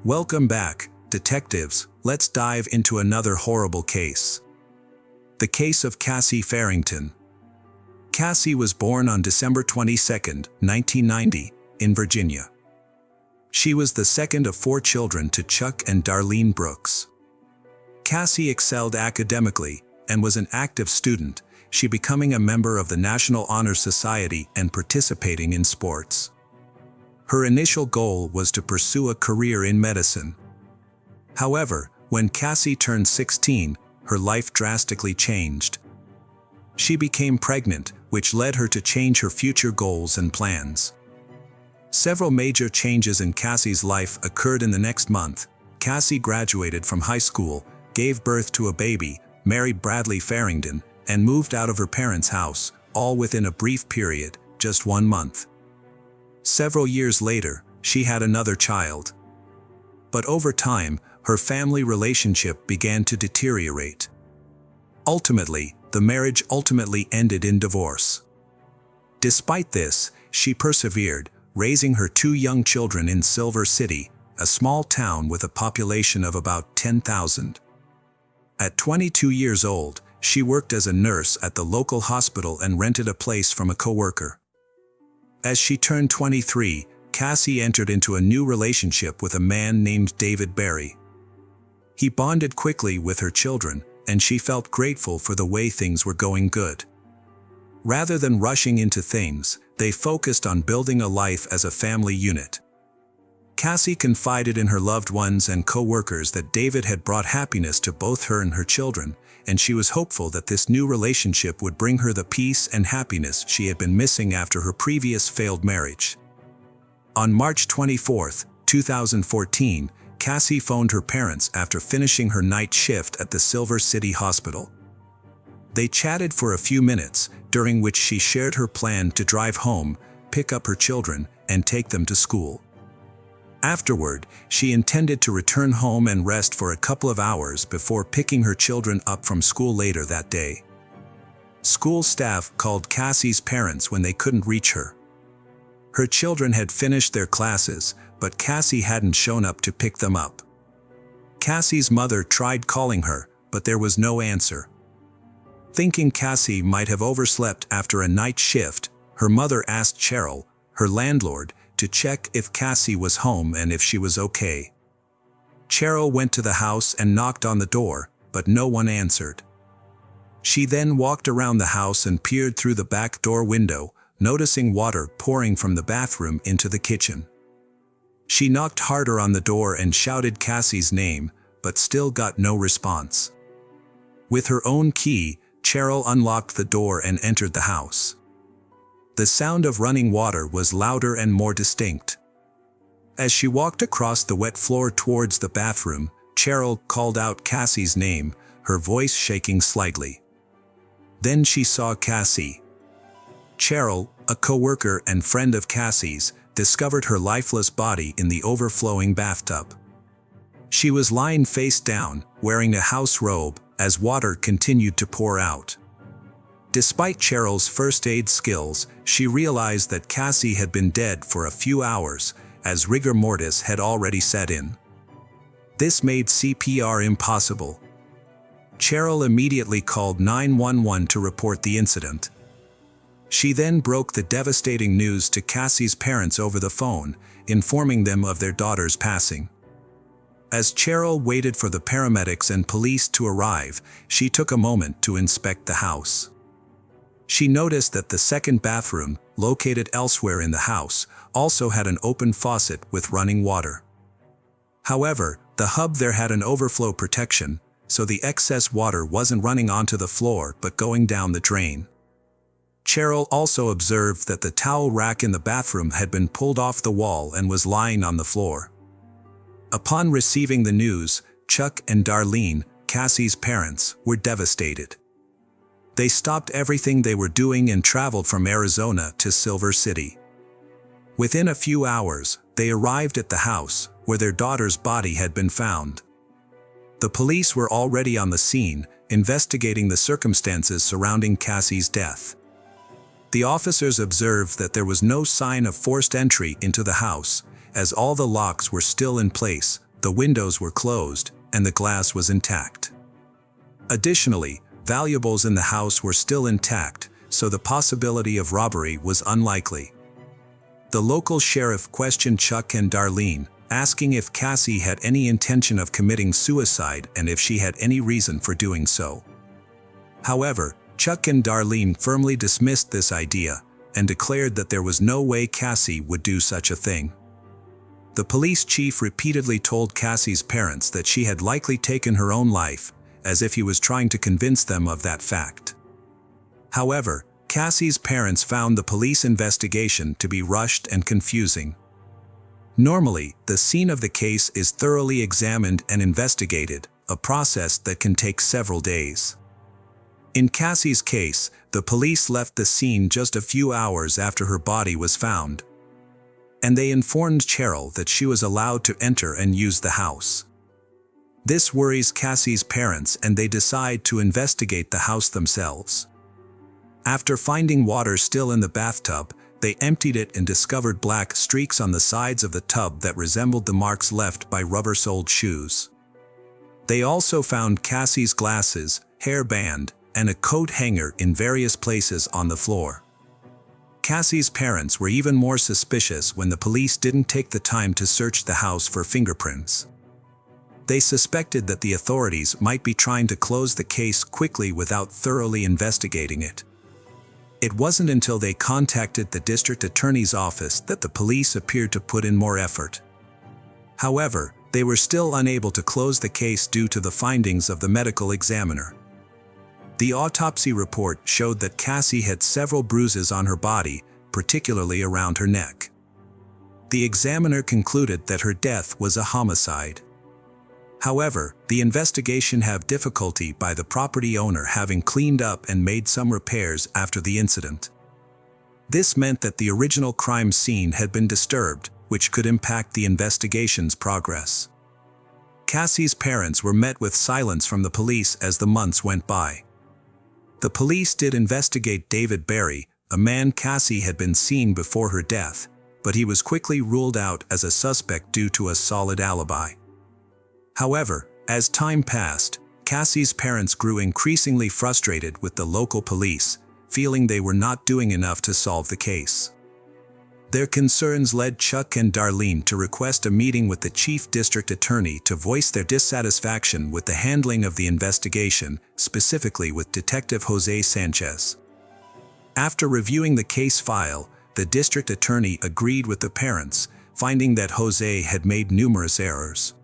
Welcome back, detectives. Let's dive into another horrible case. The case of Cassy Farrington. Cassy was born on December 22, 1990, in Virginia. She was the second of 4 children to Chuck and Darlene Brooks. Cassy excelled academically and was an active student, she becoming a member of the National Honor Society and participating in sports. Her initial goal was to pursue a career in medicine. However, when Cassy turned 16, her life drastically changed. She became pregnant, which led her to change her future goals and plans. Several major changes in Cassy's life occurred in the next month. Cassy graduated from high school, gave birth to a baby, married Bradley Farrington, and moved out of her parents' house, all within a brief period, just 1 month. Several years later, she had another child. But over time, her family relationship began to deteriorate. Ultimately, the marriage ended in divorce. Despite this, she persevered, raising her 2 young children in Silver City, a small town with a population of about 10,000. At 22 years old, she worked as a nurse at the local hospital and rented a place from a coworker. As she turned 23, Cassy entered into a new relationship with a man named David Barry. He bonded quickly with her children, and she felt grateful for the way things were going good. Rather than rushing into things, they focused on building a life as a family unit. Cassy confided in her loved ones and co-workers that David had brought happiness to both her and her children, and she was hopeful that this new relationship would bring her the peace and happiness she had been missing after her previous failed marriage. On March 24, 2014, Cassy phoned her parents after finishing her night shift at the Silver City Hospital. They chatted for a few minutes, during which she shared her plan to drive home, pick up her children, and take them to school. Afterward, she intended to return home and rest for a couple of hours before picking her children up from school later that day. School staff called Cassy's parents when they couldn't reach her. Her children had finished their classes, but Cassy hadn't shown up to pick them up. Cassy's mother tried calling her, but there was no answer. Thinking Cassy might have overslept after a night shift, her mother asked Cheryl, her landlord, to check if Cassy was home and if she was okay. Cheryl went to the house and knocked on the door, but no one answered. She then walked around the house and peered through the back door window, noticing water pouring from the bathroom into the kitchen. She knocked harder on the door and shouted Cassy's name, but still got no response. With her own key, Cheryl unlocked the door and entered the house. The sound of running water was louder and more distinct. As she walked across the wet floor towards the bathroom, Cheryl called out Cassy's name, her voice shaking slightly. Then she saw Cassy. Cheryl, a coworker and friend of Cassy's, discovered her lifeless body in the overflowing bathtub. She was lying face down, wearing a house robe, as water continued to pour out. Despite Cheryl's first aid skills, she realized that Cassy had been dead for a few hours, as rigor mortis had already set in. This made CPR impossible. Cheryl immediately called 911 to report the incident. She then broke the devastating news to Cassy's parents over the phone, informing them of their daughter's passing. As Cheryl waited for the paramedics and police to arrive, she took a moment to inspect the house. She noticed that the second bathroom, located elsewhere in the house, also had an open faucet with running water. However, the hub there had an overflow protection, so the excess water wasn't running onto the floor but going down the drain. Cheryl also observed that the towel rack in the bathroom had been pulled off the wall and was lying on the floor. Upon receiving the news, Chuck and Darlene, Cassy's parents, were devastated. They stopped everything they were doing and traveled from Arizona to Silver City. Within a few hours, they arrived at the house, where their daughter's body had been found. The police were already on the scene, investigating the circumstances surrounding Cassy's death. The officers observed that there was no sign of forced entry into the house, as all the locks were still in place, the windows were closed, and the glass was intact. Additionally, valuables in the house were still intact, so the possibility of robbery was unlikely. The local sheriff questioned Chuck and Darlene, asking if Cassy had any intention of committing suicide and if she had any reason for doing so. However, Chuck and Darlene firmly dismissed this idea and declared that there was no way Cassy would do such a thing. The police chief repeatedly told Cassy's parents that she had likely taken her own life, as if he was trying to convince them of that fact. However, Cassy's parents found the police investigation to be rushed and confusing. Normally, the scene of the case is thoroughly examined and investigated, a process that can take several days. In Cassy's case, the police left the scene just a few hours after her body was found, and they informed Cheryl that she was allowed to enter and use the house. This worries Cassy's parents, and they decide to investigate the house themselves. After finding water still in the bathtub, they emptied it and discovered black streaks on the sides of the tub that resembled the marks left by rubber-soled shoes. They also found Cassy's glasses, hairband, and a coat hanger in various places on the floor. Cassy's parents were even more suspicious when the police didn't take the time to search the house for fingerprints. They suspected that the authorities might be trying to close the case quickly without thoroughly investigating it. It wasn't until they contacted the district attorney's office that the police appeared to put in more effort. However, they were still unable to close the case due to the findings of the medical examiner. The autopsy report showed that Cassy had several bruises on her body, particularly around her neck. The examiner concluded that her death was a homicide. However, the investigation had difficulty by the property owner having cleaned up and made some repairs after the incident. This meant that the original crime scene had been disturbed, which could impact the investigation's progress. Cassy's parents were met with silence from the police as the months went by. The police did investigate David Berry, a man Cassy had been seeing before her death, but he was quickly ruled out as a suspect due to a solid alibi. However, as time passed, Cassy's parents grew increasingly frustrated with the local police, feeling they were not doing enough to solve the case. Their concerns led Chuck and Darlene to request a meeting with the chief district attorney to voice their dissatisfaction with the handling of the investigation, specifically with Detective Jose Sanchez. After reviewing the case file, the district attorney agreed with the parents, finding that Jose had made numerous errors.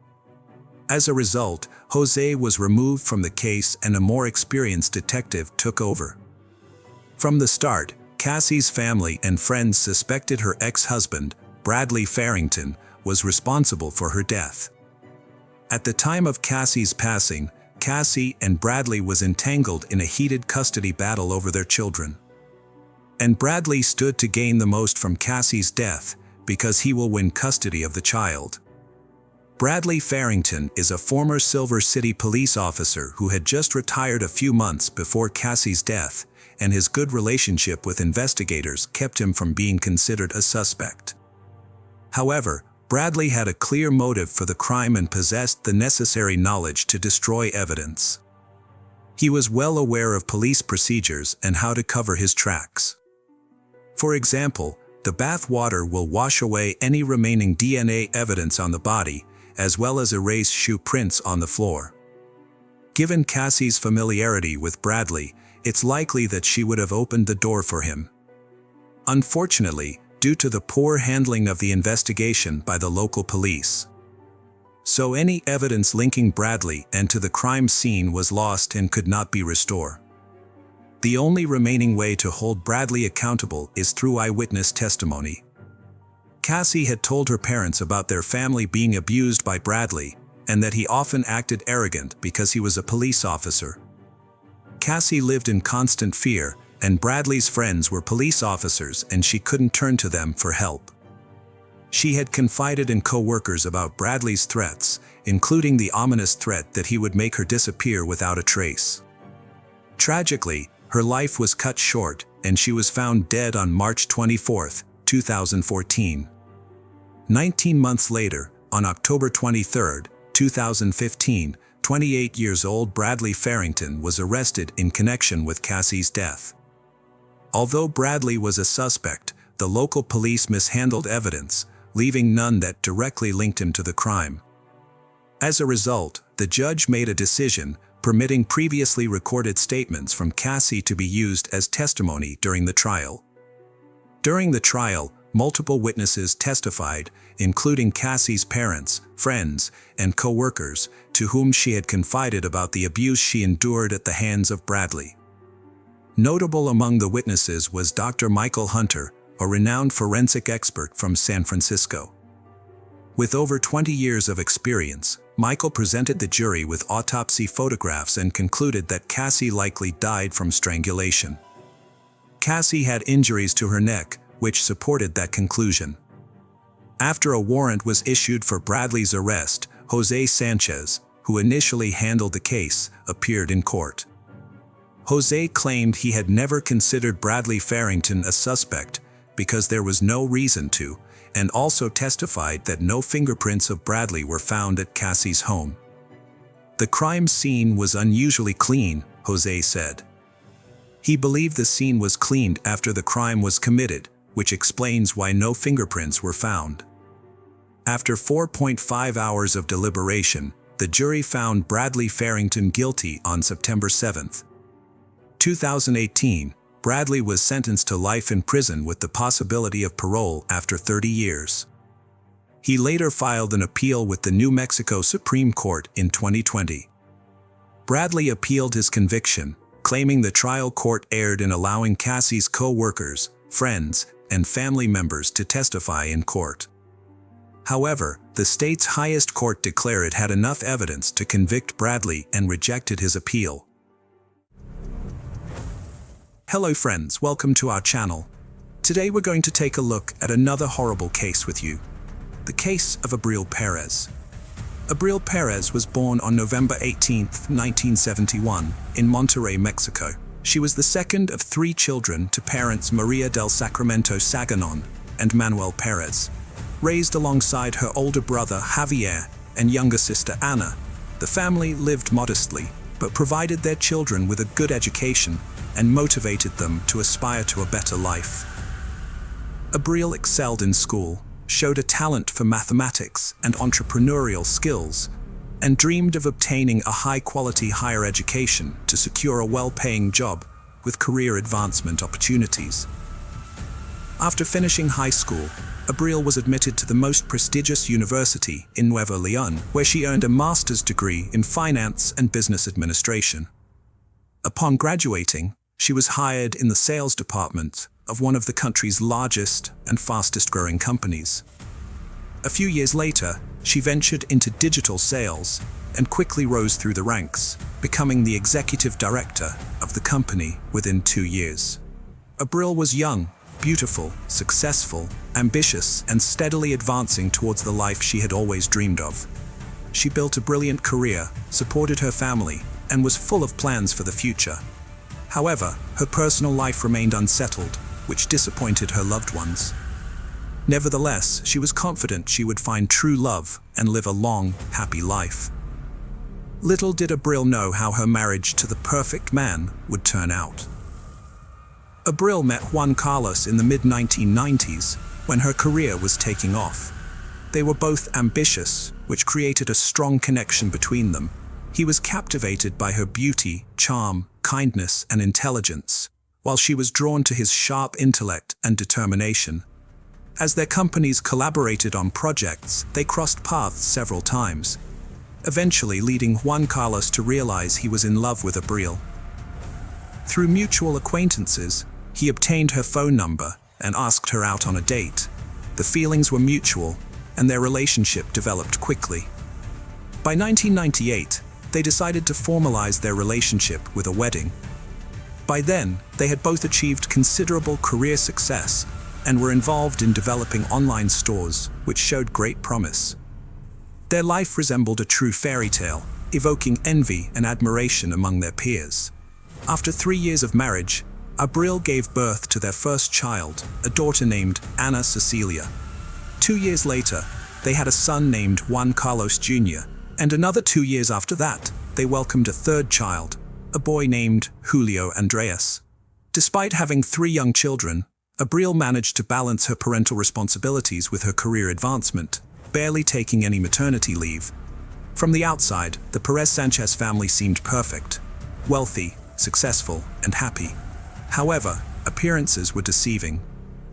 As a result, Jose was removed from the case and a more experienced detective took over. From the start, Cassy's family and friends suspected her ex-husband, Bradley Farrington, was responsible for her death. At the time of Cassy's passing, Cassy and Bradley was entangled in a heated custody battle over their children. And Bradley stood to gain the most from Cassy's death because he will win custody of the child. Bradley Farrington is a former Silver City police officer who had just retired a few months before Cassy's death, and his good relationship with investigators kept him from being considered a suspect. However, Bradley had a clear motive for the crime and possessed the necessary knowledge to destroy evidence. He was well aware of police procedures and how to cover his tracks. For example, the bath water will wash away any remaining DNA evidence on the body, as well as erase shoe prints on the floor. Given Cassy's familiarity with Bradley, it's likely that she would have opened the door for him. Unfortunately, due to the poor handling of the investigation by the local police, so any evidence linking Bradley and to the crime scene was lost and could not be restored. The only remaining way to hold Bradley accountable is through eyewitness testimony. Cassy had told her parents about their family being abused by Bradley, and that he often acted arrogant because he was a police officer. Cassy lived in constant fear, and Bradley's friends were police officers and she couldn't turn to them for help. She had confided in co-workers about Bradley's threats, including the ominous threat that he would make her disappear without a trace. Tragically, her life was cut short, and she was found dead on March 24, 2014. 19 months later, on October 23, 2015, 28-year-old Bradley Farrington was arrested in connection with Cassy's death. Although Bradley was a suspect, the local police mishandled evidence, leaving none that directly linked him to the crime. As a result, the judge made a decision permitting previously recorded statements from Cassy to be used as testimony during the trial. During the trial, multiple witnesses testified, including Cassy's parents, friends, and co-workers, to whom she had confided about the abuse she endured at the hands of Bradley. Notable among the witnesses was Dr. Michael Hunter, a renowned forensic expert from San Francisco. With over 20 years of experience, Michael presented the jury with autopsy photographs and concluded that Cassy likely died from strangulation. Cassy had injuries to her neck, which supported that conclusion. After a warrant was issued for Bradley's arrest, Jose Sanchez, who initially handled the case, appeared in court. Jose claimed he had never considered Bradley Farrington a suspect because there was no reason to, and also testified that no fingerprints of Bradley were found at Cassy's home. The crime scene was unusually clean, Jose said. He believed the scene was cleaned after the crime was committed, which explains why no fingerprints were found. After 4.5 hours of deliberation, the jury found Bradley Farrington guilty on September 7, 2018. Bradley was sentenced to life in prison with the possibility of parole after 30 years. He later filed an appeal with the New Mexico Supreme Court in 2020. Bradley appealed his conviction, claiming the trial court erred in allowing Cassy's co-workers, friends, and family members to testify in court. However, the state's highest court declared it had enough evidence to convict Bradley and rejected his appeal. Hello friends, welcome to our channel. Today we're going to take a look at another horrible case with you. The case of Abril Perez. Abril Perez was born on November 18, 1971, in Monterrey, Mexico. She was the second of 3 children to parents Maria del Sacramento Saganon and Manuel Perez. Raised alongside her older brother Javier and younger sister Ana, the family lived modestly, but provided their children with a good education and motivated them to aspire to a better life. Abril excelled in school, showed a talent for mathematics and entrepreneurial skills, and dreamed of obtaining a high-quality higher education to secure a well-paying job with career advancement opportunities. After finishing high school, Abril was admitted to the most prestigious university in Nuevo León, where she earned a master's degree in finance and business administration. Upon graduating, she was hired in the sales department of one of the country's largest and fastest-growing companies. A few years later, she ventured into digital sales and quickly rose through the ranks, becoming the executive director of the company within 2 years. Abril was young, beautiful, successful, ambitious, and steadily advancing towards the life she had always dreamed of. She built a brilliant career, supported her family, and was full of plans for the future. However, her personal life remained unsettled, which disappointed her loved ones. Nevertheless, she was confident she would find true love and live a long, happy life. Little did Abril know how her marriage to the perfect man would turn out. Abril met Juan Carlos in the mid-1990s when her career was taking off. They were both ambitious, which created a strong connection between them. He was captivated by her beauty, charm, kindness, and intelligence, while she was drawn to his sharp intellect and determination. As their companies collaborated on projects, they crossed paths several times, eventually leading Juan Carlos to realize he was in love with Abril. Through mutual acquaintances, he obtained her phone number and asked her out on a date. The feelings were mutual, and their relationship developed quickly. By 1998, they decided to formalize their relationship with a wedding. By then, they had both achieved considerable career success and were involved in developing online stores, which showed great promise. Their life resembled a true fairy tale, evoking envy and admiration among their peers. After 3 years of marriage, Abril gave birth to their first child, a daughter named Ana Cecilia. 2 years later, they had a son named Juan Carlos Jr., And another 2 years after that, they welcomed a third child, a boy named Julio Andreas. Despite having 3 young children, Abril managed to balance her parental responsibilities with her career advancement, barely taking any maternity leave. From the outside, the Perez Sanchez family seemed perfect, wealthy, successful, and happy. However, appearances were deceiving.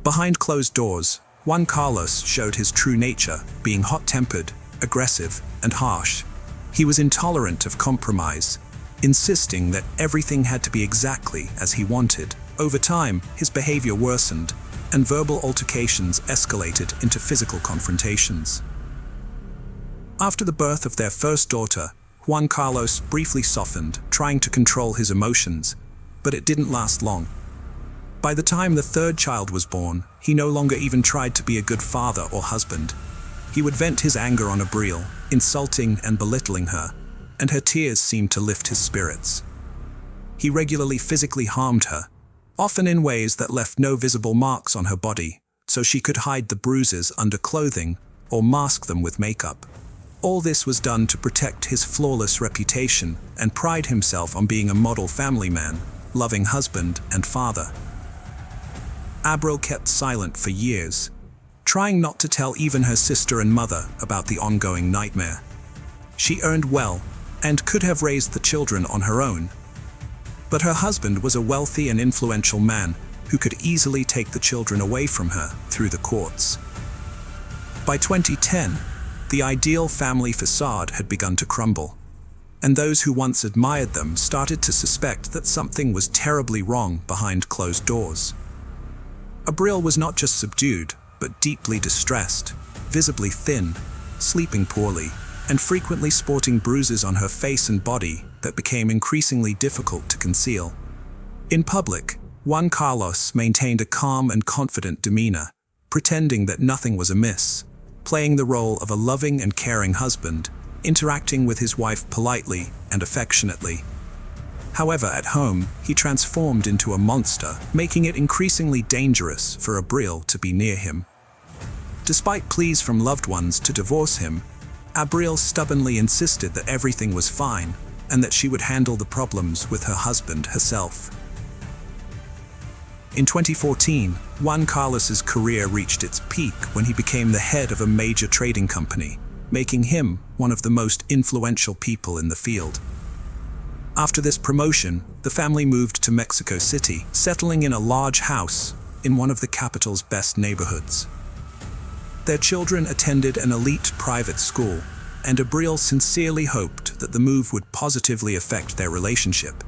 Behind closed doors, Juan Carlos showed his true nature, being hot-tempered, aggressive, and harsh. He was intolerant of compromise, insisting that everything had to be exactly as he wanted. Over time, his behavior worsened, and verbal altercations escalated into physical confrontations. After the birth of their first daughter, Juan Carlos briefly softened, trying to control his emotions, but it didn't last long. By the time the third child was born, he no longer even tried to be a good father or husband. He would vent his anger on Abril, insulting and belittling her, and her tears seemed to lift his spirits. He regularly physically harmed her, often in ways that left no visible marks on her body, so she could hide the bruises under clothing or mask them with makeup. All this was done to protect his flawless reputation and pride himself on being a model family man, loving husband and father. Abril kept silent for years, trying not to tell even her sister and mother about the ongoing nightmare. She earned well and could have raised the children on her own. But her husband was a wealthy and influential man who could easily take the children away from her through the courts. By 2010, the ideal family facade had begun to crumble, and those who once admired them started to suspect that something was terribly wrong behind closed doors. Abril was not just subdued, but deeply distressed, visibly thin, sleeping poorly, and frequently sporting bruises on her face and body that became increasingly difficult to conceal. In public, Juan Carlos maintained a calm and confident demeanor, pretending that nothing was amiss, playing the role of a loving and caring husband, interacting with his wife politely and affectionately. However, at home, he transformed into a monster, making it increasingly dangerous for Abril to be near him. Despite pleas from loved ones to divorce him, Abril stubbornly insisted that everything was fine and that she would handle the problems with her husband herself. In 2014, Juan Carlos's career reached its peak when he became the head of a major trading company, making him one of the most influential people in the field. After this promotion, the family moved to Mexico City, settling in a large house in one of the capital's best neighborhoods. Their children attended an elite private school, and Abril sincerely hoped that the move would positively affect their relationship.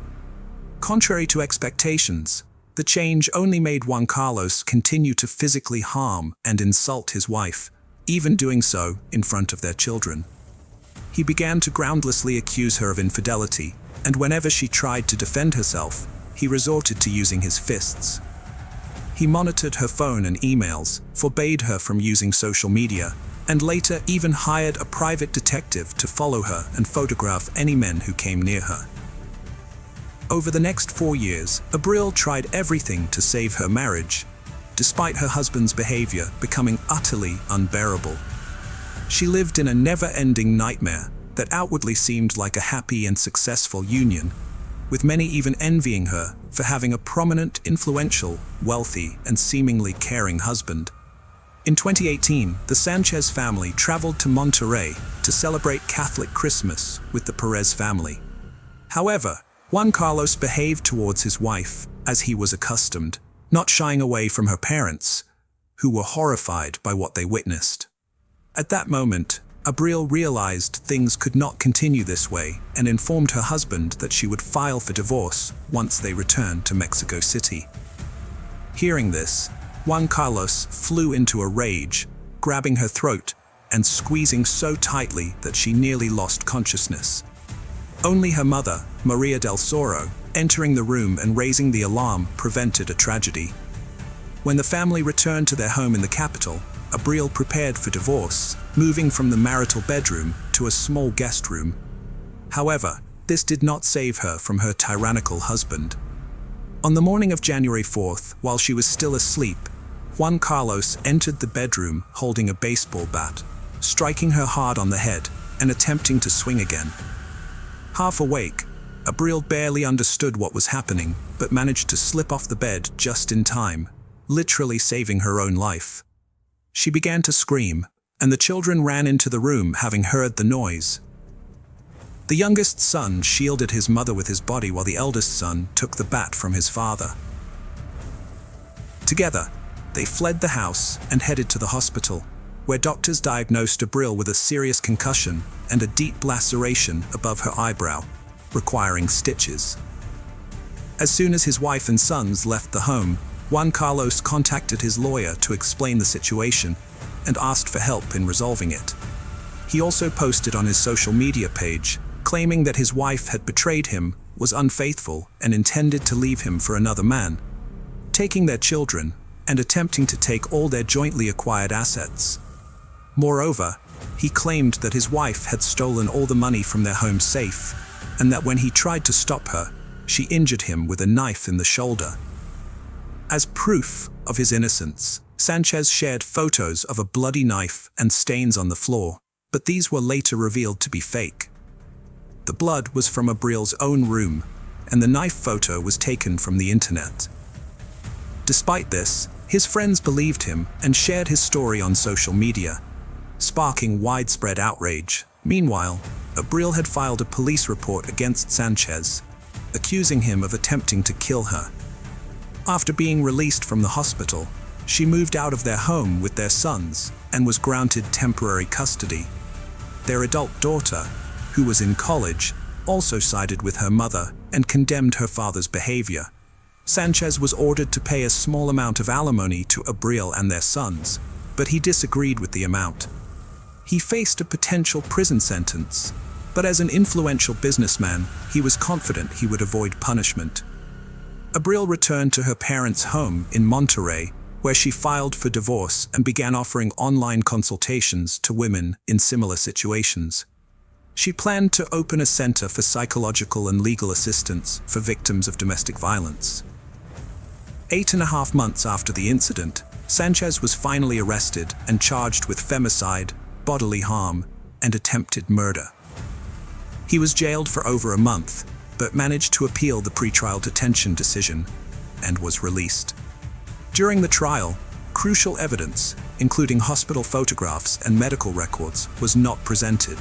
Contrary to expectations, the change only made Juan Carlos continue to physically harm and insult his wife, even doing so in front of their children. He began to groundlessly accuse her of infidelity, and whenever she tried to defend herself, he resorted to using his fists. He monitored her phone and emails, forbade her from using social media, and later even hired a private detective to follow her and photograph any men who came near her. Over the next 4 years, Abril tried everything to save her marriage, despite her husband's behavior becoming utterly unbearable. She lived in a never-ending nightmare that outwardly seemed like a happy and successful union, with many even envying her for having a prominent, influential, wealthy, and seemingly caring husband. In 2018, the Sanchez family traveled to Monterrey to celebrate Catholic Christmas with the Perez family. However, Juan Carlos behaved towards his wife as he was accustomed, not shying away from her parents, who were horrified by what they witnessed. At that moment, Abril realized things could not continue this way and informed her husband that she would file for divorce once they returned to Mexico City. Hearing this, Juan Carlos flew into a rage, grabbing her throat and squeezing so tightly that she nearly lost consciousness. Only her mother, Maria del Soro, entering the room and raising the alarm prevented a tragedy. When the family returned to their home in the capital, Abril prepared for divorce, moving from the marital bedroom to a small guest room. However, this did not save her from her tyrannical husband. On the morning of January 4th, while she was still asleep, Juan Carlos entered the bedroom holding a baseball bat, striking her hard on the head and attempting to swing again. Half awake, Abril barely understood what was happening, but managed to slip off the bed just in time, literally saving her own life. She began to scream, and the children ran into the room having heard the noise. The youngest son shielded his mother with his body while the eldest son took the bat from his father. Together, they fled the house and headed to the hospital, where doctors diagnosed Abril with a serious concussion and a deep laceration above her eyebrow, requiring stitches. As soon as his wife and sons left the home, Juan Carlos contacted his lawyer to explain the situation and asked for help in resolving it. He also posted on his social media page, claiming that his wife had betrayed him, was unfaithful, and intended to leave him for another man, taking their children and attempting to take all their jointly acquired assets. Moreover, he claimed that his wife had stolen all the money from their home safe, and that when he tried to stop her, she injured him with a knife in the shoulder. As proof of his innocence, Sanchez shared photos of a bloody knife and stains on the floor, but these were later revealed to be fake. The blood was from Abril's own room, and the knife photo was taken from the internet. Despite this, his friends believed him and shared his story on social media, sparking widespread outrage. Meanwhile, Abril had filed a police report against Sanchez, accusing him of attempting to kill her. After being released from the hospital, she moved out of their home with their sons and was granted temporary custody. Their adult daughter, who was in college, also sided with her mother and condemned her father's behavior. Sanchez was ordered to pay a small amount of alimony to Abril and their sons, but he disagreed with the amount. He faced a potential prison sentence, but as an influential businessman, he was confident he would avoid punishment. Abril returned to her parents' home in Monterrey, where she filed for divorce and began offering online consultations to women in similar situations. She planned to open a center for psychological and legal assistance for victims of domestic violence. 8.5 months after the incident, Sanchez was finally arrested and charged with femicide, bodily harm, and attempted murder. He was jailed for over a month, but managed to appeal the pretrial detention decision and was released. During the trial, crucial evidence, including hospital photographs and medical records, was not presented.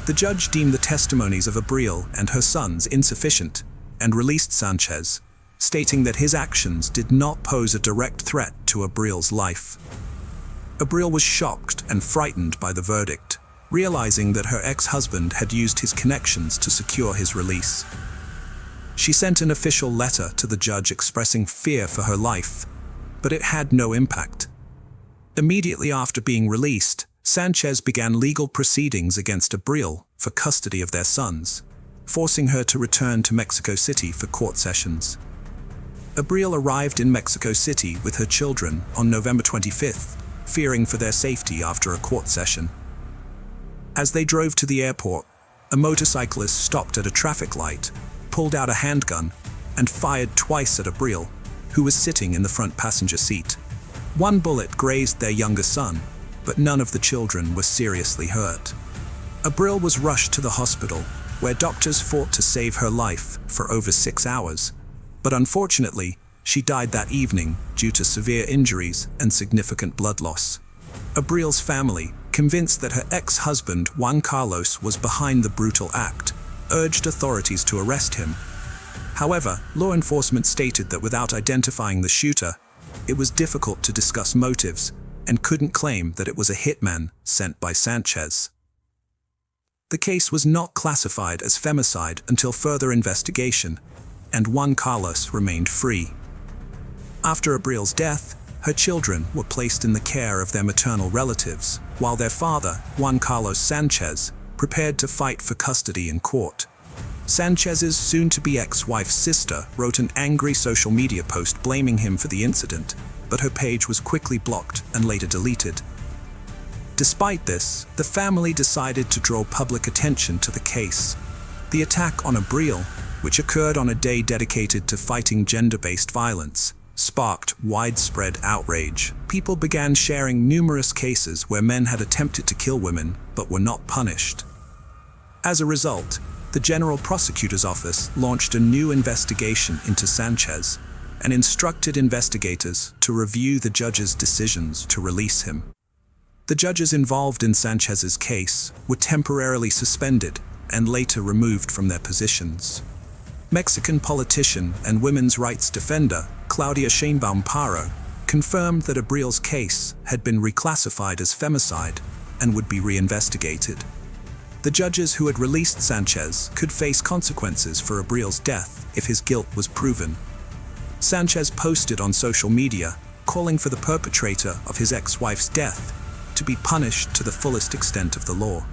The judge deemed the testimonies of Abril and her sons insufficient and released Sanchez, stating that his actions did not pose a direct threat to Abril's life. Abril was shocked and frightened by the verdict, realizing that her ex-husband had used his connections to secure his release. She sent an official letter to the judge expressing fear for her life, but it had no impact. Immediately after being released, Sanchez began legal proceedings against Abril for custody of their sons, forcing her to return to Mexico City for court sessions. Abril arrived in Mexico City with her children on November 25th, fearing for their safety after a court session. As they drove to the airport, a motorcyclist stopped at a traffic light, pulled out a handgun, and fired twice at Abril, who was sitting in the front passenger seat. One bullet grazed their younger son, but none of the children were seriously hurt. Abril was rushed to the hospital, where doctors fought to save her life for over 6 hours, but unfortunately, she died that evening due to severe injuries and significant blood loss. Abril's family, convinced that her ex-husband Juan Carlos was behind the brutal act, urged authorities to arrest him. However, law enforcement stated that without identifying the shooter, it was difficult to discuss motives and couldn't claim that it was a hitman sent by Sanchez. The case was not classified as femicide until further investigation, and Juan Carlos remained free. After Abril's death, her children were placed in the care of their maternal relatives, while their father, Juan Carlos Sanchez, prepared to fight for custody in court. Sanchez's soon-to-be ex-wife's sister wrote an angry social media post blaming him for the incident, but her page was quickly blocked and later deleted. Despite this, the family decided to draw public attention to the case. The attack on Abril, which occurred on a day dedicated to fighting gender-based violence, sparked widespread outrage. People began sharing numerous cases where men had attempted to kill women but were not punished. As a result, the General Prosecutor's Office launched a new investigation into Sanchez and instructed investigators to review the judge's decisions to release him. The judges involved in Sanchez's case were temporarily suspended and later removed from their positions. Mexican politician and women's rights defender Claudia Sheinbaum Parro confirmed that Abril's case had been reclassified as femicide and would be reinvestigated. The judges who had released Sanchez could face consequences for Abril's death if his guilt was proven. Sanchez posted on social media calling for the perpetrator of his ex-wife's death to be punished to the fullest extent of the law.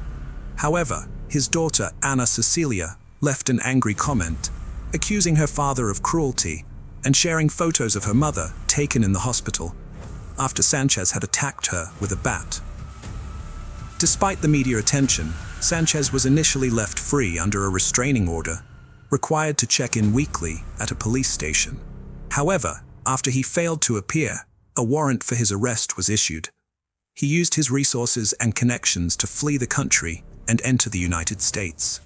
However, his daughter Ana Cecilia left an angry comment, accusing her father of cruelty and sharing photos of her mother taken in the hospital after Sanchez had attacked her with a bat. Despite the media attention, Sanchez was initially left free under a restraining order, required to check in weekly at a police station. However, after he failed to appear, a warrant for his arrest was issued. He used his resources and connections to flee the country and enter the United States.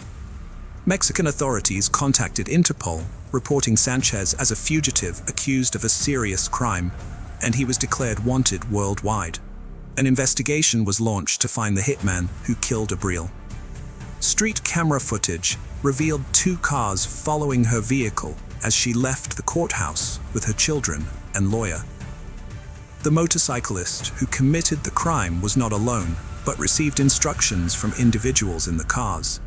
Mexican authorities contacted Interpol, reporting Sanchez as a fugitive accused of a serious crime, and he was declared wanted worldwide. An investigation was launched to find the hitman who killed Abril. Street camera footage revealed 2 cars following her vehicle as she left the courthouse with her children and lawyer. The motorcyclist who committed the crime was not alone, but received instructions from individuals in the cars.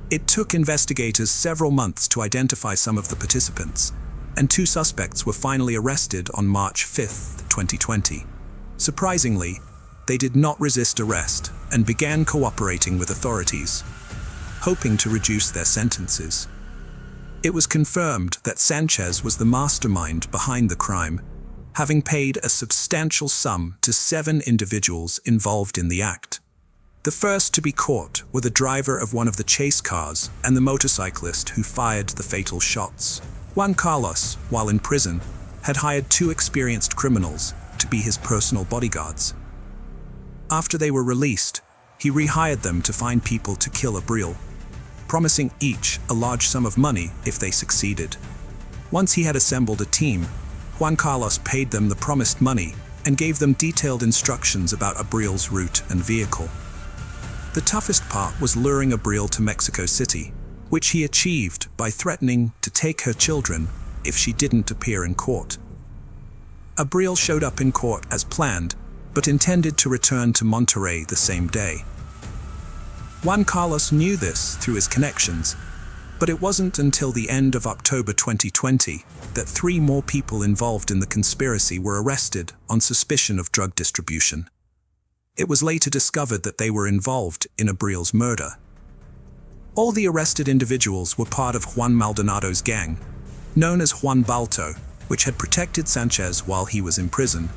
It took investigators several months to identify some of the participants, and 2 suspects were finally arrested on March 5, 2020. Surprisingly, they did not resist arrest and began cooperating with authorities, hoping to reduce their sentences. It was confirmed that Sanchez was the mastermind behind the crime, having paid a substantial sum to 7 individuals involved in the act. The first to be caught were the driver of one of the chase cars and the motorcyclist who fired the fatal shots. Juan Carlos, while in prison, had hired 2 experienced criminals to be his personal bodyguards. After they were released, he rehired them to find people to kill Abril, promising each a large sum of money if they succeeded. Once he had assembled a team, Juan Carlos paid them the promised money and gave them detailed instructions about Abril's route and vehicle. The toughest part was luring Abril to Mexico City, which he achieved by threatening to take her children if she didn't appear in court. Abril showed up in court as planned, but intended to return to Monterrey the same day. Juan Carlos knew this through his connections, but it wasn't until the end of October 2020 that 3 more people involved in the conspiracy were arrested on suspicion of drug distribution. It was later discovered that they were involved in Abril's murder. All the arrested individuals were part of Juan Maldonado's gang, known as Juan Balto, which had protected Sanchez while he was in prison.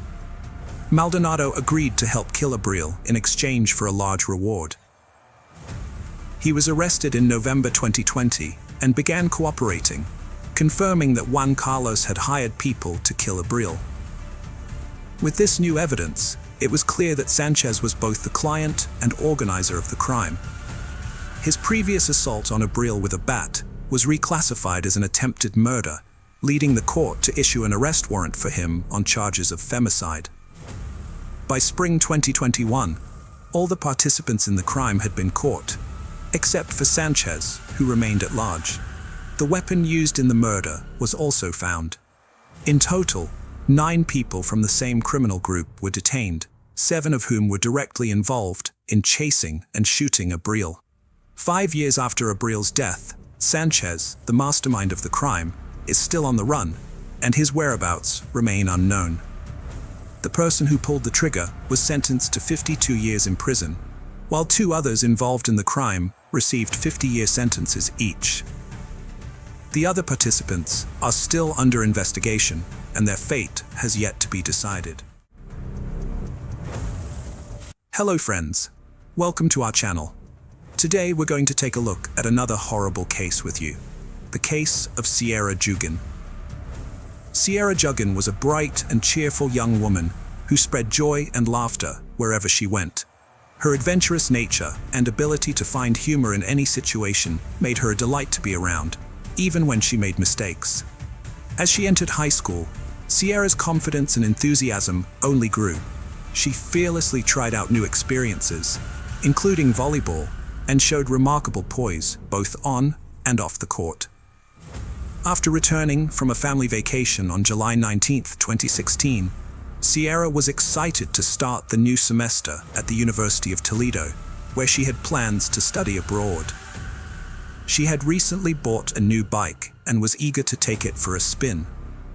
Maldonado agreed to help kill Abril in exchange for a large reward. He was arrested in November 2020 and began cooperating, confirming that Juan Carlos had hired people to kill Abril. With this new evidence, it was clear that Sanchez was both the client and organizer of the crime. His previous assault on Abril with a bat was reclassified as an attempted murder, leading the court to issue an arrest warrant for him on charges of femicide. By spring 2021, all the participants in the crime had been caught, except for Sanchez, who remained at large. The weapon used in the murder was also found. In total, 9 people from the same criminal group were detained, 7 of whom were directly involved in chasing and shooting Abril. 5 years after Abril's death, Sanchez, the mastermind of the crime, is still on the run, and his whereabouts remain unknown. The person who pulled the trigger was sentenced to 52 years in prison, while 2 others involved in the crime received 50-year sentences each. The other participants are still under investigation, and their fate has yet to be decided. Hello friends, welcome to our channel. Today we're going to take a look at another horrible case with you, the case of Sierra Jugan. Sierra Juggin was a bright and cheerful young woman who spread joy and laughter wherever she went. Her adventurous nature and ability to find humor in any situation made her a delight to be around, even when she made mistakes. As she entered high school, Sierra's confidence and enthusiasm only grew. She fearlessly tried out new experiences, including volleyball, and showed remarkable poise both on and off the court. After returning from a family vacation on July 19, 2016, Sierra was excited to start the new semester at the University of Toledo, where she had plans to study abroad. She had recently bought a new bike and was eager to take it for a spin.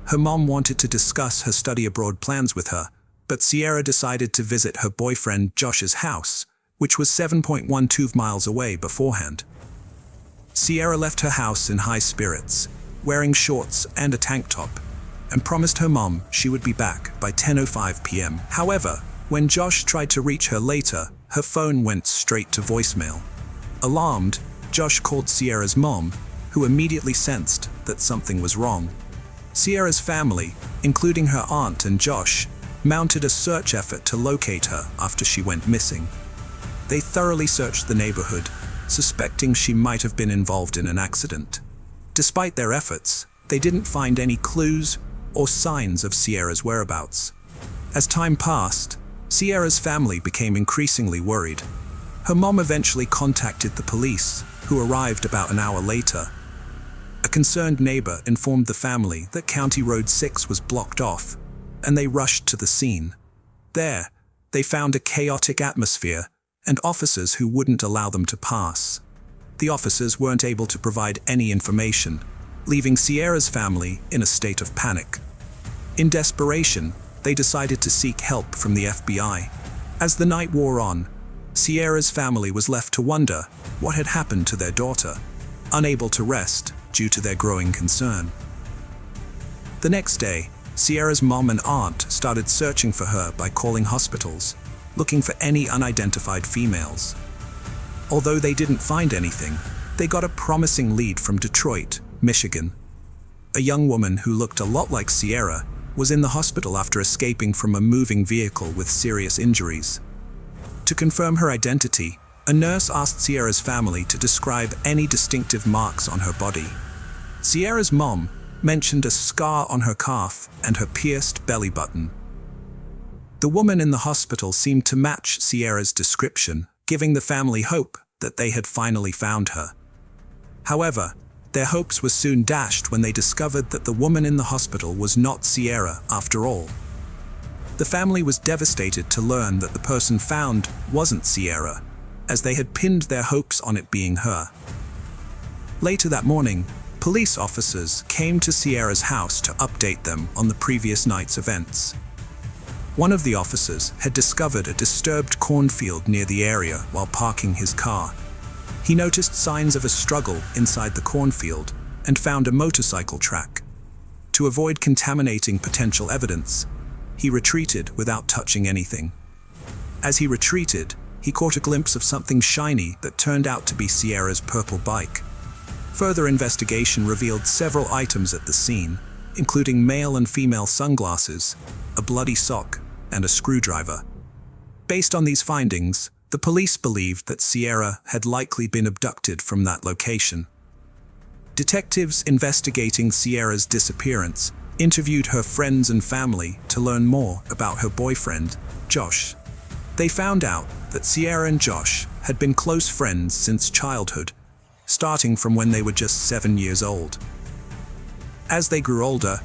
Her mom wanted to discuss her study abroad plans with her, but Sierra decided to visit her boyfriend Josh's house, which was 7.12 miles away beforehand. Sierra left her house in high spirits, wearing shorts and a tank top, and promised her mom she would be back by 10:05 p.m. However, when Josh tried to reach her later, her phone went straight to voicemail. Alarmed, Josh called Sierra's mom, who immediately sensed that something was wrong. Sierra's family, including her aunt and Josh, mounted a search effort to locate her after she went missing. They thoroughly searched the neighborhood, suspecting she might have been involved in an accident. Despite their efforts, they didn't find any clues or signs of Sierra's whereabouts. As time passed, Sierra's family became increasingly worried. Her mom eventually contacted the police, who arrived about an hour later. A concerned neighbor informed the family that County Road 6 was blocked off, and they rushed to the scene. There, they found a chaotic atmosphere and officers who wouldn't allow them to pass. The officers weren't able to provide any information, leaving Sierra's family in a state of panic. In desperation, they decided to seek help from the FBI. As the night wore on, Sierra's family was left to wonder what had happened to their daughter, unable to rest due to their growing concern. The next day, Sierra's mom and aunt started searching for her by calling hospitals, looking for any unidentified females. Although they didn't find anything, they got a promising lead from Detroit, Michigan. A young woman who looked a lot like Sierra was in the hospital after escaping from a moving vehicle with serious injuries. To confirm her identity, a nurse asked Sierra's family to describe any distinctive marks on her body. Sierra's mom mentioned a scar on her calf and her pierced belly button. The woman in the hospital seemed to match Sierra's description, giving the family hope that they had finally found her. However, their hopes were soon dashed when they discovered that the woman in the hospital was not Sierra after all. The family was devastated to learn that the person found wasn't Sierra, as they had pinned their hopes on it being her. Later that morning, police officers came to Sierra's house to update them on the previous night's events. One of the officers had discovered a disturbed cornfield near the area while parking his car. He noticed signs of a struggle inside the cornfield and found a motorcycle track. To avoid contaminating potential evidence, he retreated without touching anything. As he retreated, he caught a glimpse of something shiny that turned out to be Sierra's purple bike. Further investigation revealed several items at the scene, including male and female sunglasses, a bloody sock, and a screwdriver. Based on these findings, the police believed that Sierra had likely been abducted from that location. Detectives investigating Sierra's disappearance interviewed her friends and family to learn more about her boyfriend, Josh. They found out that Sierra and Josh had been close friends since childhood, starting from when they were just 7 years old. As they grew older,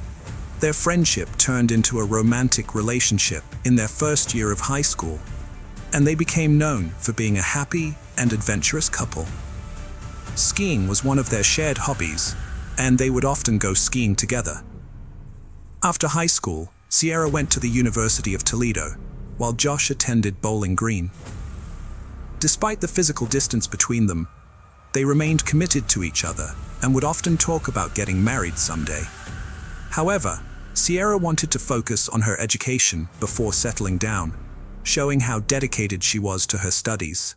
their friendship turned into a romantic relationship in their first year of high school, and they became known for being a happy and adventurous couple. Skiing was one of their shared hobbies, and they would often go skiing together. After high school, Sierra went to the University of Toledo, while Josh attended Bowling Green. Despite the physical distance between them, they remained committed to each other and would often talk about getting married someday. However, Sierra wanted to focus on her education before settling down, showing how dedicated she was to her studies.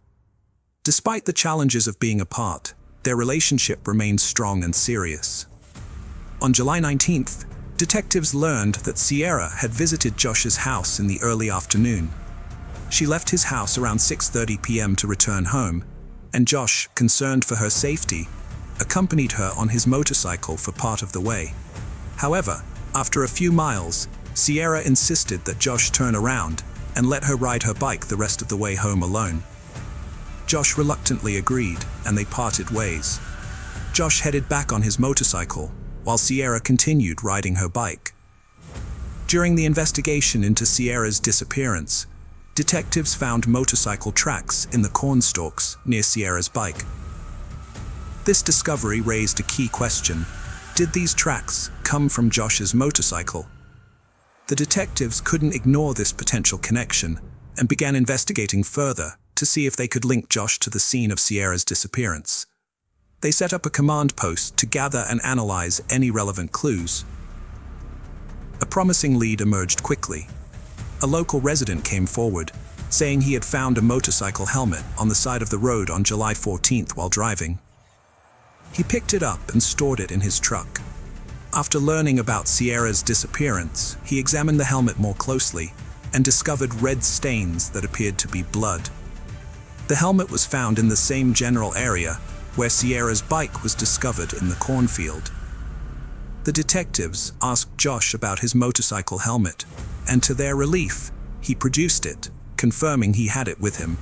Despite the challenges of being apart, their relationship remained strong and serious. On July 19th, Detectives learned that Sierra had visited Josh's house in the early afternoon. She left his house around 6:30 p.m. to return home, and Josh, concerned for her safety, accompanied her on his motorcycle for part of the way. However, after a few miles, Sierra insisted that Josh turn around and let her ride her bike the rest of the way home alone. Josh reluctantly agreed, and they parted ways. Josh headed back on his motorcycle, while Sierra continued riding her bike. During the investigation into Sierra's disappearance, detectives found motorcycle tracks in the cornstalks near Sierra's bike. This discovery raised a key question: did these tracks come from Josh's motorcycle? The detectives couldn't ignore this potential connection and began investigating further to see if they could link Josh to the scene of Sierra's disappearance. They set up a command post to gather and analyze any relevant clues. A promising lead emerged quickly. A local resident came forward, saying he had found a motorcycle helmet on the side of the road on July 14th while driving. He picked it up and stored it in his truck. After learning about Sierra's disappearance, he examined the helmet more closely and discovered red stains that appeared to be blood. The helmet was found in the same general area where Sierra's bike was discovered in the cornfield. The detectives asked Josh about his motorcycle helmet, and to their relief, he produced it, confirming he had it with him.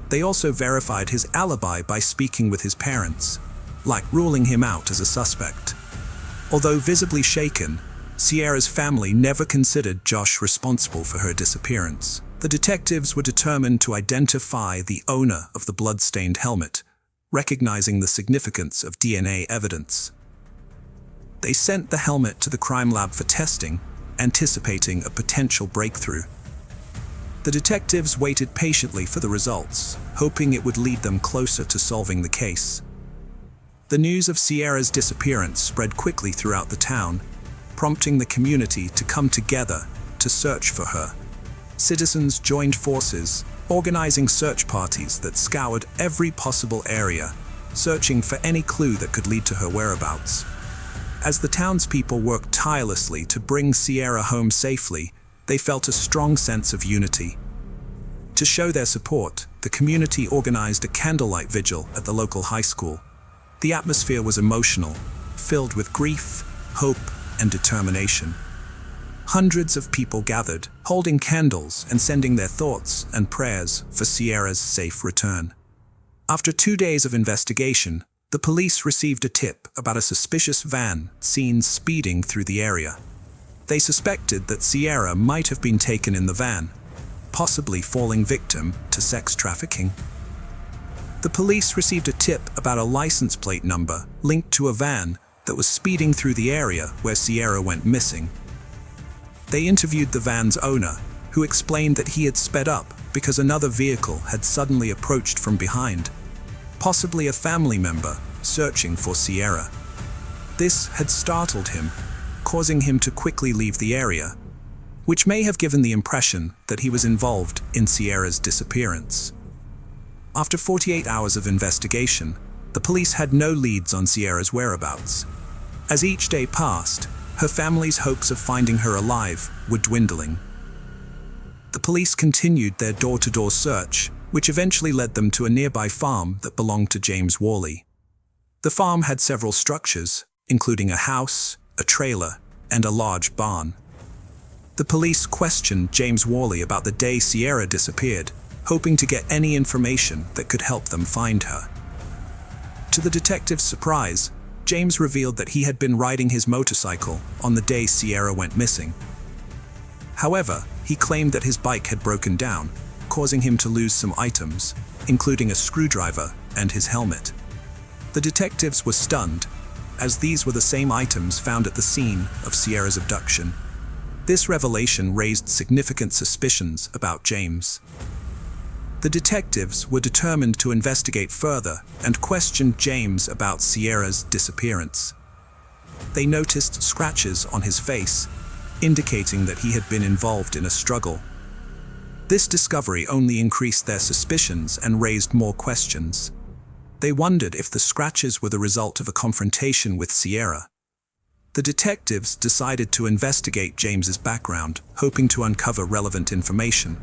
They also verified his alibi by speaking with his parents, like ruling him out as a suspect. Although visibly shaken, Sierra's family never considered Josh responsible for her disappearance. The detectives were determined to identify the owner of the blood-stained helmet, recognizing the significance of DNA evidence. They sent the helmet to the crime lab for testing, anticipating a potential breakthrough. The detectives waited patiently for the results, hoping it would lead them closer to solving the case. The news of Sierra's disappearance spread quickly throughout the town, prompting the community to come together to search for her. Citizens joined forces, organizing search parties that scoured every possible area, searching for any clue that could lead to her whereabouts. As the townspeople worked tirelessly to bring Sierra home safely, they felt a strong sense of unity. To show their support, the community organized a candlelight vigil at the local high school. The atmosphere was emotional, filled with grief, hope, and determination. Hundreds of people gathered, holding candles and sending their thoughts and prayers for Sierra's safe return. After 2 days of investigation, the police received a tip about a suspicious van seen speeding through the area. They suspected that Sierra might have been taken in the van, possibly falling victim to sex trafficking. The police received a tip about a license plate number linked to a van that was speeding through the area where Sierra went missing. They interviewed the van's owner, who explained that he had sped up because another vehicle had suddenly approached from behind, possibly a family member searching for Sierra. This had startled him, causing him to quickly leave the area, which may have given the impression that he was involved in Sierra's disappearance. After 48 hours of investigation, the police had no leads on Sierra's whereabouts. As each day passed, her family's hopes of finding her alive were dwindling. The police continued their door-to-door search, which eventually led them to a nearby farm that belonged to James Worley. The farm had several structures, including a house, a trailer, and a large barn. The police questioned James Worley about the day Sierra disappeared, hoping to get any information that could help them find her. To the detectives' surprise, James revealed that he had been riding his motorcycle on the day Sierra went missing. However, he claimed that his bike had broken down, causing him to lose some items, including a screwdriver and his helmet. The detectives were stunned, as these were the same items found at the scene of Sierra's abduction. This revelation raised significant suspicions about James. The detectives were determined to investigate further and questioned James about Sierra's disappearance. They noticed scratches on his face, indicating that he had been involved in a struggle. This discovery only increased their suspicions and raised more questions. They wondered if the scratches were the result of a confrontation with Sierra. The detectives decided to investigate James's background, hoping to uncover relevant information.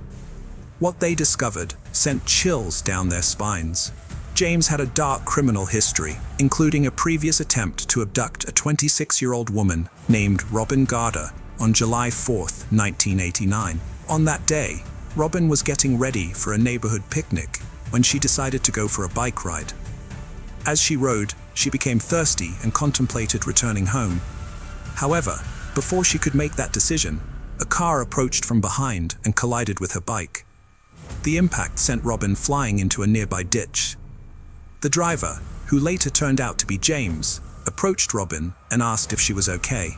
What they discovered sent chills down their spines. James had a dark criminal history, including a previous attempt to abduct a 26-year-old woman named Robin Garder on July 4, 1989. On that day, Robin was getting ready for a neighborhood picnic when she decided to go for a bike ride. As she rode, she became thirsty and contemplated returning home. However, before she could make that decision, a car approached from behind and collided with her bike. The impact sent Robin flying into a nearby ditch. The driver, who later turned out to be James, approached Robin and asked if she was okay.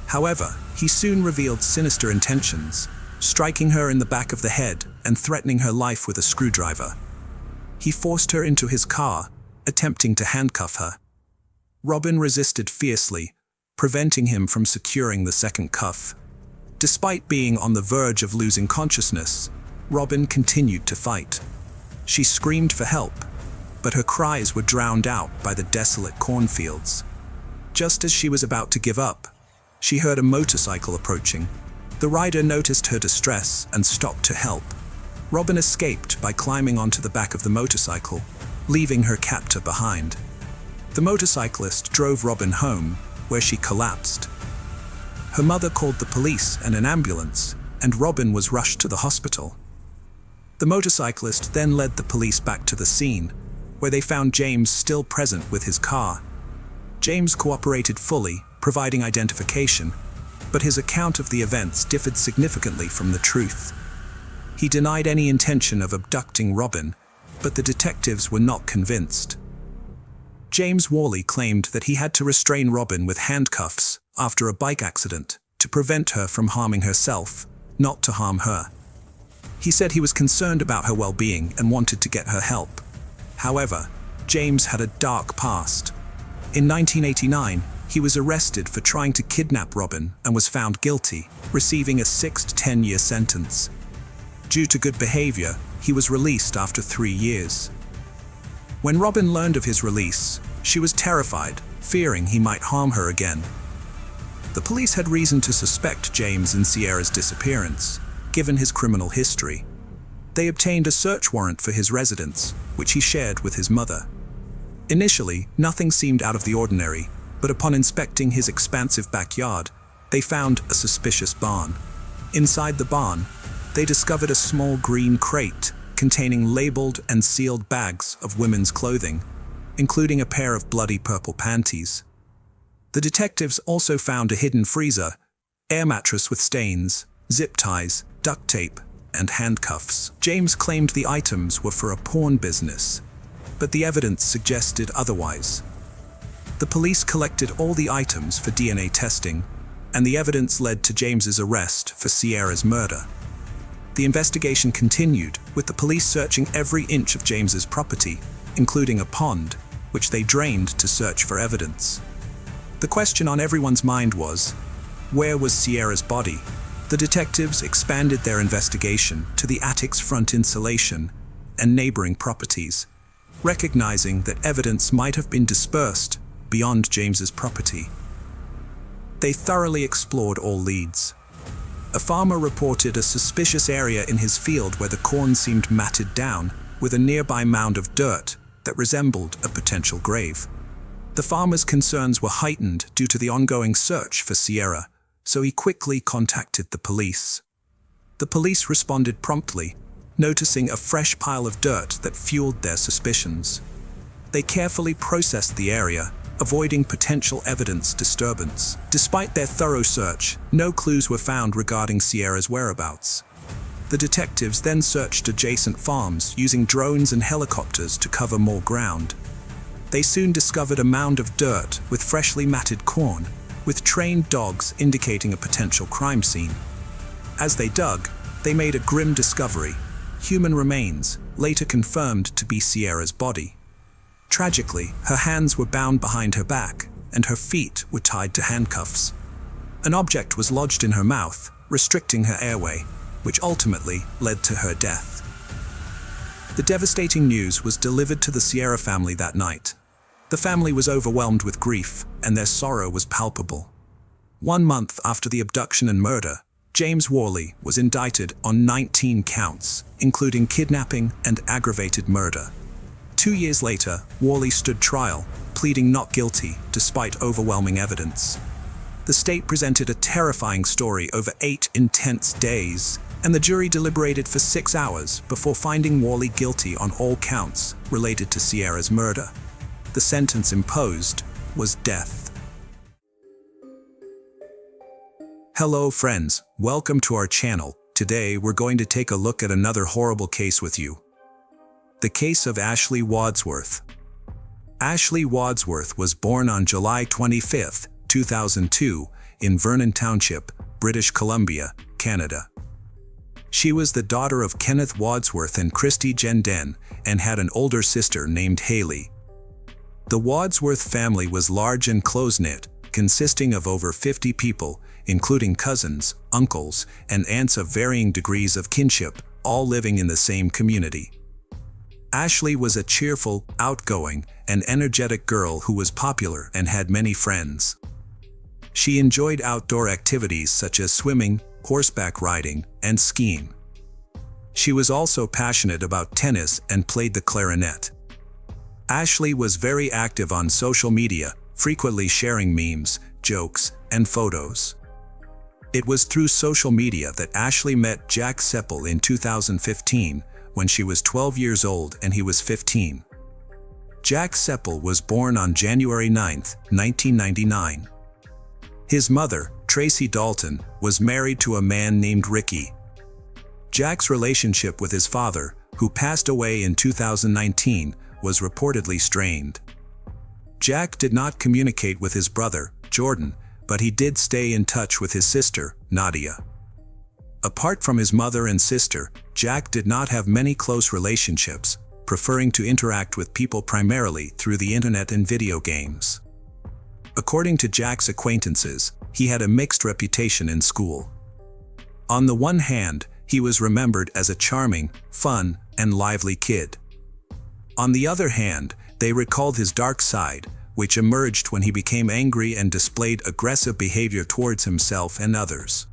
However, he soon revealed sinister intentions, striking her in the back of the head and threatening her life with a screwdriver. He forced her into his car, attempting to handcuff her. Robin resisted fiercely, preventing him from securing the second cuff. Despite being on the verge of losing consciousness, Robin continued to fight. She screamed for help, but her cries were drowned out by the desolate cornfields. Just as she was about to give up, she heard a motorcycle approaching. The rider noticed her distress and stopped to help. Robin escaped by climbing onto the back of the motorcycle, leaving her captor behind. The motorcyclist drove Robin home, where she collapsed. Her mother called the police and an ambulance, and Robin was rushed to the hospital. The motorcyclist then led the police back to the scene, where they found James still present with his car. James cooperated fully, providing identification, but his account of the events differed significantly from the truth. He denied any intention of abducting Robin, but the detectives were not convinced. James Worley claimed that he had to restrain Robin with handcuffs after a bike accident to prevent her from harming herself, not to harm her. He said he was concerned about her well-being and wanted to get her help. However, James had a dark past. In 1989, he was arrested for trying to kidnap Robin and was found guilty, receiving a 6 to 10-year sentence. Due to good behavior, he was released after 3 years. When Robin learned of his release, she was terrified, fearing he might harm her again. The police had reason to suspect James in Sierra's disappearance, given his criminal history. They obtained a search warrant for his residence, which he shared with his mother. Initially, nothing seemed out of the ordinary, but upon inspecting his expansive backyard, they found a suspicious barn. Inside the barn, they discovered a small green crate containing labeled and sealed bags of women's clothing, including a pair of bloody purple panties. The detectives also found a hidden freezer, air mattress with stains, zip ties, duct tape, and handcuffs. James claimed the items were for a porn business, but the evidence suggested otherwise. The police collected all the items for DNA testing, and the evidence led to James's arrest for Sierra's murder. The investigation continued, with the police searching every inch of James's property, including a pond, which they drained to search for evidence. The question on everyone's mind was, where was Sierra's body? The detectives expanded their investigation to the attic's front insulation and neighboring properties, recognizing that evidence might have been dispersed beyond James's property. They thoroughly explored all leads. A farmer reported a suspicious area in his field where the corn seemed matted down, with a nearby mound of dirt that resembled a potential grave. The farmer's concerns were heightened due to the ongoing search for Sierra, so he quickly contacted the police. The police responded promptly, noticing a fresh pile of dirt that fueled their suspicions. They carefully processed the area, avoiding potential evidence disturbance. Despite their thorough search, no clues were found regarding Sierra's whereabouts. The detectives then searched adjacent farms using drones and helicopters to cover more ground. They soon discovered a mound of dirt with freshly matted corn, with trained dogs indicating a potential crime scene. As they dug, they made a grim discovery: human remains, later confirmed to be Sierra's body. Tragically, her hands were bound behind her back, and her feet were tied to handcuffs. An object was lodged in her mouth, restricting her airway, which ultimately led to her death. The devastating news was delivered to the Sierra family that night. The family was overwhelmed with grief, and their sorrow was palpable. 1 month after the abduction and murder, James Worley was indicted on 19 counts, including kidnapping and aggravated murder. 2 years later, Worley stood trial, pleading not guilty despite overwhelming evidence. The state presented a terrifying story over 8 intense days, and the jury deliberated for 6 hours before finding Worley guilty on all counts related to Sierra's murder. The sentence imposed was death. Hello friends, welcome to our channel. Today we're going to take a look at another horrible case with you. The case of Ashley Wadsworth. Ashley Wadsworth was born on July 25, 2002, in Vernon Township, British Columbia, Canada. She was the daughter of Kenneth Wadsworth and Christy Jenden, and had an older sister named Haley. The Wadsworth family was large and close-knit, consisting of over 50 people, including cousins, uncles, and aunts of varying degrees of kinship, all living in the same community. Ashley was a cheerful, outgoing, and energetic girl who was popular and had many friends. She enjoyed outdoor activities such as swimming, horseback riding, and skiing. She was also passionate about tennis and played the clarinet. Ashley was very active on social media, frequently sharing memes, jokes, and photos. It was through social media that Ashley met Jack Seppel in 2015, when she was 12 years old and he was 15. Jack Seppel was born on January 9, 1999. His mother, Tracy Dalton, was married to a man named Ricky. Jack's relationship with his father, who passed away in 2019, was reportedly strained. Jack did not communicate with his brother, Jordan, but he did stay in touch with his sister, Nadia. Apart from his mother and sister, Jack did not have many close relationships, preferring to interact with people primarily through the internet and video games. According to Jack's acquaintances, he had a mixed reputation in school. On the one hand, he was remembered as a charming, fun, and lively kid. On the other hand, they recalled his dark side, which emerged when he became angry and displayed aggressive behavior towards himself and others.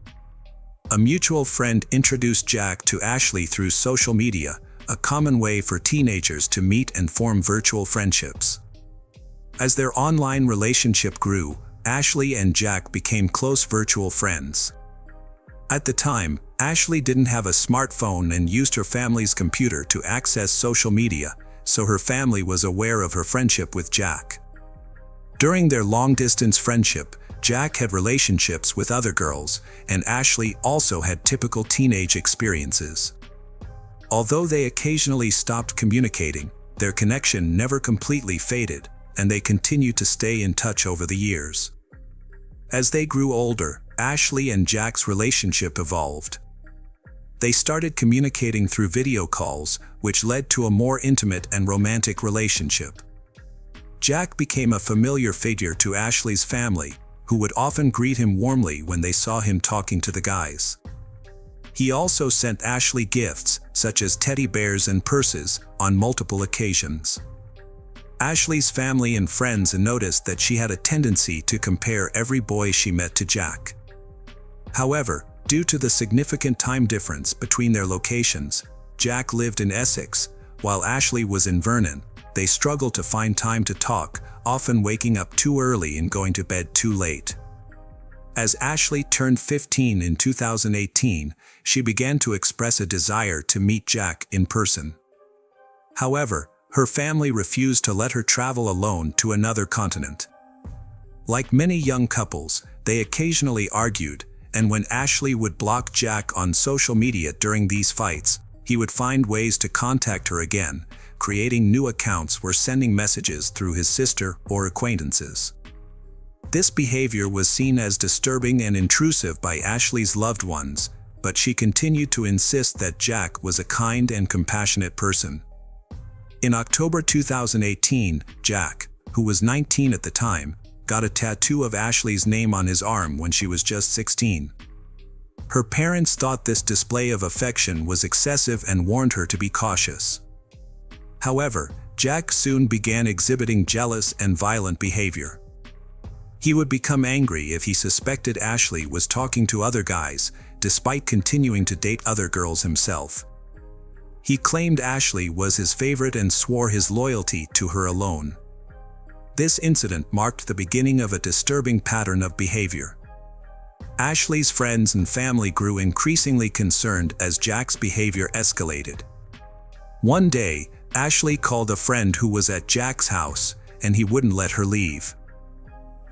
A mutual friend introduced Jack to Ashley through social media, a common way for teenagers to meet and form virtual friendships. As their online relationship grew, Ashley and Jack became close virtual friends. At the time, Ashley didn't have a smartphone and used her family's computer to access social media, so her family was aware of her friendship with Jack. During their long-distance friendship, Jack had relationships with other girls, and Ashley also had typical teenage experiences. Although they occasionally stopped communicating, their connection never completely faded, and they continued to stay in touch over the years. As they grew older, Ashley and Jack's relationship evolved. They started communicating through video calls, which led to a more intimate and romantic relationship. Jack became a familiar figure to Ashley's family, who would often greet him warmly when they saw him talking to the guys. He also sent Ashley gifts, such as teddy bears and purses, on multiple occasions. Ashley's family and friends noticed that she had a tendency to compare every boy she met to Jack. However, due to the significant time difference between their locations, Jack lived in Essex, while Ashley was in Vernon. They struggled to find time to talk, often waking up too early and going to bed too late. As Ashley turned 15 in 2018, she began to express a desire to meet Jack in person. However, her family refused to let her travel alone to another continent. Like many young couples, they occasionally argued, and when Ashley would block Jack on social media during these fights, he would find ways to contact her again, creating new accounts or sending messages through his sister or acquaintances. This behavior was seen as disturbing and intrusive by Ashley's loved ones, but she continued to insist that Jack was a kind and compassionate person. In October 2018, Jack, who was 19 at the time, got a tattoo of Ashley's name on his arm when she was just 16. Her parents thought this display of affection was excessive and warned her to be cautious. However, Jack soon began exhibiting jealous and violent behavior. He would become angry if he suspected Ashley was talking to other guys, despite continuing to date other girls himself. He claimed Ashley was his favorite and swore his loyalty to her alone. This incident marked the beginning of a disturbing pattern of behavior. Ashley's friends and family grew increasingly concerned as Jack's behavior escalated. One day, Ashley called a friend who was at Jack's house, and he wouldn't let her leave.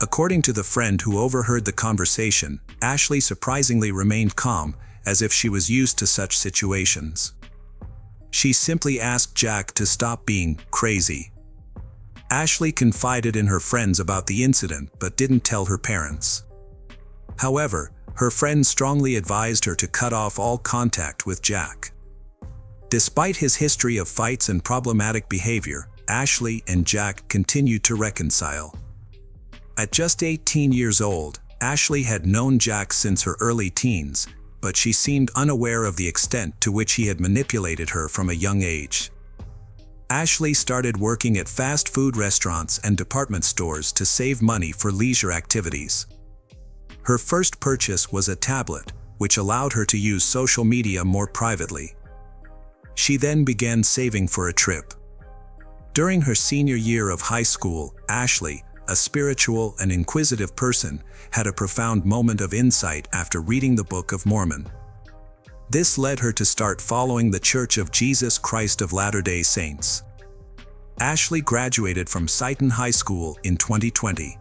According to the friend who overheard the conversation, Ashley surprisingly remained calm, as if she was used to such situations. She simply asked Jack to stop being crazy. Ashley confided in her friends about the incident but didn't tell her parents. However, her friends strongly advised her to cut off all contact with Jack. Despite his history of fights and problematic behavior, Ashley and Jack continued to reconcile. At just 18 years old, Ashley had known Jack since her early teens, but she seemed unaware of the extent to which he had manipulated her from a young age. Ashley started working at fast food restaurants and department stores to save money for leisure activities. Her first purchase was a tablet, which allowed her to use social media more privately. She then began saving for a trip. During her senior year of high school, Ashley, a spiritual and inquisitive person, had a profound moment of insight after reading the Book of Mormon. This led her to start following the Church of Jesus Christ of Latter-day Saints. Ashley graduated from Sighton High School in 2020.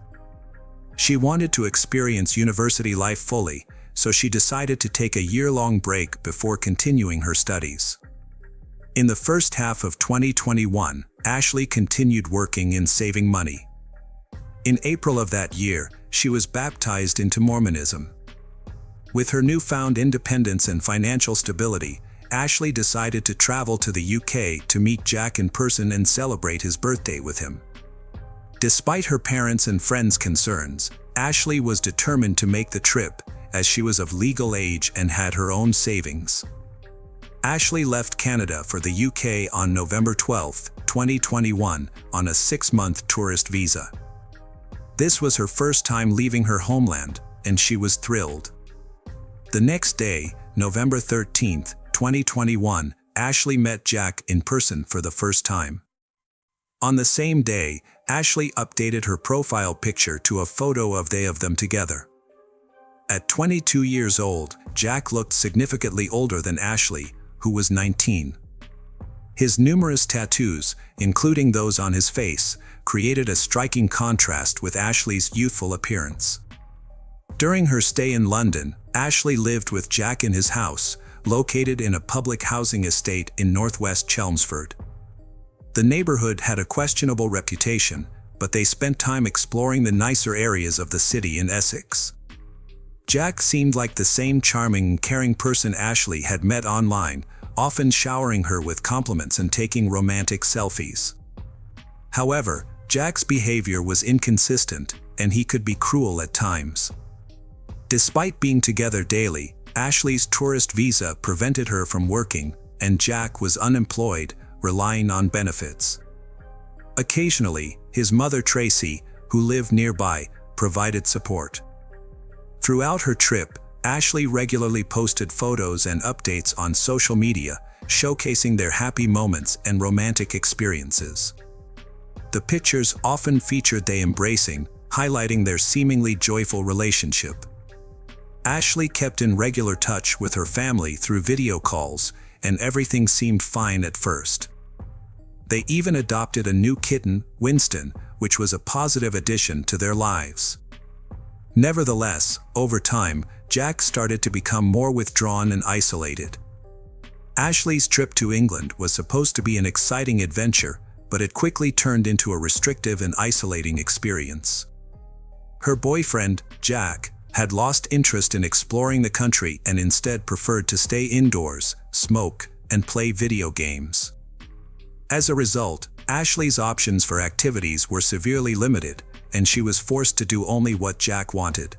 She wanted to experience university life fully, so she decided to take a year-long break before continuing her studies. In the first half of 2021, Ashley continued working in saving money. In April of that year, she was baptized into Mormonism. With her newfound independence and financial stability, Ashley decided to travel to the UK to meet Jack in person and celebrate his birthday with him. Despite her parents' and friends' concerns, Ashley was determined to make the trip, as she was of legal age and had her own savings. Ashley left Canada for the UK on November 12, 2021, on a 6-month tourist visa. This was her first time leaving her homeland, and she was thrilled. The next day, November 13, 2021, Ashley met Jack in person for the first time. On the same day, Ashley updated her profile picture to a photo of them together. At 22 years old, Jack looked significantly older than Ashley, who was 19. His numerous tattoos, including those on his face, created a striking contrast with Ashley's youthful appearance. During her stay in London, Ashley lived with Jack in his house, located in a public housing estate in northwest Chelmsford. The neighborhood had a questionable reputation, but they spent time exploring the nicer areas of the city in Essex. Jack seemed like the same charming and caring person Ashley had met online, often showering her with compliments and taking romantic selfies. However, Jack's behavior was inconsistent, and he could be cruel at times. Despite being together daily, Ashley's tourist visa prevented her from working, and Jack was unemployed, relying on benefits. Occasionally, his mother Tracy, who lived nearby, provided support. Throughout her trip, Ashley regularly posted photos and updates on social media, showcasing their happy moments and romantic experiences. The pictures often featured they embracing, highlighting their seemingly joyful relationship. Ashley kept in regular touch with her family through video calls, and everything seemed fine at first. They even adopted a new kitten, Winston, which was a positive addition to their lives. Nevertheless, over time, Jack started to become more withdrawn and isolated. Ashley's trip to England was supposed to be an exciting adventure, but it quickly turned into a restrictive and isolating experience. Her boyfriend, Jack, had lost interest in exploring the country and instead preferred to stay indoors, smoke, and play video games. As a result, Ashley's options for activities were severely limited, and she was forced to do only what Jack wanted.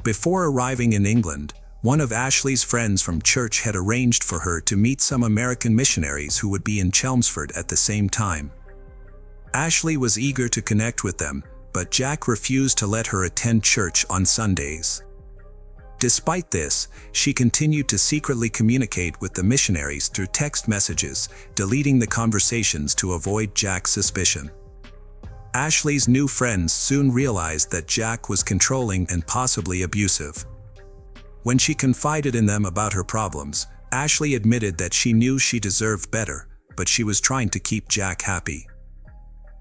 Before arriving in England, One of Ashley's friends from church had arranged for her to meet some American missionaries who would be in Chelmsford at the same time. Ashley was eager to connect with them, but Jack refused to let her attend church on Sundays. Despite this, she continued to secretly communicate with the missionaries through text messages, deleting the conversations to avoid Jack's suspicion. Ashley's new friends soon realized that Jack was controlling and possibly abusive. When she confided in them about her problems, Ashley admitted that she knew she deserved better, but she was trying to keep Jack happy.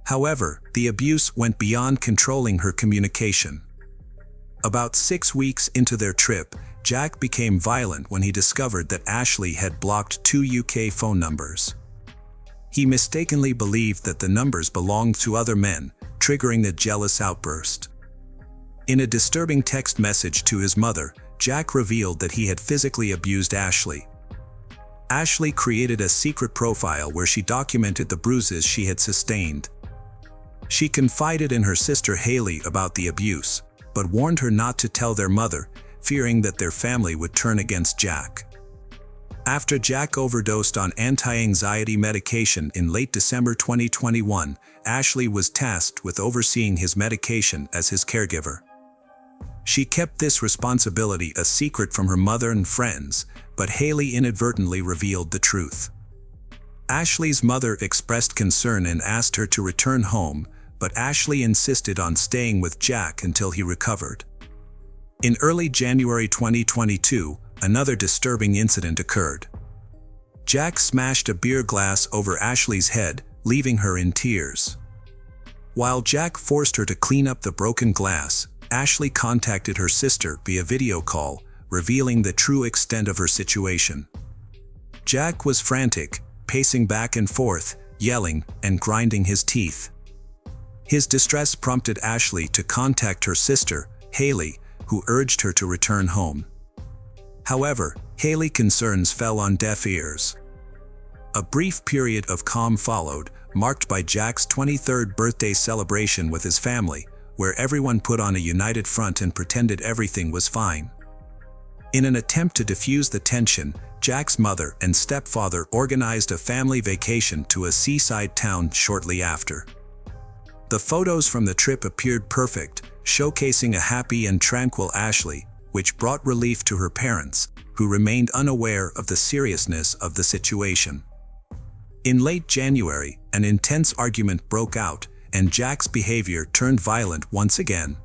However, the abuse went beyond controlling her communication. About 6 weeks into their trip, Jack became violent when he discovered that Ashley had blocked 2 UK phone numbers. He mistakenly believed that the numbers belonged to other men, triggering the jealous outburst. In a disturbing text message to his mother, Jack revealed that he had physically abused Ashley. Ashley created a secret profile where she documented the bruises she had sustained. She confided in her sister Haley about the abuse, but warned her not to tell their mother, fearing that their family would turn against Jack. After Jack overdosed on anti-anxiety medication in late December 2021, Ashley was tasked with overseeing his medication as his caregiver. She kept this responsibility a secret from her mother and friends, but Haley inadvertently revealed the truth. Ashley's mother expressed concern and asked her to return home, but Ashley insisted on staying with Jack until he recovered. In early January 2022, another disturbing incident occurred. Jack smashed a beer glass over Ashley's head, leaving her in tears. While Jack forced her to clean up the broken glass, Ashley contacted her sister via video call, revealing the true extent of her situation. Jack was frantic, pacing back and forth, yelling and grinding his teeth. His distress prompted Ashley to contact her sister, Haley, who urged her to return home. However, Haley's concerns fell on deaf ears. A brief period of calm followed, marked by Jack's 23rd birthday celebration with his family, where everyone put on a united front and pretended everything was fine. In an attempt to diffuse the tension, Jack's mother and stepfather organized a family vacation to a seaside town shortly after. The photos from the trip appeared perfect, showcasing a happy and tranquil Ashley, which brought relief to her parents, who remained unaware of the seriousness of the situation. In late January, an intense argument broke out, and Jack's behavior turned violent once again.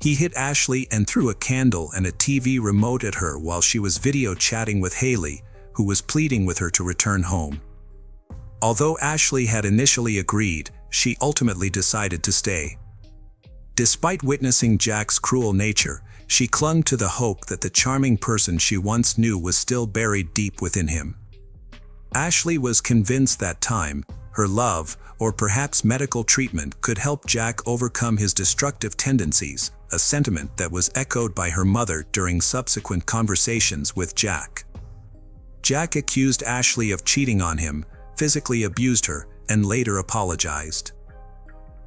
He hit Ashley and threw a candle and a TV remote at her while she was video chatting with Haley, who was pleading with her to return home. Although Ashley had initially agreed, she ultimately decided to stay. Despite witnessing Jack's cruel nature, she clung to the hope that the charming person she once knew was still buried deep within him. Ashley was convinced that time, her love, or perhaps medical treatment could help Jack overcome his destructive tendencies, a sentiment that was echoed by her mother during subsequent conversations with Jack. Jack accused Ashley of cheating on him, physically abused her, and later apologized.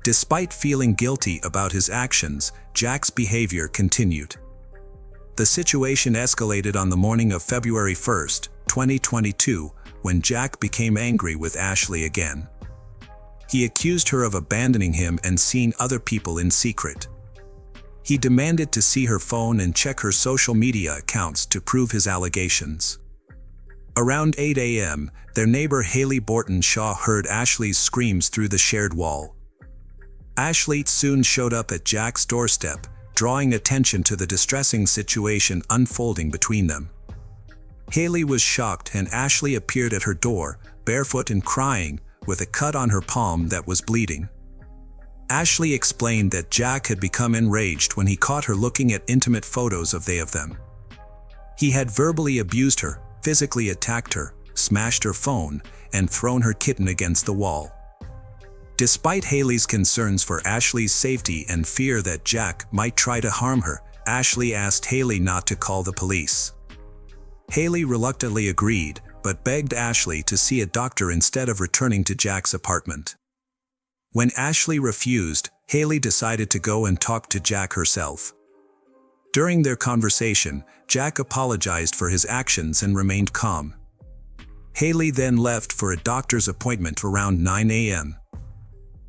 Despite feeling guilty about his actions, Jack's behavior continued. The situation escalated on the morning of February 1, 2022, when Jack became angry with Ashley again. He accused her of abandoning him and seeing other people in secret. He demanded to see her phone and check her social media accounts to prove his allegations. Around 8 a.m., their neighbor Haley Borton Shaw heard Ashley's screams through the shared wall. Ashley soon showed up at Jack's doorstep, drawing attention to the distressing situation unfolding between them. Haley was shocked and Ashley appeared at her door, barefoot and crying, with a cut on her palm that was bleeding. Ashley explained that Jack had become enraged when he caught her looking at intimate photos of them. He had verbally abused her, physically attacked her, smashed her phone, and thrown her kitten against the wall. Despite Haley's concerns for Ashley's safety and fear that Jack might try to harm her, Ashley asked Haley not to call the police. Haley reluctantly agreed, but begged Ashley to see a doctor instead of returning to Jack's apartment. When Ashley refused, Haley decided to go and talk to Jack herself. During their conversation, Jack apologized for his actions and remained calm. Haley then left for a doctor's appointment around 9 a.m.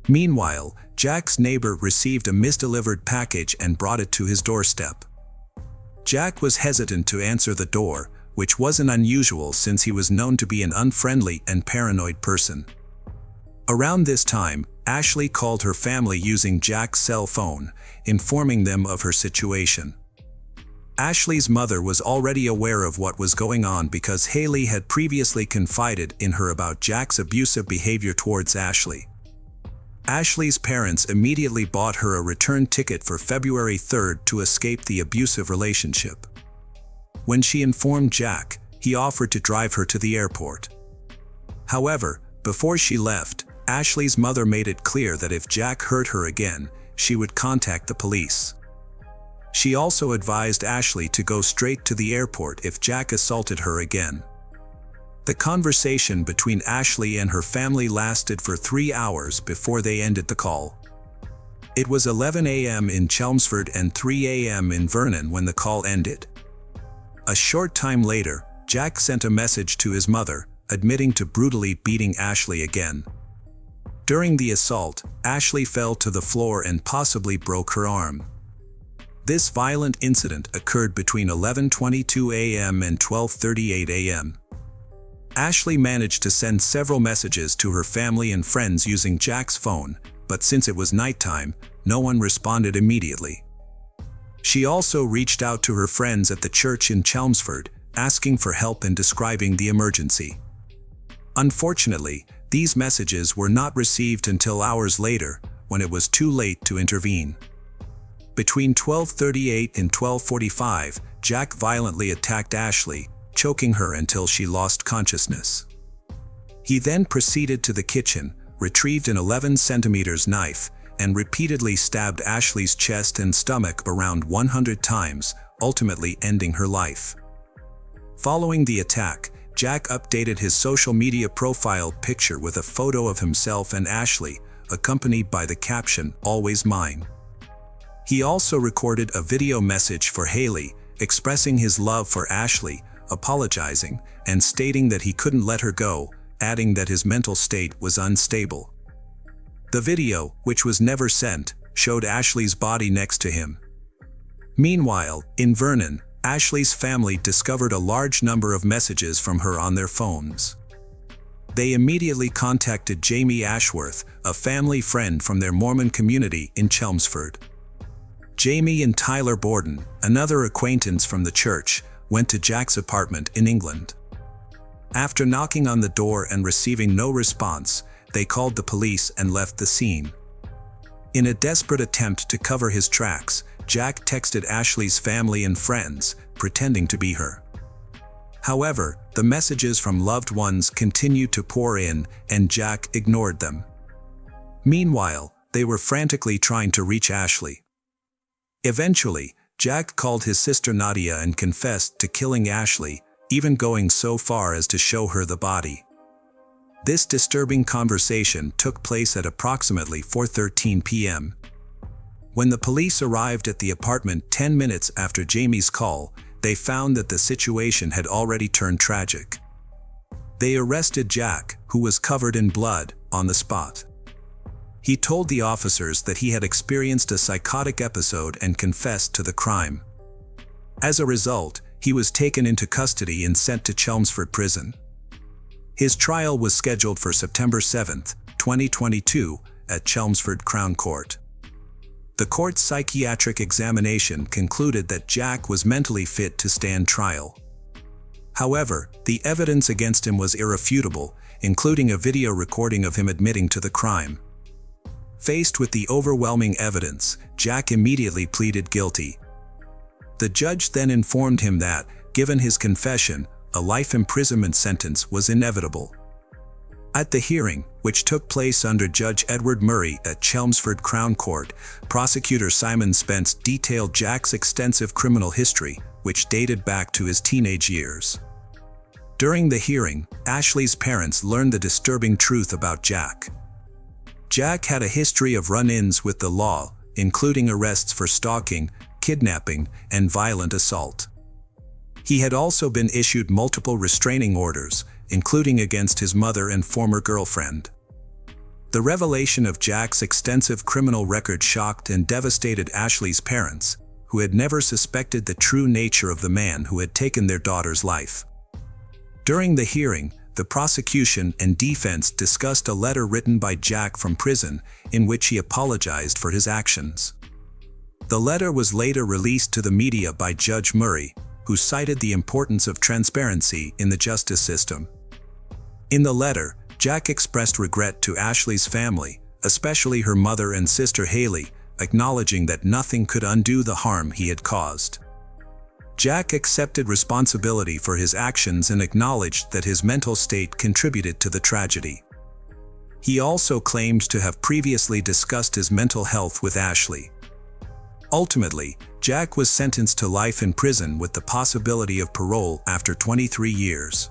Meanwhile, Jack's neighbor received a misdelivered package and brought it to his doorstep. Jack was hesitant to answer the door, which wasn't unusual since he was known to be an unfriendly and paranoid person. Around this time, Ashley called her family using Jack's cell phone, informing them of her situation. Ashley's mother was already aware of what was going on because Haley had previously confided in her about Jack's abusive behavior towards Ashley. Ashley's parents immediately bought her a return ticket for February 3rd to escape the abusive relationship. When she informed Jack, he offered to drive her to the airport. However, before she left, Ashley's mother made it clear that if Jack hurt her again, she would contact the police. She also advised Ashley to go straight to the airport if Jack assaulted her again. The conversation between Ashley and her family lasted for 3 hours before they ended the call. It was 11 a.m. in Chelmsford and 3 a.m. in Vernon when the call ended. A short time later, Jack sent a message to his mother, admitting to brutally beating Ashley again. During the assault, Ashley fell to the floor and possibly broke her arm. This violent incident occurred between 11:22 a.m. and 12:38 a.m. Ashley managed to send several messages to her family and friends using Jack's phone, but since it was nighttime, no one responded immediately. She also reached out to her friends at the church in Chelmsford, asking for help and describing the emergency. Unfortunately, these messages were not received until hours later, when it was too late to intervene. Between 12:38 and 12:45, Jack violently attacked Ashley, choking her until she lost consciousness. He then proceeded to the kitchen, retrieved an 11-centimeter knife, and repeatedly stabbed Ashley's chest and stomach around 100 times, ultimately ending her life. Following the attack, Jack updated his social media profile picture with a photo of himself and Ashley, accompanied by the caption, "Always mine." He also recorded a video message for Haley, expressing his love for Ashley, apologizing, and stating that he couldn't let her go, adding that his mental state was unstable. The video, which was never sent, showed Ashley's body next to him. Meanwhile, in Vernon, Ashley's family discovered a large number of messages from her on their phones. They immediately contacted Jamie Ashworth, a family friend from their Mormon community in Chelmsford. Jamie and Tyler Borden, another acquaintance from the church, went to Jack's apartment in England. After knocking on the door and receiving no response, they called the police and left the scene. In a desperate attempt to cover his tracks, Jack texted Ashley's family and friends, pretending to be her. However, the messages from loved ones continued to pour in, and Jack ignored them. Meanwhile, they were frantically trying to reach Ashley. Eventually, Jack called his sister Nadia and confessed to killing Ashley, even going so far as to show her the body. This disturbing conversation took place at approximately 4:13 p.m. When the police arrived at the apartment 10 minutes after Jamie's call, they found that the situation had already turned tragic. They arrested Jack, who was covered in blood, on the spot. He told the officers that he had experienced a psychotic episode and confessed to the crime. As a result, he was taken into custody and sent to Chelmsford Prison. His trial was scheduled for September 7, 2022, at Chelmsford Crown Court. The court's psychiatric examination concluded that Jack was mentally fit to stand trial. However, the evidence against him was irrefutable, including a video recording of him admitting to the crime. Faced with the overwhelming evidence, Jack immediately pleaded guilty. The judge then informed him that, given his confession, a life imprisonment sentence was inevitable. At the hearing, which took place under Judge Edward Murray at Chelmsford Crown Court, prosecutor Simon Spence detailed Jack's extensive criminal history, which dated back to his teenage years. During the hearing, Ashley's parents learned the disturbing truth about Jack. Jack had a history of run-ins with the law, including arrests for stalking, kidnapping, and violent assault. He had also been issued multiple restraining orders, including against his mother and former girlfriend. The revelation of Jack's extensive criminal record shocked and devastated Ashley's parents, who had never suspected the true nature of the man who had taken their daughter's life. During the hearing, the prosecution and defense discussed a letter written by Jack from prison in which he apologized for his actions. The letter was later released to the media by Judge Murray, who cited the importance of transparency in the justice system. In the letter, Jack expressed regret to Ashley's family, especially her mother and sister Haley, acknowledging that nothing could undo the harm he had caused. Jack accepted responsibility for his actions and acknowledged that his mental state contributed to the tragedy. He also claimed to have previously discussed his mental health with Ashley. Ultimately, Jack was sentenced to life in prison with the possibility of parole after 23 years.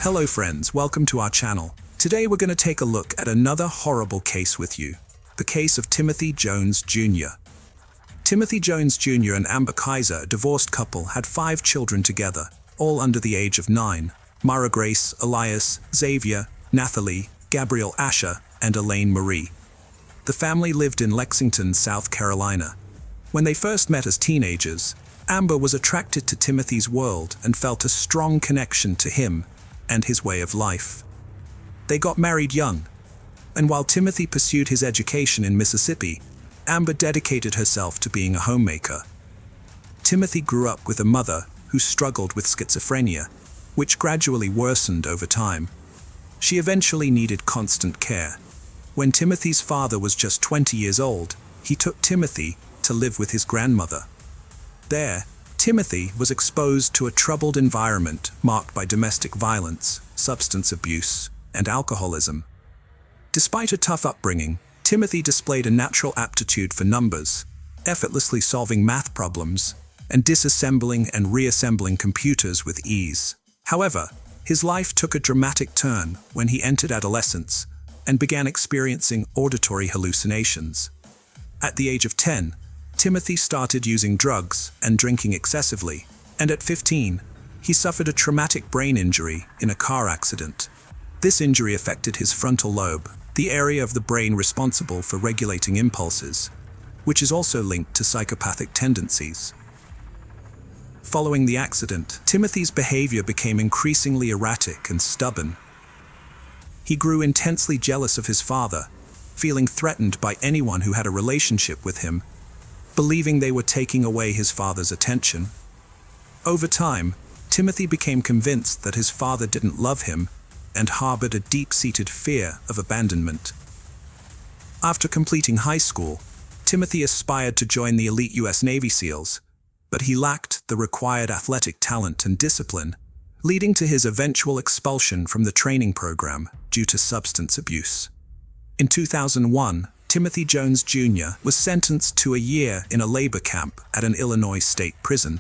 Hello friends, welcome to our channel. Today we're going to take a look at another horrible case with you. The case of Timothy Jones Jr. Timothy Jones Jr. and Amber Kaiser, a divorced couple, had 5 children together, all under the age of 9. Mara Grace, Elias, Xavier, Nathalie, Gabrielle Asher, and Elaine Marie. The family lived in Lexington, South Carolina. When they first met as teenagers, Amber was attracted to Timothy's world and felt a strong connection to him and his way of life. They got married young, and while Timothy pursued his education in Mississippi, Amber dedicated herself to being a homemaker. Timothy grew up with a mother who struggled with schizophrenia, which gradually worsened over time. She eventually needed constant care. When Timothy's father was just 20 years old, he took Timothy to live with his grandmother. There, Timothy was exposed to a troubled environment marked by domestic violence, substance abuse, and alcoholism. Despite a tough upbringing, Timothy displayed a natural aptitude for numbers, effortlessly solving math problems, and disassembling and reassembling computers with ease. However, his life took a dramatic turn when he entered adolescence and began experiencing auditory hallucinations. At the age of 10, Timothy started using drugs and drinking excessively, and at 15, he suffered a traumatic brain injury in a car accident. This injury affected his frontal lobe, the area of the brain responsible for regulating impulses, which is also linked to psychopathic tendencies. Following the accident, Timothy's behavior became increasingly erratic and stubborn. He grew intensely jealous of his father, feeling threatened by anyone who had a relationship with him, believing they were taking away his father's attention. Over time, Timothy became convinced that his father didn't love him and harbored a deep-seated fear of abandonment. After completing high school, Timothy aspired to join the elite U.S. Navy SEALs, but he lacked the required athletic talent and discipline, leading to his eventual expulsion from the training program due to substance abuse. In 2001, Timothy Jones Jr. was sentenced to a year in a labor camp at an Illinois state prison.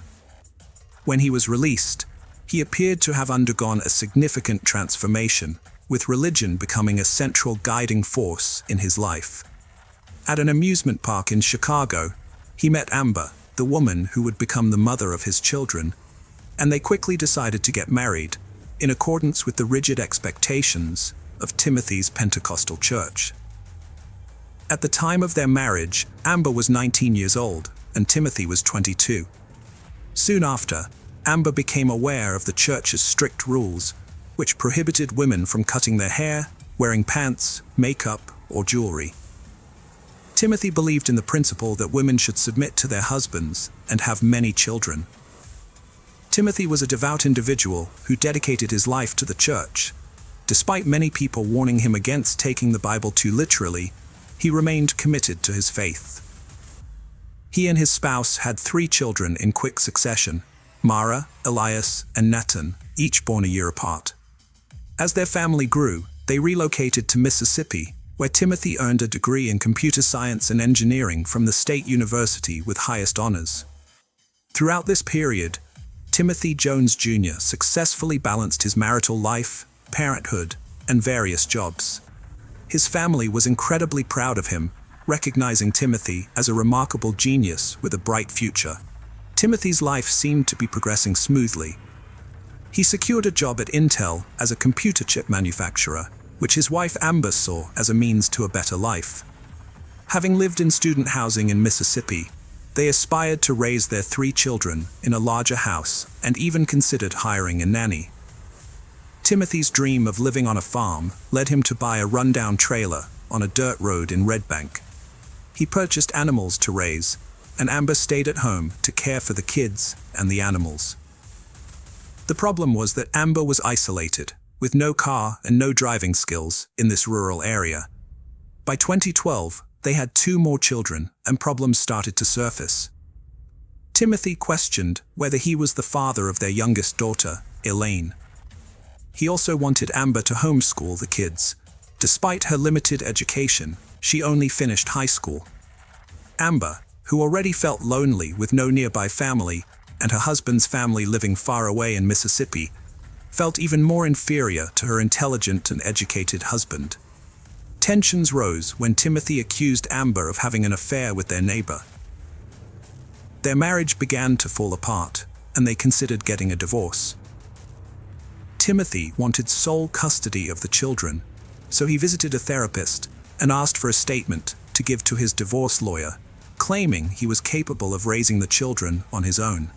When he was released, he appeared to have undergone a significant transformation, with religion becoming a central guiding force in his life. At an amusement park in Chicago, he met Amber, the woman who would become the mother of his children, and they quickly decided to get married, in accordance with the rigid expectations of Timothy's Pentecostal church. At the time of their marriage, Amber was 19 years old, and Timothy was 22. Soon after, Amber became aware of the church's strict rules, which prohibited women from cutting their hair, wearing pants, makeup, or jewelry. Timothy believed in the principle that women should submit to their husbands and have many children. Timothy was a devout individual who dedicated his life to the church. Despite many people warning him against taking the Bible too literally, he remained committed to his faith. He and his spouse had 3 children in quick succession: Mara, Elias, and Nathan, each born a year apart. As their family grew, they relocated to Mississippi, where Timothy earned a degree in computer science and engineering from the state university with highest honors. Throughout this period, Timothy Jones Jr. successfully balanced his marital life, parenthood, and various jobs. His family was incredibly proud of him, recognizing Timothy as a remarkable genius with a bright future. Timothy's life seemed to be progressing smoothly. He secured a job at Intel as a computer chip manufacturer, which his wife Amber saw as a means to a better life. Having lived in student housing in Mississippi, they aspired to raise their 3 children in a larger house and even considered hiring a nanny. Timothy's dream of living on a farm led him to buy a rundown trailer on a dirt road in Red Bank. He purchased animals to raise, and Amber stayed at home to care for the kids and the animals. The problem was that Amber was isolated, with no car and no driving skills in this rural area. By 2012, they had 2 more children, and problems started to surface. Timothy questioned whether he was the father of their youngest daughter, Elaine. He also wanted Amber to homeschool the kids. Despite her limited education, she only finished high school. Amber, who already felt lonely with no nearby family and her husband's family living far away in Mississippi, felt even more inferior to her intelligent and educated husband. Tensions rose when Timothy accused Amber of having an affair with their neighbor. Their marriage began to fall apart, and they considered getting a divorce. Timothy wanted sole custody of the children, so he visited a therapist and asked for a statement to give to his divorce lawyer, claiming he was capable of raising the children on his own.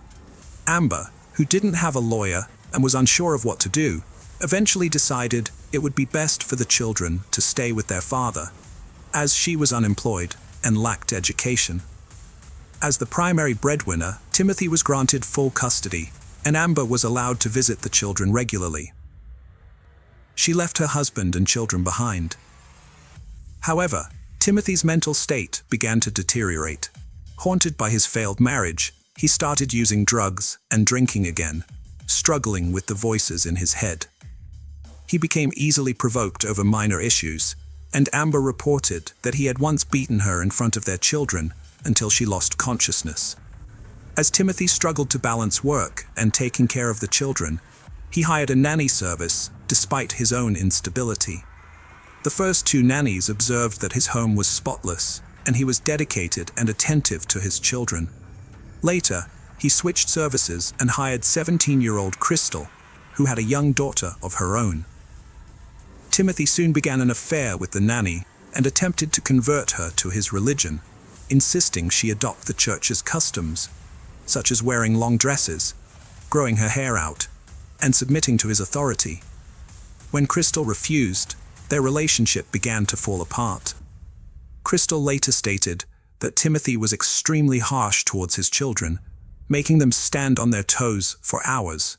Amber, who didn't have a lawyer and was unsure of what to do, eventually decided it would be best for the children to stay with their father, as she was unemployed and lacked education. As the primary breadwinner, Timothy was granted full custody, and Amber was allowed to visit the children regularly. She left her husband and children behind. However, Timothy's mental state began to deteriorate. Haunted by his failed marriage, he started using drugs and drinking again, struggling with the voices in his head. He became easily provoked over minor issues, and Amber reported that he had once beaten her in front of their children until she lost consciousness. As Timothy struggled to balance work and taking care of the children, he hired a nanny service despite his own instability. The first 2 nannies observed that his home was spotless, and he was dedicated and attentive to his children. Later, he switched services and hired 17-year-old Crystal, who had a young daughter of her own. Timothy soon began an affair with the nanny and attempted to convert her to his religion, insisting she adopt the church's customs, such as wearing long dresses, growing her hair out, and submitting to his authority. When Crystal refused, their relationship began to fall apart. Crystal later stated that Timothy was extremely harsh towards his children, making them stand on their toes for hours,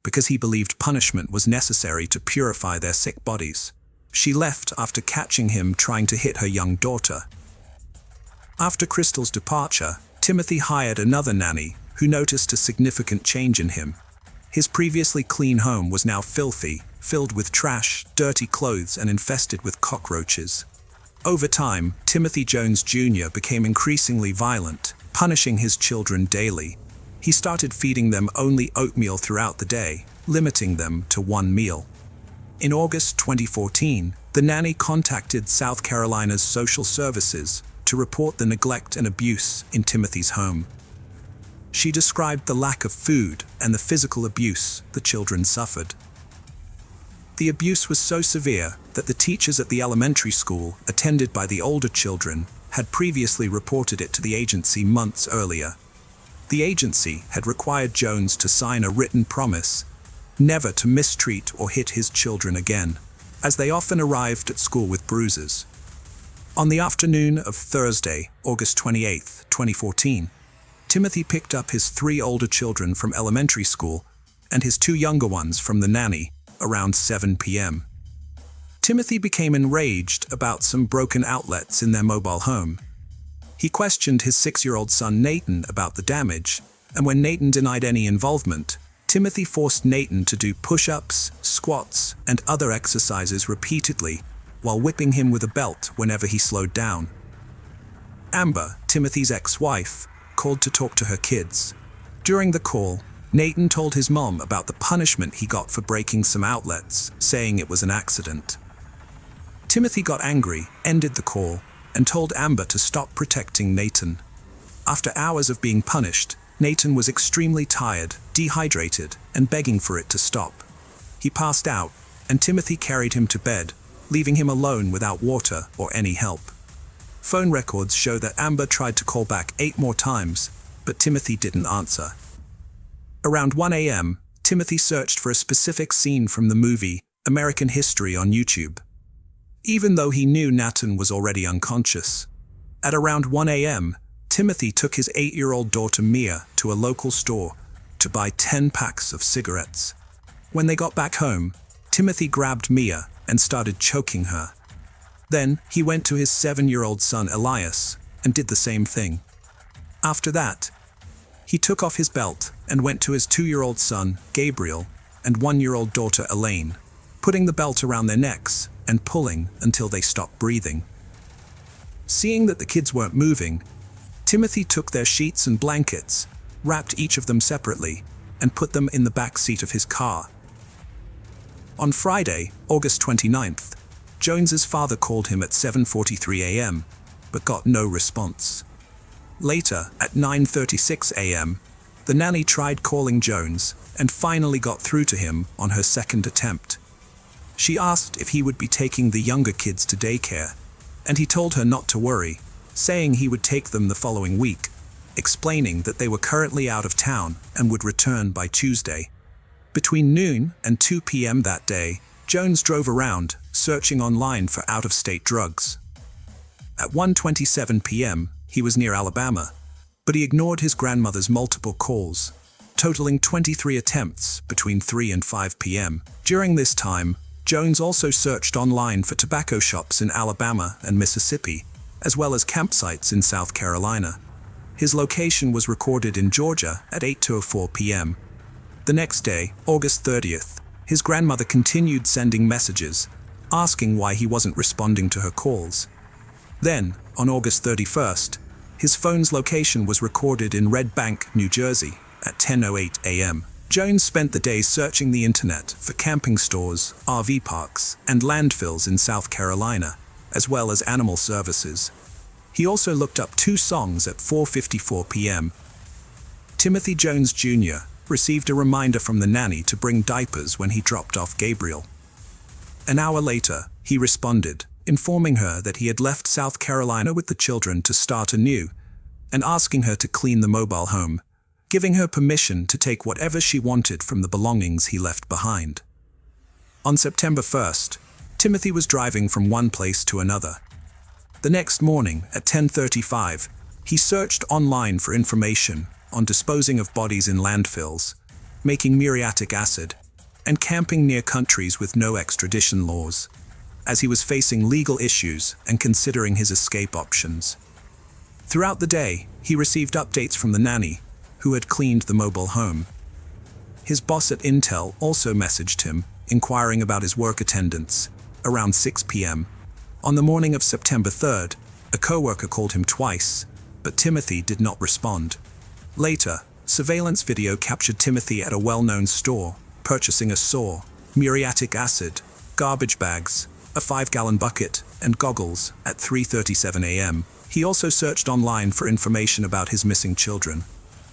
because he believed punishment was necessary to purify their sick bodies. She left after catching him trying to hit her young daughter. After Crystal's departure, Timothy hired another nanny who noticed a significant change in him. His previously clean home was now filthy, filled with trash, dirty clothes, and infested with cockroaches. Over time, Timothy Jones Jr. became increasingly violent, punishing his children daily. He started feeding them only oatmeal throughout the day, limiting them to 1 meal. In August 2014, the nanny contacted South Carolina's social services to report the neglect and abuse in Timothy's home. She described the lack of food and the physical abuse the children suffered. The abuse was so severe that the teachers at the elementary school, attended by the older children, had previously reported it to the agency months earlier. The agency had required Jones to sign a written promise never to mistreat or hit his children again, as they often arrived at school with bruises. On the afternoon of Thursday, August 28, 2014, Timothy picked up his 3 older children from elementary school and his 2 younger ones from the nanny around 7 p.m. Timothy became enraged about some broken outlets in their mobile home. He questioned his 6-year-old son Nathan about the damage, and when Nathan denied any involvement, Timothy forced Nathan to do push-ups, squats, and other exercises repeatedly, while whipping him with a belt whenever he slowed down. Amber, Timothy's ex-wife, called to talk to her kids. During the call, Nathan told his mom about the punishment he got for breaking some outlets, saying it was an accident. Timothy got angry, ended the call, and told Amber to stop protecting Nathan. After hours of being punished, Nathan was extremely tired, dehydrated, and begging for it to stop. He passed out, and Timothy carried him to bed, leaving him alone without water or any help. Phone records show that Amber tried to call back 8 more times, but Timothy didn't answer. Around 1 a.m., Timothy searched for a specific scene from the movie American History on YouTube. Even though he knew Nathan was already unconscious. At around 1 a.m., Timothy took his 8-year-old daughter Mia to a local store to buy 10 packs of cigarettes. When they got back home, Timothy grabbed Mia and started choking her. Then he went to his 7-year-old son Elias and did the same thing. After that, he took off his belt and went to his 2-year-old son Gabriel and 1-year-old daughter Elaine, putting the belt around their necks and pulling until they stopped breathing. Seeing that the kids weren't moving, Timothy took their sheets and blankets, wrapped each of them separately, and put them in the back seat of his car. On Friday, August 29th, Jones's father called him at 7:43 a.m., but got no response. Later, at 9:36 a.m., the nanny tried calling Jones and finally got through to him on her second attempt. She asked if he would be taking the younger kids to daycare, and he told her not to worry, saying he would take them the following week, explaining that they were currently out of town and would return by Tuesday. Between noon and 2 p.m. that day, Jones drove around, searching online for out-of-state drugs. At 1:27 p.m., he was near Alabama, but he ignored his grandmother's multiple calls, totaling 23 attempts between 3 and 5 p.m. During this time, Jones also searched online for tobacco shops in Alabama and Mississippi, as well as campsites in South Carolina. His location was recorded in Georgia at 8:04 p.m. The next day, August 30th, his grandmother continued sending messages, asking why he wasn't responding to her calls. Then, on August 31st, his phone's location was recorded in Red Bank, New Jersey, at 10:08 a.m. Jones spent the day searching the internet for camping stores, RV parks, and landfills in South Carolina, as well as animal services. He also looked up 2 songs at 4:54 p.m. Timothy Jones Jr. received a reminder from the nanny to bring diapers when he dropped off Gabriel. An hour later, he responded, informing her that he had left South Carolina with the children to start anew, and asking her to clean the mobile home, giving her permission to take whatever she wanted from the belongings he left behind. On September 1st, Timothy was driving from one place to another. The next morning, at 10:35, he searched online for information on disposing of bodies in landfills, making muriatic acid, and camping near countries with no extradition laws, as he was facing legal issues and considering his escape options. Throughout the day, he received updates from the nanny, who had cleaned the mobile home. His boss at Intel also messaged him, inquiring about his work attendance, around 6 p.m. On the morning of September 3rd, a coworker called him twice, but Timothy did not respond. Later, surveillance video captured Timothy at a well-known store, purchasing a saw, muriatic acid, garbage bags, a 5-gallon bucket, and goggles at 3:37 a.m. He also searched online for information about his missing children.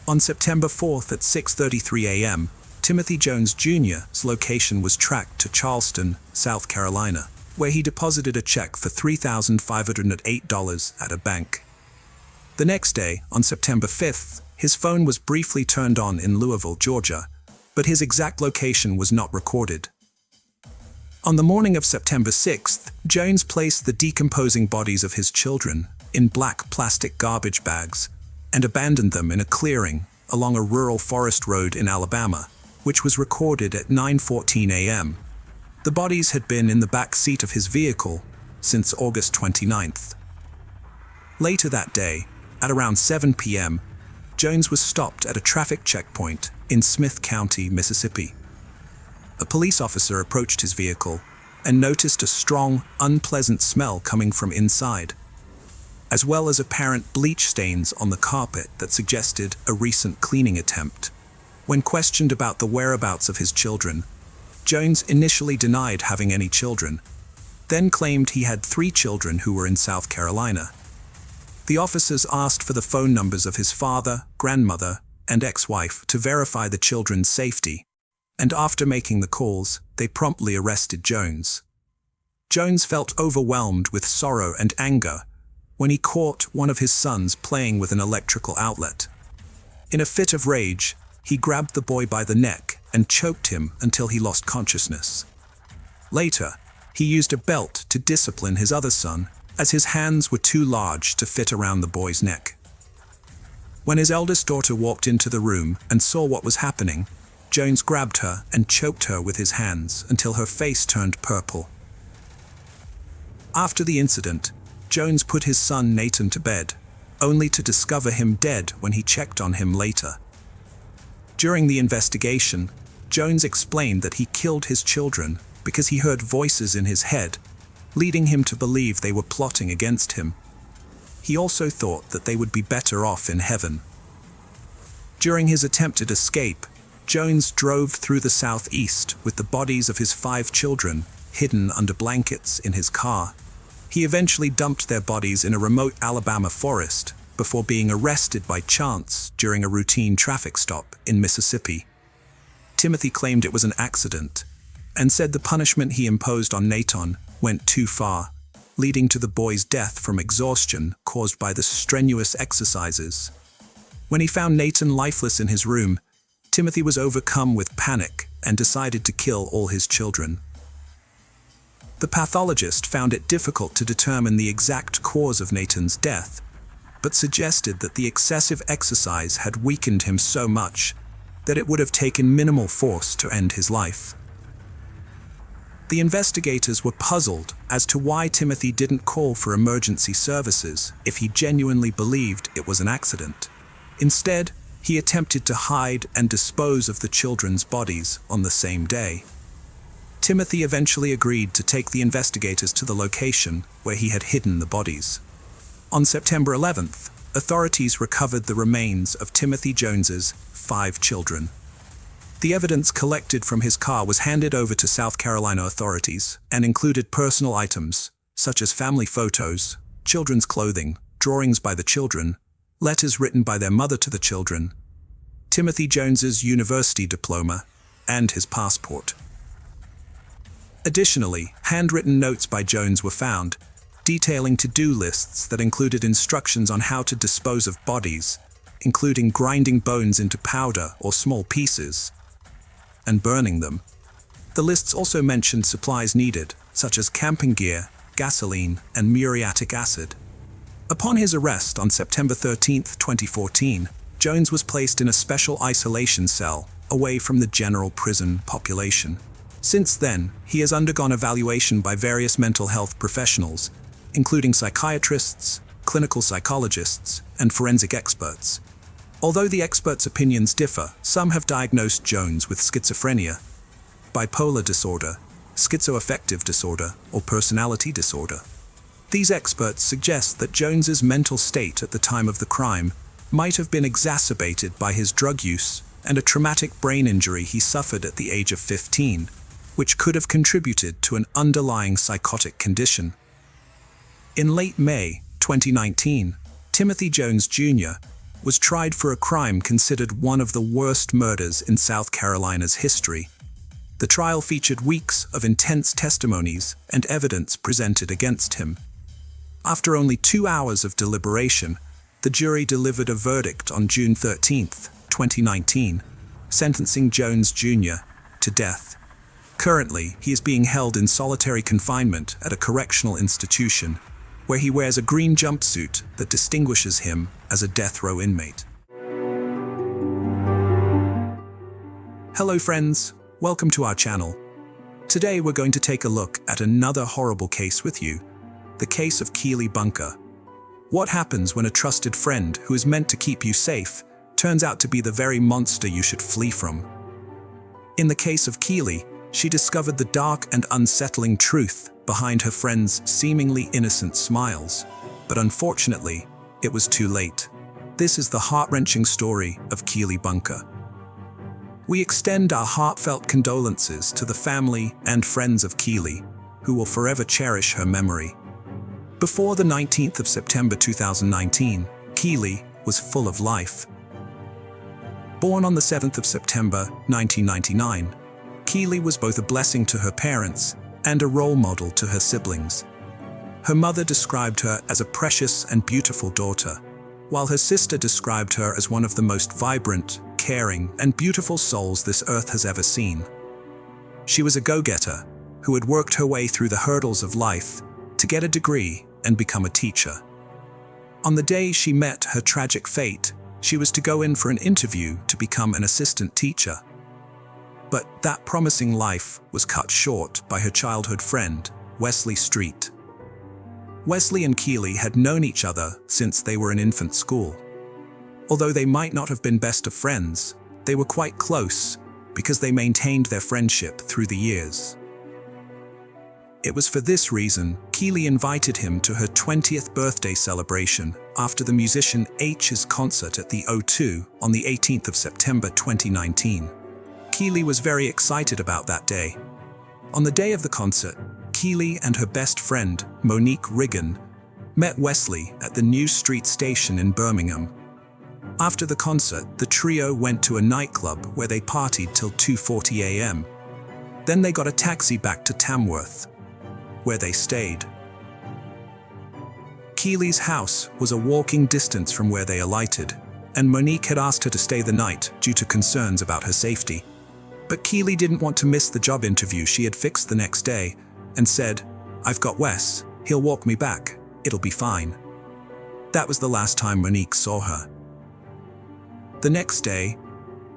On September 4th at 6:33 a.m., Timothy Jones Jr.'s location was tracked to Charleston, South Carolina, where he deposited a check for $3,508 at a bank. The next day, on September 5th, his phone was briefly turned on in Louisville, Georgia, but his exact location was not recorded. On the morning of September 6th, Jones placed the decomposing bodies of his children in black plastic garbage bags and abandoned them in a clearing along a rural forest road in Alabama, which was recorded at 9:14 a.m. The bodies had been in the back seat of his vehicle since August 29th. Later that day, at around 7 p.m., Jones was stopped at a traffic checkpoint in Smith County, Mississippi. A police officer approached his vehicle and noticed a strong, unpleasant smell coming from inside, as well as apparent bleach stains on the carpet that suggested a recent cleaning attempt. When questioned about the whereabouts of his children, Jones initially denied having any children, then claimed he had 3 children who were in South Carolina. The officers asked for the phone numbers of his father, grandmother, and ex-wife to verify the children's safety, and after making the calls, they promptly arrested Jones. Jones felt overwhelmed with sorrow and anger when he caught one of his sons playing with an electrical outlet. In a fit of rage, he grabbed the boy by the neck and choked him until he lost consciousness. Later, he used a belt to discipline his other son, as his hands were too large to fit around the boy's neck. When his eldest daughter walked into the room and saw what was happening, Jones grabbed her and choked her with his hands until her face turned purple. After the incident, Jones put his son Nathan to bed, only to discover him dead when he checked on him later. During the investigation, Jones explained that he killed his children because he heard voices in his head, leading him to believe they were plotting against him. He also thought that they would be better off in heaven. During his attempted escape, Jones drove through the southeast with the bodies of his 5 children hidden under blankets in his car. He eventually dumped their bodies in a remote Alabama forest before being arrested by chance during a routine traffic stop in Mississippi. Timothy claimed it was an accident and said the punishment he imposed on Nathan went too far, leading to the boy's death from exhaustion caused by the strenuous exercises. When he found Nathan lifeless in his room, Timothy was overcome with panic and decided to kill all his children. The pathologist found it difficult to determine the exact cause of Nathan's death, but suggested that the excessive exercise had weakened him so much that it would have taken minimal force to end his life. The investigators were puzzled as to why Timothy didn't call for emergency services if he genuinely believed it was an accident. Instead, he attempted to hide and dispose of the children's bodies on the same day. Timothy eventually agreed to take the investigators to the location where he had hidden the bodies. On September 11th, authorities recovered the remains of Timothy Jones's 5 children. The evidence collected from his car was handed over to South Carolina authorities and included personal items such as family photos, children's clothing, drawings by the children, letters written by their mother to the children, Timothy Jones's university diploma, and his passport. Additionally, handwritten notes by Jones were found, detailing to-do lists that included instructions on how to dispose of bodies, including grinding bones into powder or small pieces, and burning them. The lists also mentioned supplies needed, such as camping gear, gasoline, and muriatic acid. Upon his arrest on September 13, 2014, Jones was placed in a special isolation cell, away from the general prison population. Since then, he has undergone evaluation by various mental health professionals, including psychiatrists, clinical psychologists, and forensic experts. Although the experts' opinions differ, some have diagnosed Jones with schizophrenia, bipolar disorder, schizoaffective disorder, or personality disorder. These experts suggest that Jones's mental state at the time of the crime might have been exacerbated by his drug use and a traumatic brain injury he suffered at the age of 15, which could have contributed to an underlying psychotic condition. In late May 2019, Timothy Jones Jr. was tried for a crime considered one of the worst murders in South Carolina's history. The trial featured weeks of intense testimonies and evidence presented against him. After only 2 hours of deliberation, the jury delivered a verdict on June 13, 2019, sentencing Jones Jr. to death. Currently, he is being held in solitary confinement at a correctional institution, where he wears a green jumpsuit that distinguishes him as a death row inmate. Hello friends, welcome to our channel. Today we're going to take a look at another horrible case with you, the case of Keely Bunker. What happens when a trusted friend who is meant to keep you safe turns out to be the very monster you should flee from? In the case of Keely, she discovered the dark and unsettling truth behind her friend's seemingly innocent smiles, but unfortunately, it was too late. This is the heart-wrenching story of Keely Bunker. We extend our heartfelt condolences to the family and friends of Keely, who will forever cherish her memory. Before the 19th of September 2019, Keely was full of life. Born on the 7th of September 1999, Keely was both a blessing to her parents and a role model to her siblings. Her mother described her as a precious and beautiful daughter, while her sister described her as one of the most vibrant, caring, and beautiful souls this earth has ever seen. She was a go-getter who had worked her way through the hurdles of life to get a degree and become a teacher. On the day she met her tragic fate, she was to go in for an interview to become an assistant teacher. But that promising life was cut short by her childhood friend, Wesley Street. Wesley and Keely had known each other since they were in infant school. Although they might not have been best of friends, they were quite close because they maintained their friendship through the years. It was for this reason Keely invited him to her 20th birthday celebration after the musician H's concert at the O2 on the 18th of September 2019. Keely was very excited about that day. On the day of the concert, Keely and her best friend, Monique Riggin, met Wesley at the New Street station in Birmingham. After the concert, the trio went to a nightclub where they partied till 2:40 a.m. Then they got a taxi back to Tamworth, where they stayed. Keely's house was a walking distance from where they alighted, and Monique had asked her to stay the night due to concerns about her safety. But Keely didn't want to miss the job interview she had fixed the next day, and said, "I've got Wes, he'll walk me back, it'll be fine." That was the last time Monique saw her. The next day,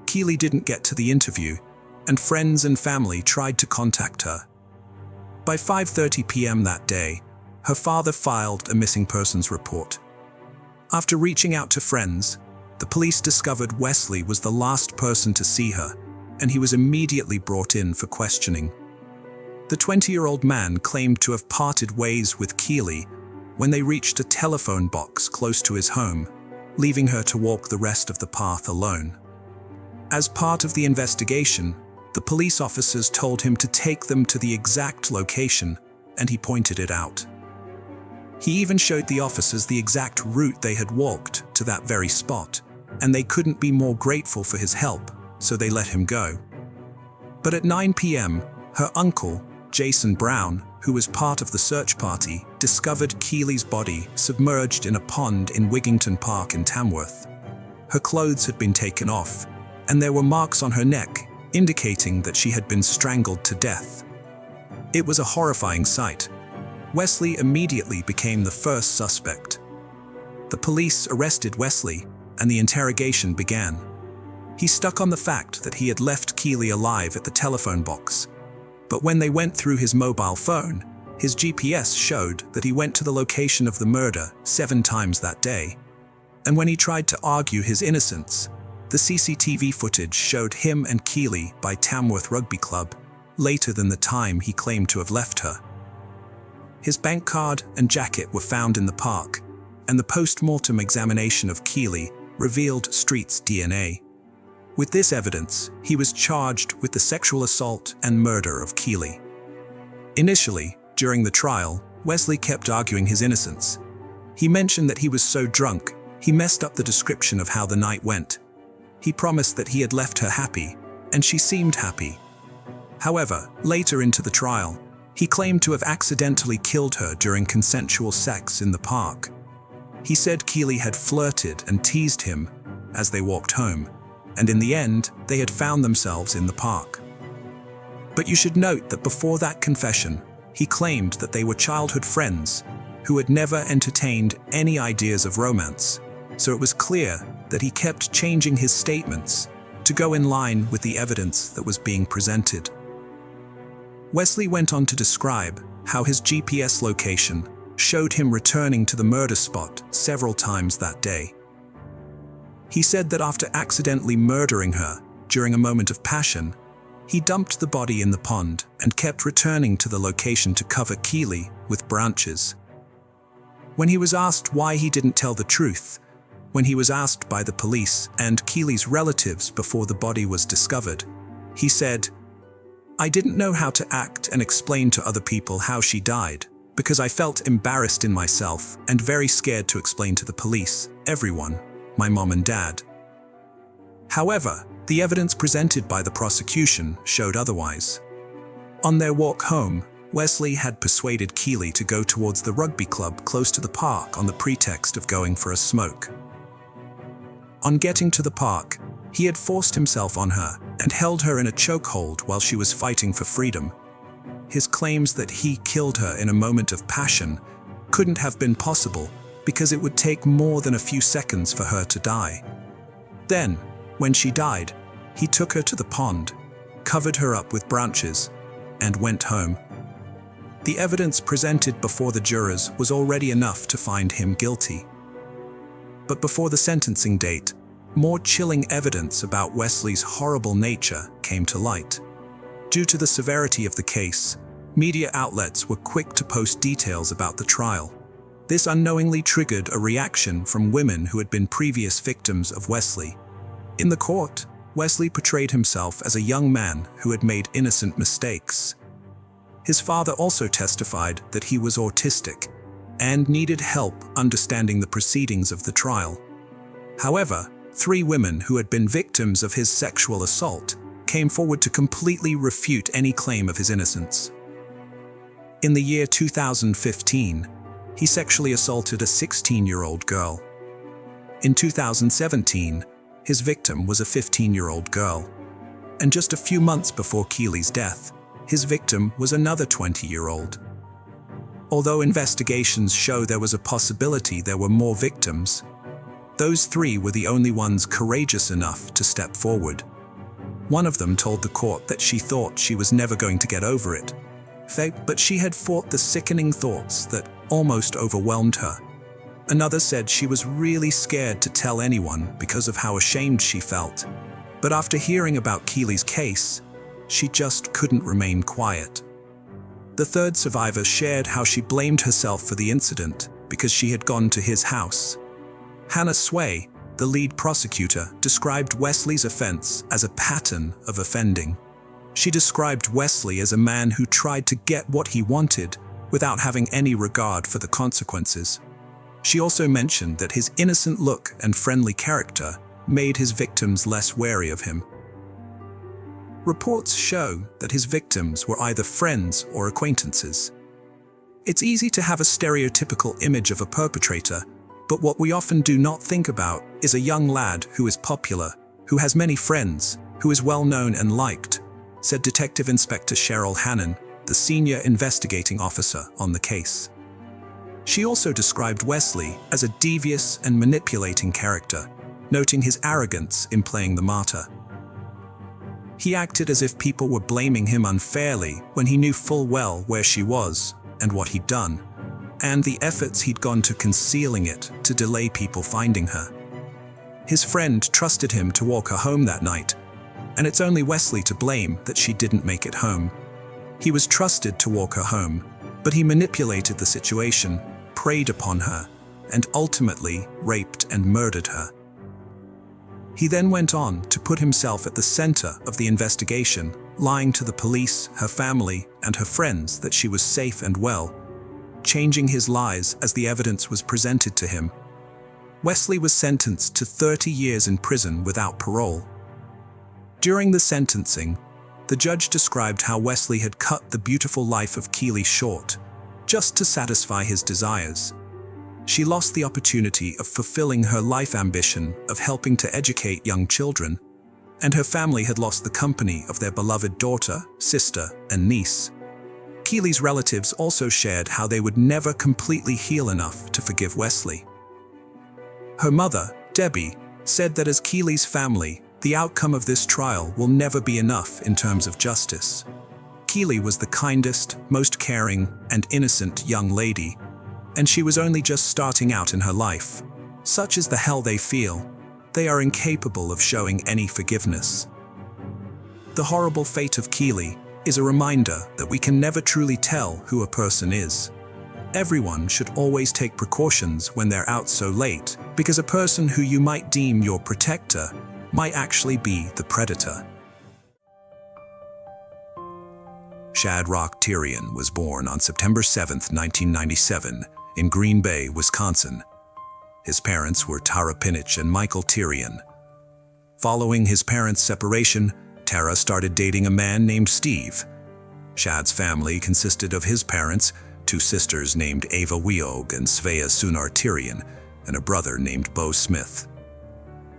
Keely didn't get to the interview, and friends and family tried to contact her. By 5:30 p.m. that day, her father filed a missing persons report. After reaching out to friends, the police discovered Wesley was the last person to see her, and he was immediately brought in for questioning. The 20-year-old man claimed to have parted ways with Keely when they reached a telephone box close to his home, leaving her to walk the rest of the path alone. As part of the investigation, the police officers told him to take them to the exact location, and he pointed it out. He even showed the officers the exact route they had walked to that very spot, and they couldn't be more grateful for his help, so they let him go. But at 9 p.m., her uncle, Jason Brown, who was part of the search party, discovered Keely's body submerged in a pond in Wigington Park in Tamworth. Her clothes had been taken off, and there were marks on her neck, indicating that she had been strangled to death. It was a horrifying sight. Wesley immediately became the first suspect. The police arrested Wesley, and the interrogation began. He stuck on the fact that he had left Keely alive at the telephone box. But when they went through his mobile phone, his GPS showed that he went to the location of the murder 7 times that day. And when he tried to argue his innocence, the CCTV footage showed him and Keely by Tamworth Rugby Club later than the time he claimed to have left her. His bank card and jacket were found in the park, and the post-mortem examination of Keely revealed Street's DNA. With this evidence, he was charged with the sexual assault and murder of Keely. Initially, during the trial, Wesley kept arguing his innocence. He mentioned that he was so drunk, he messed up the description of how the night went. He promised that he had left her happy, and she seemed happy. However, later into the trial, he claimed to have accidentally killed her during consensual sex in the park. He said Keely had flirted and teased him as they walked home, and in the end, they had found themselves in the park. But you should note that before that confession, he claimed that they were childhood friends who had never entertained any ideas of romance, so it was clear that he kept changing his statements to go in line with the evidence that was being presented. Wesley went on to describe how his GPS location showed him returning to the murder spot several times that day. He said that after accidentally murdering her during a moment of passion, he dumped the body in the pond and kept returning to the location to cover Keely with branches. When he was asked why he didn't tell the truth, when he was asked by the police and Keely's relatives before the body was discovered, he said, I didn't know how to act and explain to other people how she died, because I felt embarrassed in myself and very scared to explain to the police, everyone, my mom and dad. However, the evidence presented by the prosecution showed otherwise. On their walk home, Wesley had persuaded Keely to go towards the rugby club close to the park on the pretext of going for a smoke. On getting to the park, he had forced himself on her and held her in a chokehold while she was fighting for freedom. His claims that he killed her in a moment of passion couldn't have been possible because it would take more than a few seconds for her to die. Then, when she died, he took her to the pond, covered her up with branches, and went home. The evidence presented before the jurors was already enough to find him guilty. But before the sentencing date, more chilling evidence about Wesley's horrible nature came to light. Due to the severity of the case, media outlets were quick to post details about the trial. This unknowingly triggered a reaction from women who had been previous victims of Wesley. In the court, Wesley portrayed himself as a young man who had made innocent mistakes. His father also testified that he was autistic and needed help understanding the proceedings of the trial. However, 3 women who had been victims of his sexual assault came forward to completely refute any claim of his innocence. In the year 2015, he sexually assaulted a 16-year-old girl. In 2017, his victim was a 15-year-old girl. And just a few months before Keely's death, his victim was another 20-year-old. Although investigations show there was a possibility there were more victims, those 3 were the only ones courageous enough to step forward. One of them told the court that she thought she was never going to get over it, but she had fought the sickening thoughts that almost overwhelmed her. Another said she was really scared to tell anyone because of how ashamed she felt. But after hearing about Keely's case, she just couldn't remain quiet. The third survivor shared how she blamed herself for the incident because she had gone to his house. Hannah Sway, the lead prosecutor, described Wesley's offense as a pattern of offending. She described Wesley as a man who tried to get what he wanted without having any regard for the consequences. She also mentioned that his innocent look and friendly character made his victims less wary of him. Reports show that his victims were either friends or acquaintances. It's easy to have a stereotypical image of a perpetrator, but what we often do not think about is a young lad who is popular, who has many friends, who is well known and liked, said Detective Inspector Cheryl Hannon, the senior investigating officer on the case. She also described Wesley as a devious and manipulating character, noting his arrogance in playing the martyr. He acted as if people were blaming him unfairly when he knew full well where she was and what he'd done, and the efforts he'd gone to concealing it to delay people finding her. His friend trusted him to walk her home that night, and it's only Wesley to blame that she didn't make it home. He was trusted to walk her home, but he manipulated the situation, preyed upon her, and ultimately raped and murdered her. He then went on to put himself at the center of the investigation, lying to the police, her family, and her friends that she was safe and well, changing his lies as the evidence was presented to him. Wesley was sentenced to 30 years in prison without parole. During the sentencing, the judge described how Wesley had cut the beautiful life of Keely short, just to satisfy his desires. She lost the opportunity of fulfilling her life ambition of helping to educate young children, and her family had lost the company of their beloved daughter, sister, and niece. Keely's relatives also shared how they would never completely heal enough to forgive Wesley. Her mother, Debbie, said that as Keely's family, the outcome of this trial will never be enough in terms of justice. Keely was the kindest, most caring, and innocent young lady, and she was only just starting out in her life. Such is the hell they feel. They are incapable of showing any forgiveness. The horrible fate of Keely is a reminder that we can never truly tell who a person is. Everyone should always take precautions when they're out so late, because a person who you might deem your protector might actually be the predator. Shadrach Tyrion was born on September 7, 1997, in Green Bay, Wisconsin. His parents were Tara Pinich and Michael Tyrion. Following his parents' separation, Tara started dating a man named Steve. Shad's family consisted of his parents, two sisters named Ava Weog and Svea Sunar Tyrion, and a brother named Bo Smith.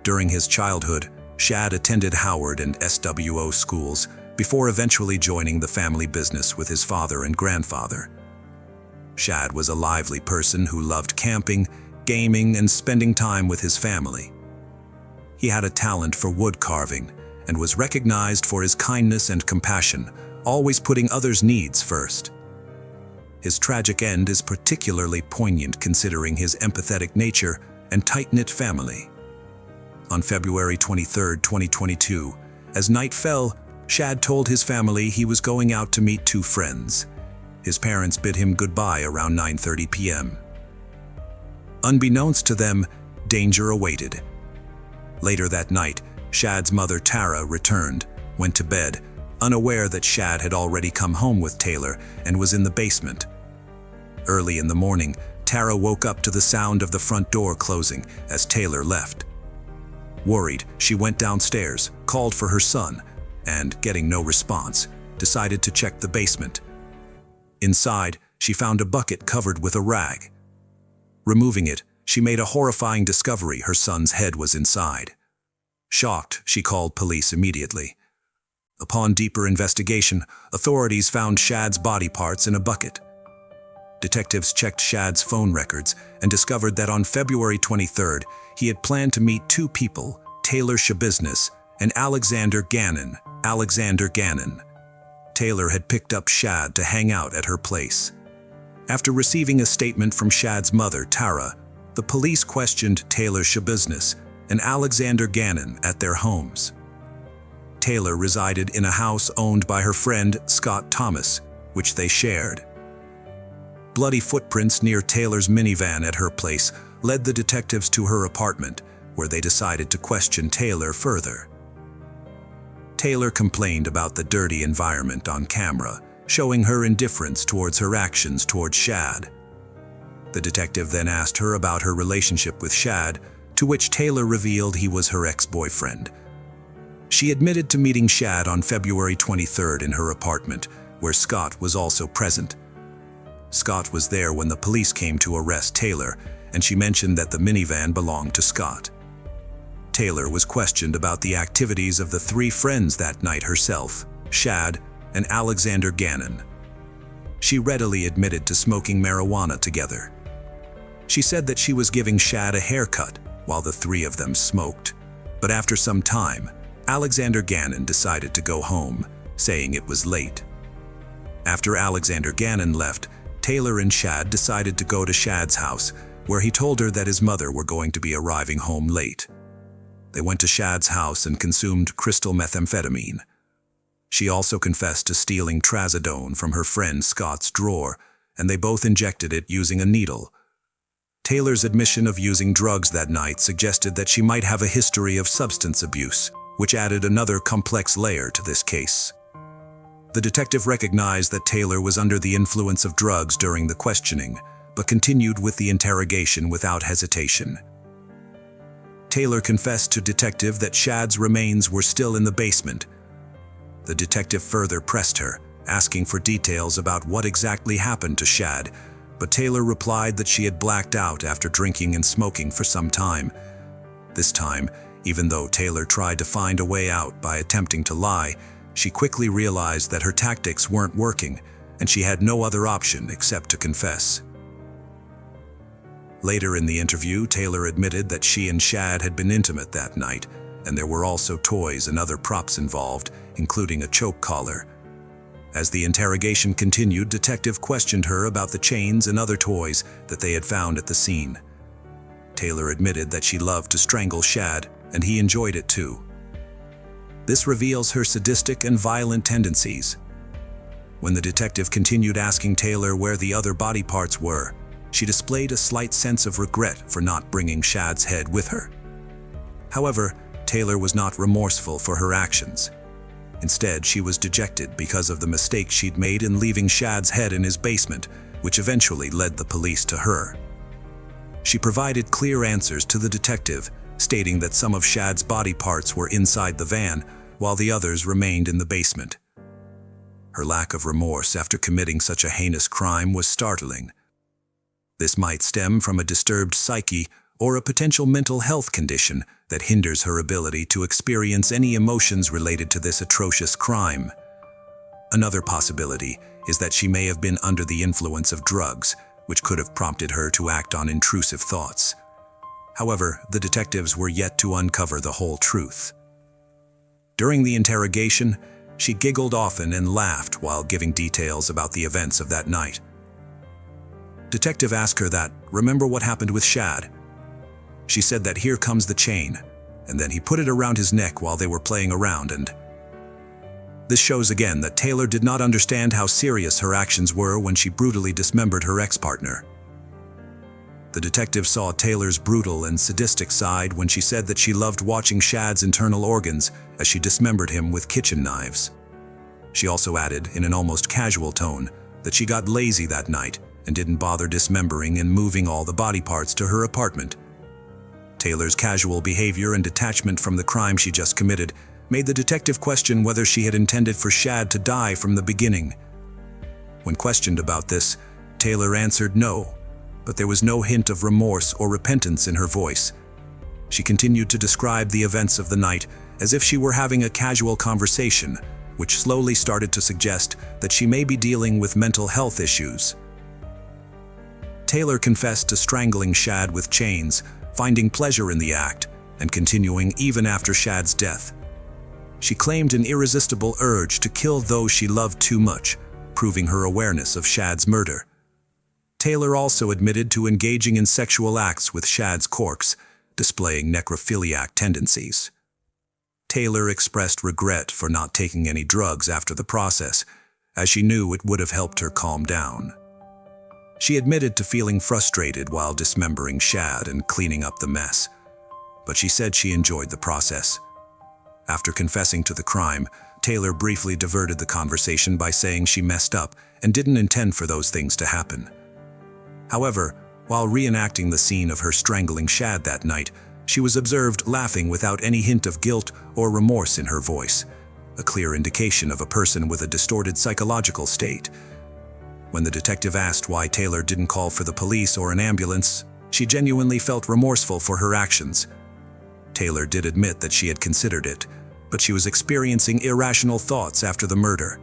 During his childhood, Shad attended Howard and SWO schools before eventually joining the family business with his father and grandfather. Shad was a lively person who loved camping, gaming, and spending time with his family. He had a talent for wood carving and was recognized for his kindness and compassion, always putting others' needs first. His tragic end is particularly poignant considering his empathetic nature and tight-knit family. On February 23, 2022, as night fell, Shad told his family he was going out to meet two friends. His parents bid him goodbye around 9:30 p.m. Unbeknownst to them, danger awaited. Later that night, Shad's mother Tara returned, went to bed, unaware that Shad had already come home with Taylor and was in the basement. Early in the morning, Tara woke up to the sound of the front door closing as Taylor left. Worried, she went downstairs, called for her son, and, getting no response, decided to check the basement. Inside, she found a bucket covered with a rag. Removing it, she made a horrifying discovery: her son's head was inside. Shocked, she called police immediately. Upon deeper investigation, authorities found Shad's body parts in a bucket. Detectives checked Shad's phone records and discovered that on February 23rd, he had planned to meet two people, Taylor Shabiznes and Alexander Gannon. Taylor had picked up Shad to hang out at her place. After receiving a statement from Shad's mother, Tara, the police questioned Taylor Shabiznes and Alexander Gannon at their homes. Taylor resided in a house owned by her friend Scott Thomas, which they shared. Bloody footprints near Taylor's minivan at her place led the detectives to her apartment, where they decided to question Taylor further. Taylor complained about the dirty environment on camera, showing her indifference towards her actions towards Shad. The detective then asked her about her relationship with Shad, to which Taylor revealed he was her ex-boyfriend. She admitted to meeting Shad on February 23rd in her apartment, where Scott was also present. Scott was there when the police came to arrest Taylor, and she mentioned that the minivan belonged to Scott. Taylor was questioned about the activities of the three friends that night herself, Shad and Alexander Gannon. She readily admitted to smoking marijuana together. She said that she was giving Shad a haircut while the three of them smoked, but after some time, Alexander Gannon decided to go home, saying it was late. After Alexander Gannon left, Taylor and Shad decided to go to Shad's house, where he told her that his mother were going to be arriving home late. They went to Shad's house and consumed crystal methamphetamine. She also confessed to stealing trazodone from her friend Scott's drawer, and they both injected it using a needle. Taylor's admission of using drugs that night suggested that she might have a history of substance abuse, which added another complex layer to this case. The detective recognized that Taylor was under the influence of drugs during the questioning, but continued with the interrogation without hesitation. Taylor confessed to detective that Shad's remains were still in the basement. The detective further pressed her, asking for details about what exactly happened to Shad, but Taylor replied that she had blacked out after drinking and smoking for some time. This time, even though Taylor tried to find a way out by attempting to lie, she quickly realized that her tactics weren't working, and she had no other option except to confess. Later in the interview, Taylor admitted that she and Shad had been intimate that night, and there were also toys and other props involved, including a choke collar. As the interrogation continued, detective questioned her about the chains and other toys that they had found at the scene. Taylor admitted that she loved to strangle Shad, and he enjoyed it too. This reveals her sadistic and violent tendencies. When the detective continued asking Taylor where the other body parts were, she displayed a slight sense of regret for not bringing Shad's head with her. However, Taylor was not remorseful for her actions. Instead, she was dejected because of the mistake she'd made in leaving Shad's head in his basement, which eventually led the police to her. She provided clear answers to the detective, stating that some of Shad's body parts were inside the van, while the others remained in the basement. Her lack of remorse after committing such a heinous crime was startling. This might stem from a disturbed psyche or a potential mental health condition that hinders her ability to experience any emotions related to this atrocious crime. Another possibility is that she may have been under the influence of drugs, which could have prompted her to act on intrusive thoughts. However, the detectives were yet to uncover the whole truth. During the interrogation, she giggled often and laughed while giving details about the events of that night. Detective asked her that, "Remember what happened with Shad?" She said that here comes the chain, and then he put it around his neck while they were playing around, and this shows again that Taylor did not understand how serious her actions were when she brutally dismembered her ex-partner. The detective saw Taylor's brutal and sadistic side when she said that she loved watching Shad's internal organs as she dismembered him with kitchen knives. She also added, in an almost casual tone, that she got lazy that night and didn't bother dismembering and moving all the body parts to her apartment. Taylor's casual behavior and detachment from the crime she just committed made the detective question whether she had intended for Shad to die from the beginning. When questioned about this, Taylor answered no, but there was no hint of remorse or repentance in her voice. She continued to describe the events of the night as if she were having a casual conversation, which slowly started to suggest that she may be dealing with mental health issues. Taylor confessed to strangling Shad with chains, finding pleasure in the act, and continuing even after Shad's death. She claimed an irresistible urge to kill those she loved too much, proving her awareness of Shad's murder. Taylor also admitted to engaging in sexual acts with Shad's corpse, displaying necrophiliac tendencies. Taylor expressed regret for not taking any drugs after the process, as she knew it would have helped her calm down. She admitted to feeling frustrated while dismembering Shad and cleaning up the mess, but she said she enjoyed the process. After confessing to the crime, Taylor briefly diverted the conversation by saying she messed up and didn't intend for those things to happen. However, while reenacting the scene of her strangling Shad that night, she was observed laughing without any hint of guilt or remorse in her voice, a clear indication of a person with a distorted psychological state. When the detective asked why Taylor didn't call for the police or an ambulance, she genuinely felt remorseful for her actions. Taylor did admit that she had considered it, but she was experiencing irrational thoughts after the murder.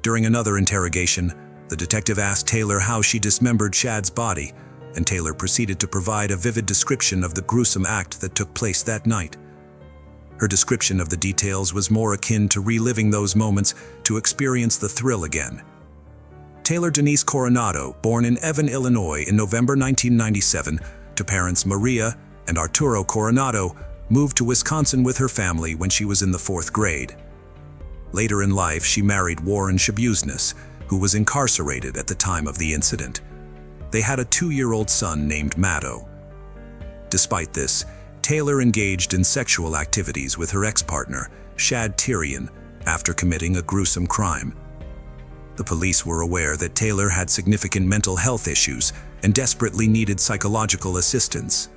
During another interrogation, the detective asked Taylor how she dismembered Shad's body, and Taylor proceeded to provide a vivid description of the gruesome act that took place that night. Her description of the details was more akin to reliving those moments to experience the thrill again. Taylor Denise Coronado, born in Evan, Illinois in November 1997, to parents Maria and Arturo Coronado, moved to Wisconsin with her family when she was in the 4th grade. Later in life, she married Warren Shabuznes, who was incarcerated at the time of the incident. They had a 2-year-old son named Maddo. Despite this, Taylor engaged in sexual activities with her ex-partner, Shad Tyrion, after committing a gruesome crime. The police were aware that Taylor had significant mental health issues and desperately needed psychological assistance.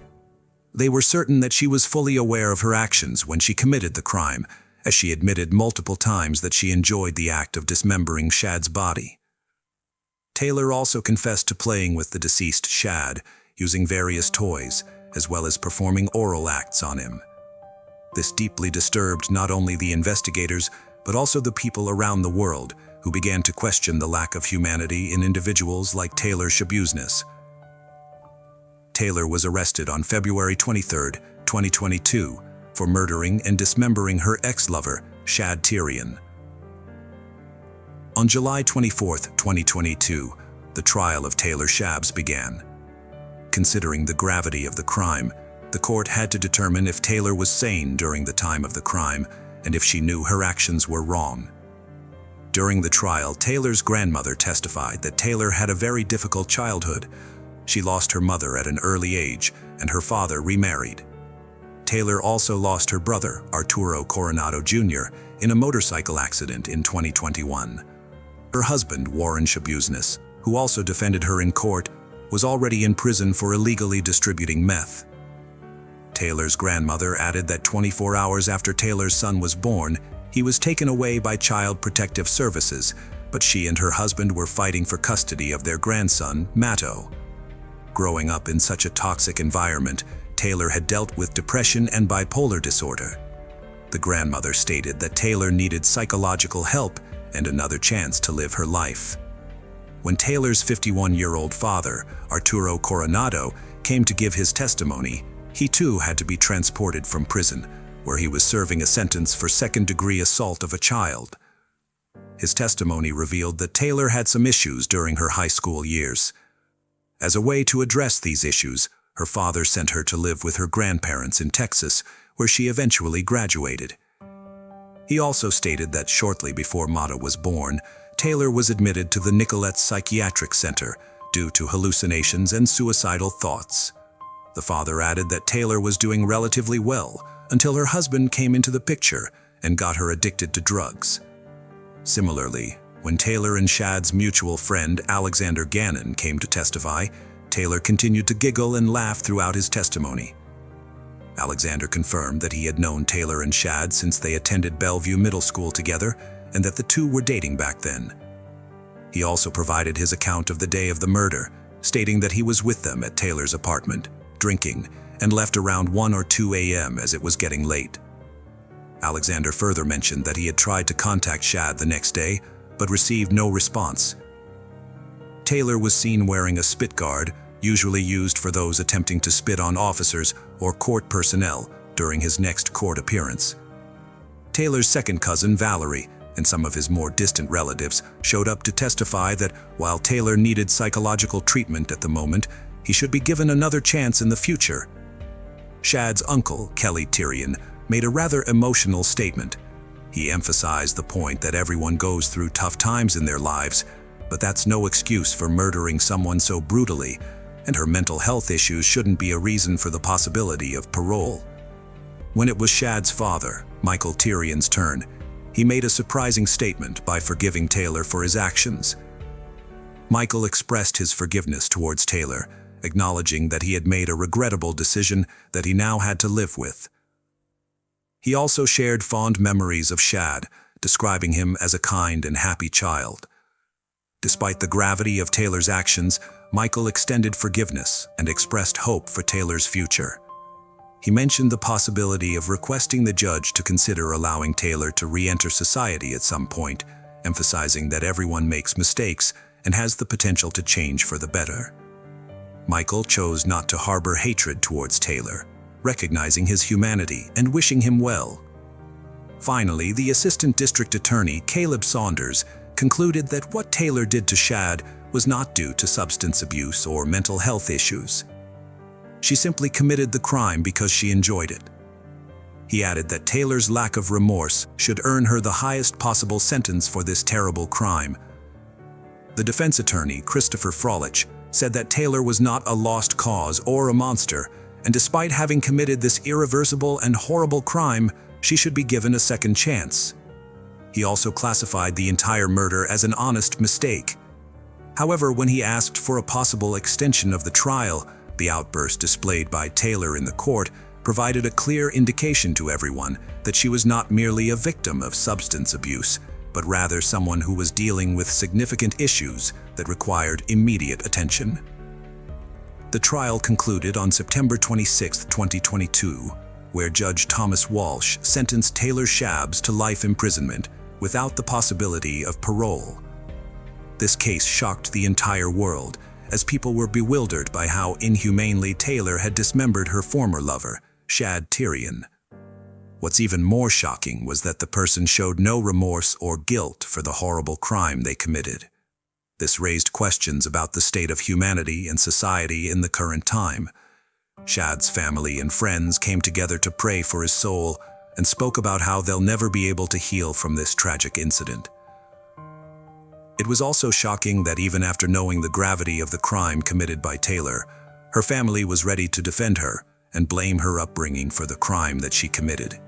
They were certain that she was fully aware of her actions when she committed the crime, as she admitted multiple times that she enjoyed the act of dismembering Shad's body. Taylor also confessed to playing with the deceased Shad, using various toys, as well as performing oral acts on him. This deeply disturbed not only the investigators, but also the people around the world, who began to question the lack of humanity in individuals like Taylor Shabuznes. Taylor was arrested on February 23, 2022, for murdering and dismembering her ex-lover, Shad Tyrion. On July 24, 2022, the trial of Taylor Shabs began. Considering the gravity of the crime, the court had to determine if Taylor was sane during the time of the crime and if she knew her actions were wrong. During the trial, Taylor's grandmother testified that Taylor had a very difficult childhood. She lost her mother at an early age, and her father remarried. Taylor also lost her brother, Arturo Coronado Jr., in a motorcycle accident in 2021. Her husband, Warren Shabuznes, who also defended her in court, was already in prison for illegally distributing meth. Taylor's grandmother added that 24 hours after Taylor's son was born, he was taken away by Child Protective Services, but she and her husband were fighting for custody of their grandson, Matto. Growing up in such a toxic environment, Taylor had dealt with depression and bipolar disorder. The grandmother stated that Taylor needed psychological help and another chance to live her life. When Taylor's 51-year-old father, Arturo Coronado, came to give his testimony, he too had to be transported from prison, where he was serving a sentence for second-degree assault of a child. His testimony revealed that Taylor had some issues during her high school years. As a way to address these issues, her father sent her to live with her grandparents in Texas, where she eventually graduated. He also stated that shortly before Matto was born, Taylor was admitted to the Nicollet Psychiatric Center due to hallucinations and suicidal thoughts. The father added that Taylor was doing relatively well until her husband came into the picture and got her addicted to drugs. Similarly, when Taylor and Shad's mutual friend Alexander Gannon came to testify, Taylor continued to giggle and laugh throughout his testimony. Alexander confirmed that he had known Taylor and Shad since they attended Bellevue Middle School together and that the two were dating back then. He also provided his account of the day of the murder, stating that he was with them at Taylor's apartment, drinking, and left around 1 or 2 a.m. as it was getting late. Alexander further mentioned that he had tried to contact Shad the next day, but received no response. Taylor was seen wearing a spit guard, usually used for those attempting to spit on officers or court personnel during his next court appearance. Taylor's second cousin, Valerie, and some of his more distant relatives showed up to testify that while Taylor needed psychological treatment at the moment, he should be given another chance in the future. Shad's uncle, Kelly Tyrion, made a rather emotional statement. He emphasized the point that everyone goes through tough times in their lives, but that's no excuse for murdering someone so brutally, and her mental health issues shouldn't be a reason for the possibility of parole. When it was Shad's father, Michael Tyrion's turn, he made a surprising statement by forgiving Taylor for his actions. Michael expressed his forgiveness towards Taylor, acknowledging that he had made a regrettable decision that he now had to live with. He also shared fond memories of Shad, describing him as a kind and happy child. Despite the gravity of Taylor's actions, Michael extended forgiveness and expressed hope for Taylor's future. He mentioned the possibility of requesting the judge to consider allowing Taylor to re-enter society at some point, emphasizing that everyone makes mistakes and has the potential to change for the better. Michael chose not to harbor hatred towards Taylor, recognizing his humanity and wishing him well. Finally, the Assistant District Attorney, Caleb Saunders, concluded that what Taylor did to Shad was not due to substance abuse or mental health issues. She simply committed the crime because she enjoyed it. He added that Taylor's lack of remorse should earn her the highest possible sentence for this terrible crime. The defense attorney, Christopher Frolich, said that Taylor was not a lost cause or a monster, and despite having committed this irreversible and horrible crime, she should be given a second chance. He also classified the entire murder as an honest mistake. However, when he asked for a possible extension of the trial, the outburst displayed by Taylor in the court provided a clear indication to everyone that she was not merely a victim of substance abuse, but rather someone who was dealing with significant issues that required immediate attention. The trial concluded on September 26, 2022, where Judge Thomas Walsh sentenced Taylor Shabs to life imprisonment without the possibility of parole. This case shocked the entire world, as people were bewildered by how inhumanely Taylor had dismembered her former lover, Shad Tyrion. What's even more shocking was that the person showed no remorse or guilt for the horrible crime they committed. This raised questions about the state of humanity and society in the current time. Shad's family and friends came together to pray for his soul and spoke about how they'll never be able to heal from this tragic incident. It was also shocking that even after knowing the gravity of the crime committed by Taylor, her family was ready to defend her and blame her upbringing for the crime that she committed.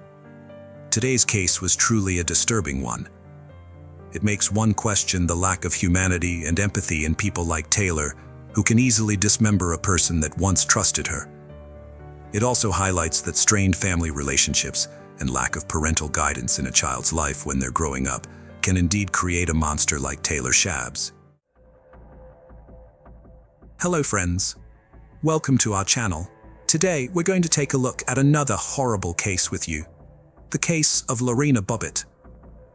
Today's case was truly a disturbing one. It makes one question the lack of humanity and empathy in people like Taylor, who can easily dismember a person that once trusted her. It also highlights that strained family relationships and lack of parental guidance in a child's life when they're growing up can indeed create a monster like Taylor Shabs. Hello friends, welcome to our channel. Today we're going to take a look at another horrible case with you. The case of Lorena Bobbitt.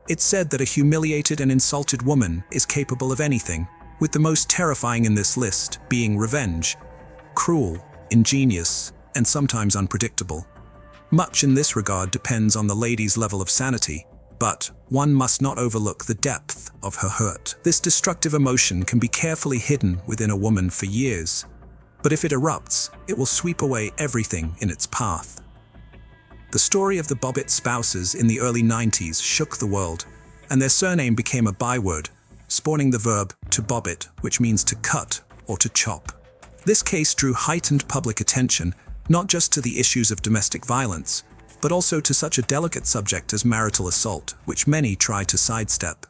It's said that a humiliated and insulted woman is capable of anything, with the most terrifying in this list being revenge. Cruel, ingenious, and sometimes unpredictable. Much in this regard depends on the lady's level of sanity, but one must not overlook the depth of her hurt. This destructive emotion can be carefully hidden within a woman for years, but if it erupts, it will sweep away everything in its path. The story of the Bobbitt spouses in the early 90s shook the world, and their surname became a byword, spawning the verb to bobbit, which means to cut or to chop. This case drew heightened public attention, not just to the issues of domestic violence, but also to such a delicate subject as marital assault, which many try to sidestep.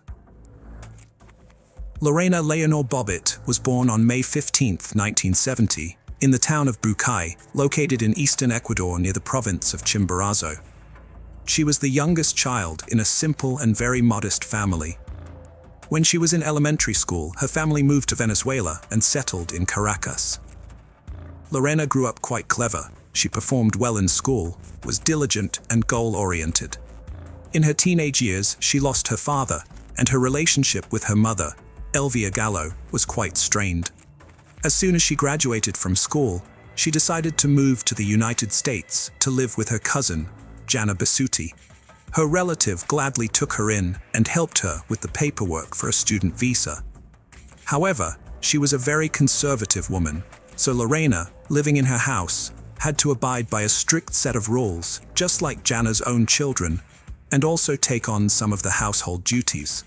Lorena Leonor Bobbitt was born on May 15, 1970, in the town of Bucay, located in eastern Ecuador near the province of Chimborazo. She was the youngest child in a simple and very modest family. When she was in elementary school, her family moved to Venezuela and settled in Caracas. Lorena grew up quite clever. She performed well in school, was diligent and goal-oriented. In her teenage years, she lost her father, and her relationship with her mother, Elvia Gallo, was quite strained. As soon as she graduated from school, she decided to move to the United States to live with her cousin, Jana Basutti. Her relative gladly took her in and helped her with the paperwork for a student visa. However, she was a very conservative woman, so Lorena, living in her house, had to abide by a strict set of rules, just like Jana's own children, and also take on some of the household duties.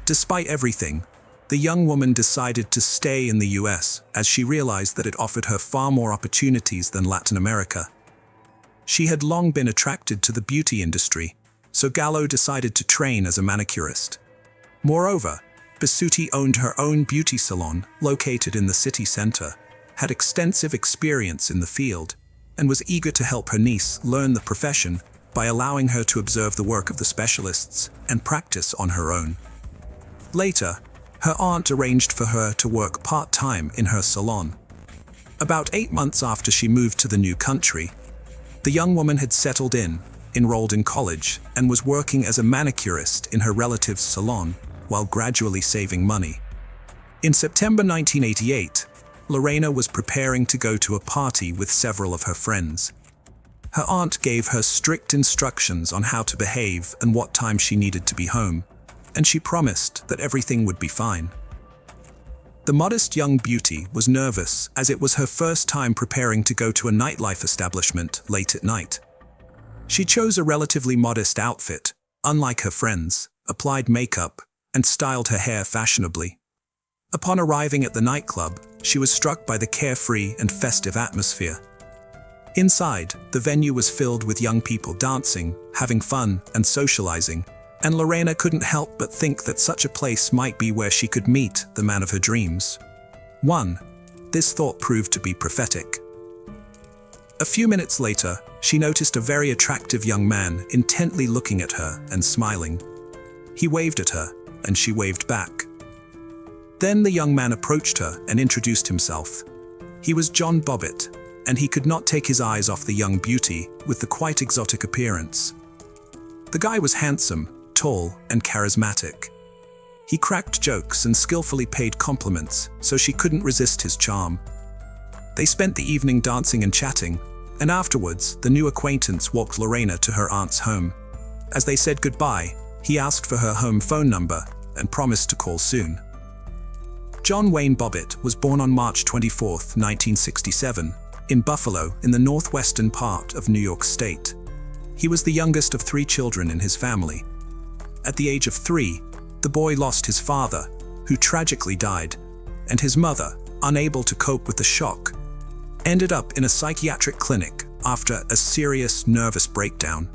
Despite everything, the young woman decided to stay in the US as she realized that it offered her far more opportunities than Latin America. She had long been attracted to the beauty industry, so Gallo decided to train as a manicurist. Moreover, Basutti owned her own beauty salon located in the city center, had extensive experience in the field, and was eager to help her niece learn the profession by allowing her to observe the work of the specialists and practice on her own. Later, her aunt arranged for her to work part-time in her salon. About 8 months after she moved to the new country, the young woman had settled in, enrolled in college, and was working as a manicurist in her relative's salon while gradually saving money. In September 1988, Lorena was preparing to go to a party with several of her friends. Her aunt gave her strict instructions on how to behave and what time she needed to be home, and she promised that everything would be fine. The modest young beauty was nervous as it was her first time preparing to go to a nightlife establishment late at night. She chose a relatively modest outfit, unlike her friends, applied makeup, and styled her hair fashionably. Upon arriving at the nightclub, she was struck by the carefree and festive atmosphere. Inside, the venue was filled with young people dancing, having fun, and socializing, and Lorena couldn't help but think that such a place might be where she could meet the man of her dreams. This thought proved to be prophetic. A few minutes later, she noticed a very attractive young man intently looking at her and smiling. He waved at her, and she waved back. Then the young man approached her and introduced himself. He was John Bobbitt, and he could not take his eyes off the young beauty with the quite exotic appearance. The guy was handsome, tall, and charismatic. He cracked jokes and skillfully paid compliments, so she couldn't resist his charm. They spent the evening dancing and chatting, and afterwards, the new acquaintance walked Lorena to her aunt's home. As they said goodbye, he asked for her home phone number and promised to call soon. John Wayne Bobbitt was born on March 24, 1967, in Buffalo, in the northwestern part of New York State. He was the youngest of 3 children in his family. At the age of 3, the boy lost his father, who tragically died, and his mother, unable to cope with the shock, ended up in a psychiatric clinic after a serious nervous breakdown.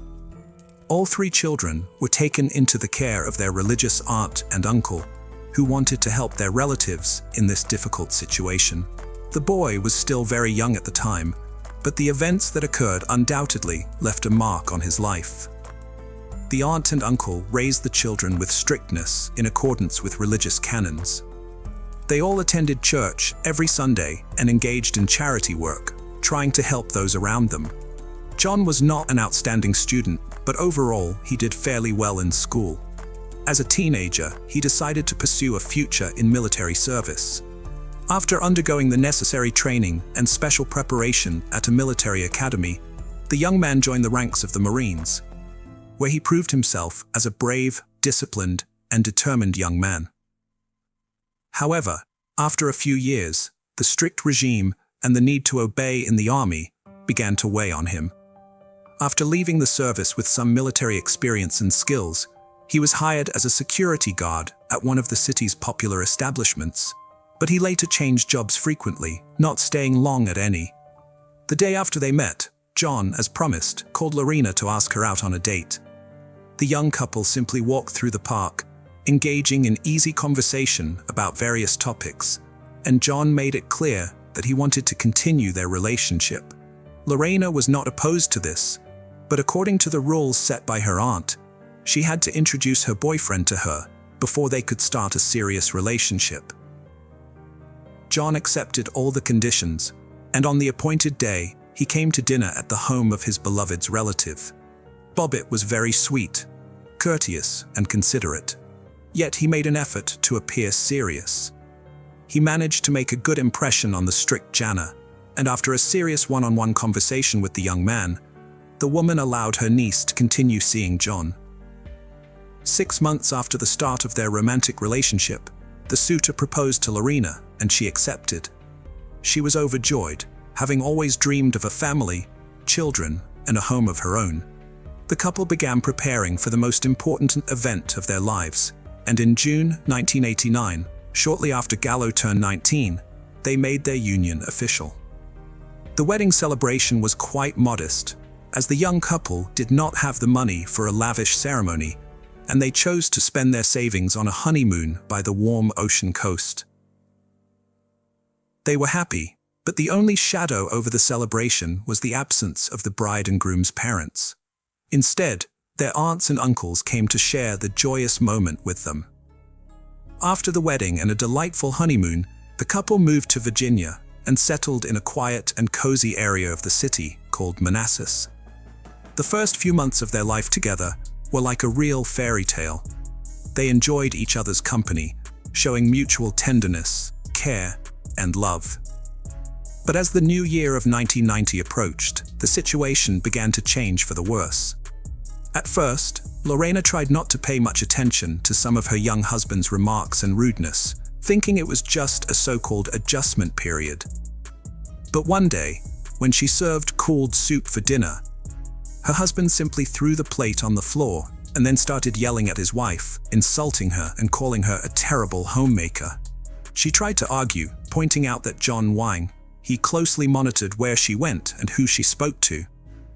All three children were taken into the care of their religious aunt and uncle, who wanted to help their relatives in this difficult situation. The boy was still very young at the time, but the events that occurred undoubtedly left a mark on his life. The aunt and uncle raised the children with strictness in accordance with religious canons. They all attended church every Sunday and engaged in charity work, trying to help those around them. John was not an outstanding student, but overall he did fairly well in school. As a teenager, he decided to pursue a future in military service. After undergoing the necessary training and special preparation at a military academy, the young man joined the ranks of the Marines, where he proved himself as a brave, disciplined, and determined young man. However, after a few years, the strict regime and the need to obey in the army began to weigh on him. After leaving the service with some military experience and skills, he was hired as a security guard at one of the city's popular establishments, but he later changed jobs frequently, not staying long at any. The day after they met, John, as promised, called Lorena to ask her out on a date. The young couple simply walked through the park, engaging in easy conversation about various topics, and John made it clear that he wanted to continue their relationship. Lorena was not opposed to this, but according to the rules set by her aunt, she had to introduce her boyfriend to her before they could start a serious relationship. John accepted all the conditions, and on the appointed day, he came to dinner at the home of his beloved's relative. Bobbitt was very sweet, courteous, and considerate, yet he made an effort to appear serious. He managed to make a good impression on the strict Jana, and after a serious one-on-one conversation with the young man, the woman allowed her niece to continue seeing John. 6 months after the start of their romantic relationship, the suitor proposed to Lorena, and she accepted. She was overjoyed, having always dreamed of a family, children, and a home of her own. The couple began preparing for the most important event of their lives, and in June 1989, shortly after Gallo turned 19, they made their union official. The wedding celebration was quite modest, as the young couple did not have the money for a lavish ceremony, and they chose to spend their savings on a honeymoon by the warm ocean coast. They were happy, but the only shadow over the celebration was the absence of the bride and groom's parents. Instead, their aunts and uncles came to share the joyous moment with them. After the wedding and a delightful honeymoon, the couple moved to Virginia and settled in a quiet and cozy area of the city called Manassas. The first few months of their life together were like a real fairy tale. They enjoyed each other's company, showing mutual tenderness, care, and love. But as the new year of 1990 approached, the situation began to change for the worse. At first, Lorena tried not to pay much attention to some of her young husband's remarks and rudeness, thinking it was just a so-called adjustment period. But one day, when she served cooled soup for dinner, her husband simply threw the plate on the floor and then started yelling at his wife, insulting her and calling her a terrible homemaker. She tried to argue, pointing out that John Wang, he closely monitored where she went and who she spoke to.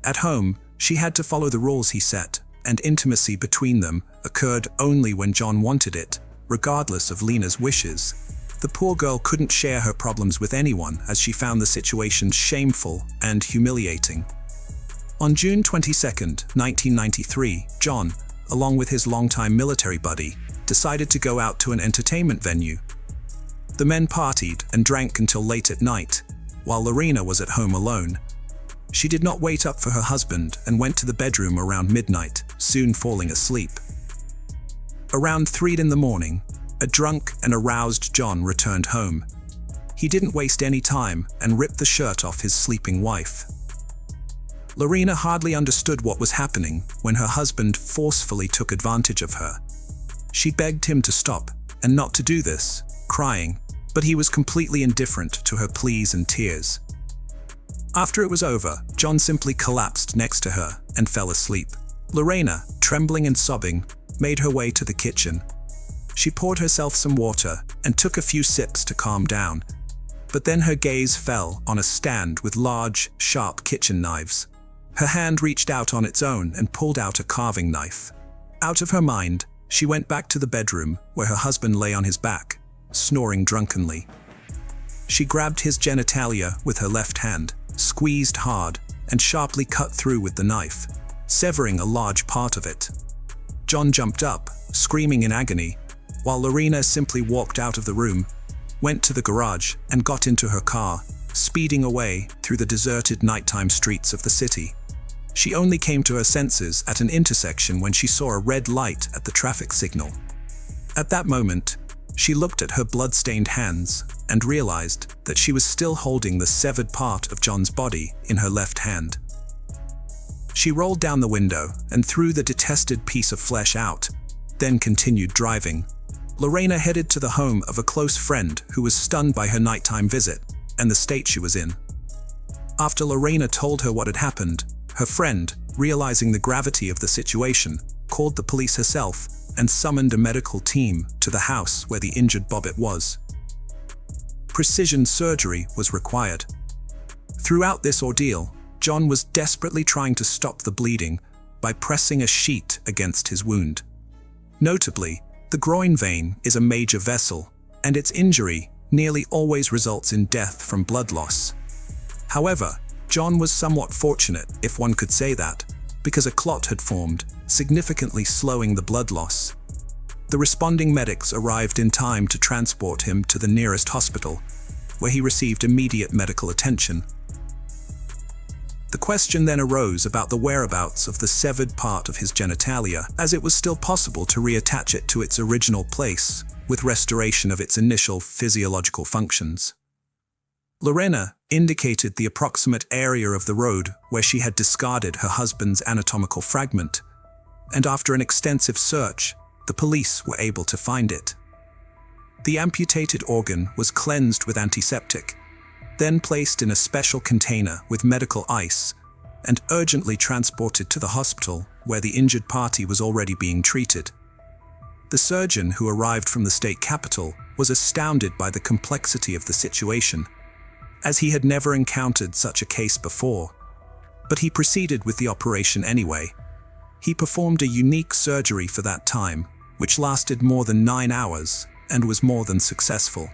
At home, she had to follow the rules he set, and intimacy between them occurred only when John wanted it, regardless of Lena's wishes. The poor girl couldn't share her problems with anyone as she found the situation shameful and humiliating. On June 22, 1993, John, along with his longtime military buddy, decided to go out to an entertainment venue. The men partied and drank until late at night, while Lorena was at home alone. She did not wait up for her husband and went to the bedroom around midnight, soon falling asleep. Around 3 in the morning, a drunk and aroused John returned home. He didn't waste any time and ripped the shirt off his sleeping wife. Lorena hardly understood what was happening when her husband forcefully took advantage of her. She begged him to stop and not to do this, crying, but he was completely indifferent to her pleas and tears. After it was over, John simply collapsed next to her and fell asleep. Lorena, trembling and sobbing, made her way to the kitchen. She poured herself some water and took a few sips to calm down. But then her gaze fell on a stand with large, sharp kitchen knives. Her hand reached out on its own and pulled out a carving knife. Out of her mind, she went back to the bedroom where her husband lay on his back, snoring drunkenly. She grabbed his genitalia with her left hand, squeezed hard, and sharply cut through with the knife, severing a large part of it. John jumped up, screaming in agony, while Lorena simply walked out of the room, went to the garage, and got into her car, speeding away through the deserted nighttime streets of the city. She only came to her senses at an intersection when she saw a red light at the traffic signal. At that moment, she looked at her blood-stained hands and realized that she was still holding the severed part of John's body in her left hand. She rolled down the window and threw the detested piece of flesh out, then continued driving. Lorena headed to the home of a close friend who was stunned by her nighttime visit and the state she was in. After Lorena told her what had happened, her friend, realizing the gravity of the situation, called the police herself and summoned a medical team to the house where the injured Bobbitt was. Precision surgery was required. Throughout this ordeal, John was desperately trying to stop the bleeding by pressing a sheet against his wound. Notably, the groin vein is a major vessel, and its injury nearly always results in death from blood loss. However, John was somewhat fortunate, if one could say that, because a clot had formed, significantly slowing the blood loss. The responding medics arrived in time to transport him to the nearest hospital, where he received immediate medical attention. The question then arose about the whereabouts of the severed part of his genitalia, as it was still possible to reattach it to its original place, with restoration of its initial physiological functions. Lorena indicated the approximate area of the road where she had discarded her husband's anatomical fragment, and after an extensive search, the police were able to find it. The amputated organ was cleansed with antiseptic, then placed in a special container with medical ice, and urgently transported to the hospital where the injured party was already being treated. The surgeon who arrived from the state capital was astounded by the complexity of the situation, as he had never encountered such a case before. But he proceeded with the operation anyway. He performed a unique surgery for that time, which lasted more than 9 hours and was more than successful.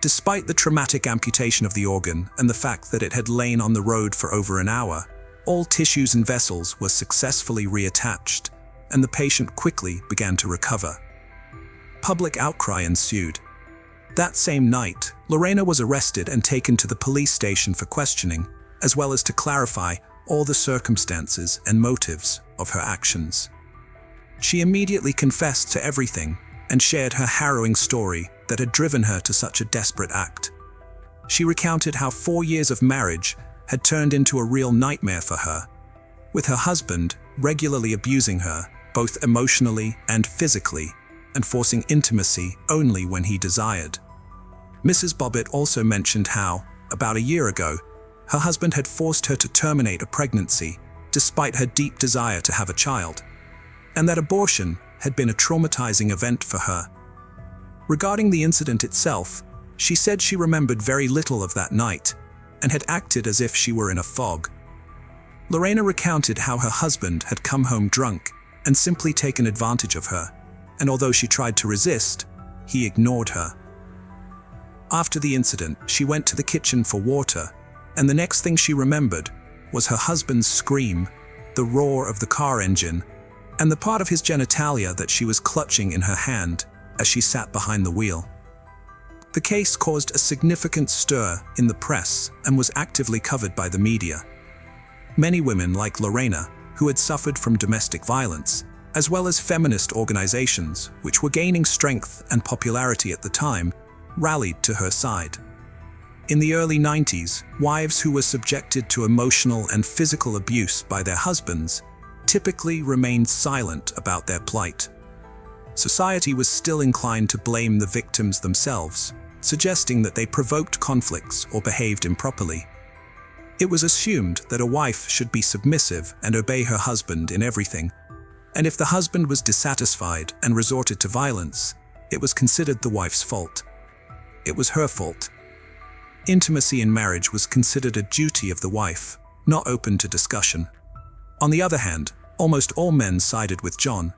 Despite the traumatic amputation of the organ and the fact that it had lain on the road for over an hour, all tissues and vessels were successfully reattached, and the patient quickly began to recover. Public outcry ensued. That same night, Lorena was arrested and taken to the police station for questioning, as well as to clarify all the circumstances and motives of her actions. She immediately confessed to everything and shared her harrowing story that had driven her to such a desperate act. She recounted how 4 years of marriage had turned into a real nightmare for her, with her husband regularly abusing her, both emotionally and physically, and forcing intimacy only when he desired. Mrs. Bobbitt also mentioned how, about a year ago, her husband had forced her to terminate a pregnancy despite her deep desire to have a child, and that abortion had been a traumatizing event for her. Regarding the incident itself, she said she remembered very little of that night and had acted as if she were in a fog. Lorena recounted how her husband had come home drunk and simply taken advantage of her, and although she tried to resist, he ignored her. After the incident, she went to the kitchen for water, and the next thing she remembered was her husband's scream, the roar of the car engine, and the part of his genitalia that she was clutching in her hand as she sat behind the wheel. The case caused a significant stir in the press and was actively covered by the media. Many women like Lorena, who had suffered from domestic violence, as well as feminist organizations, which were gaining strength and popularity at the time, rallied to her side. In the early 90s, wives who were subjected to emotional and physical abuse by their husbands typically remained silent about their plight. Society was still inclined to blame the victims themselves, suggesting that they provoked conflicts or behaved improperly. It was assumed that a wife should be submissive and obey her husband in everything, and if the husband was dissatisfied and resorted to violence, it was considered the wife's fault. It was her fault. Intimacy in marriage was considered a duty of the wife, not open to discussion. On the other hand, almost all men sided with John.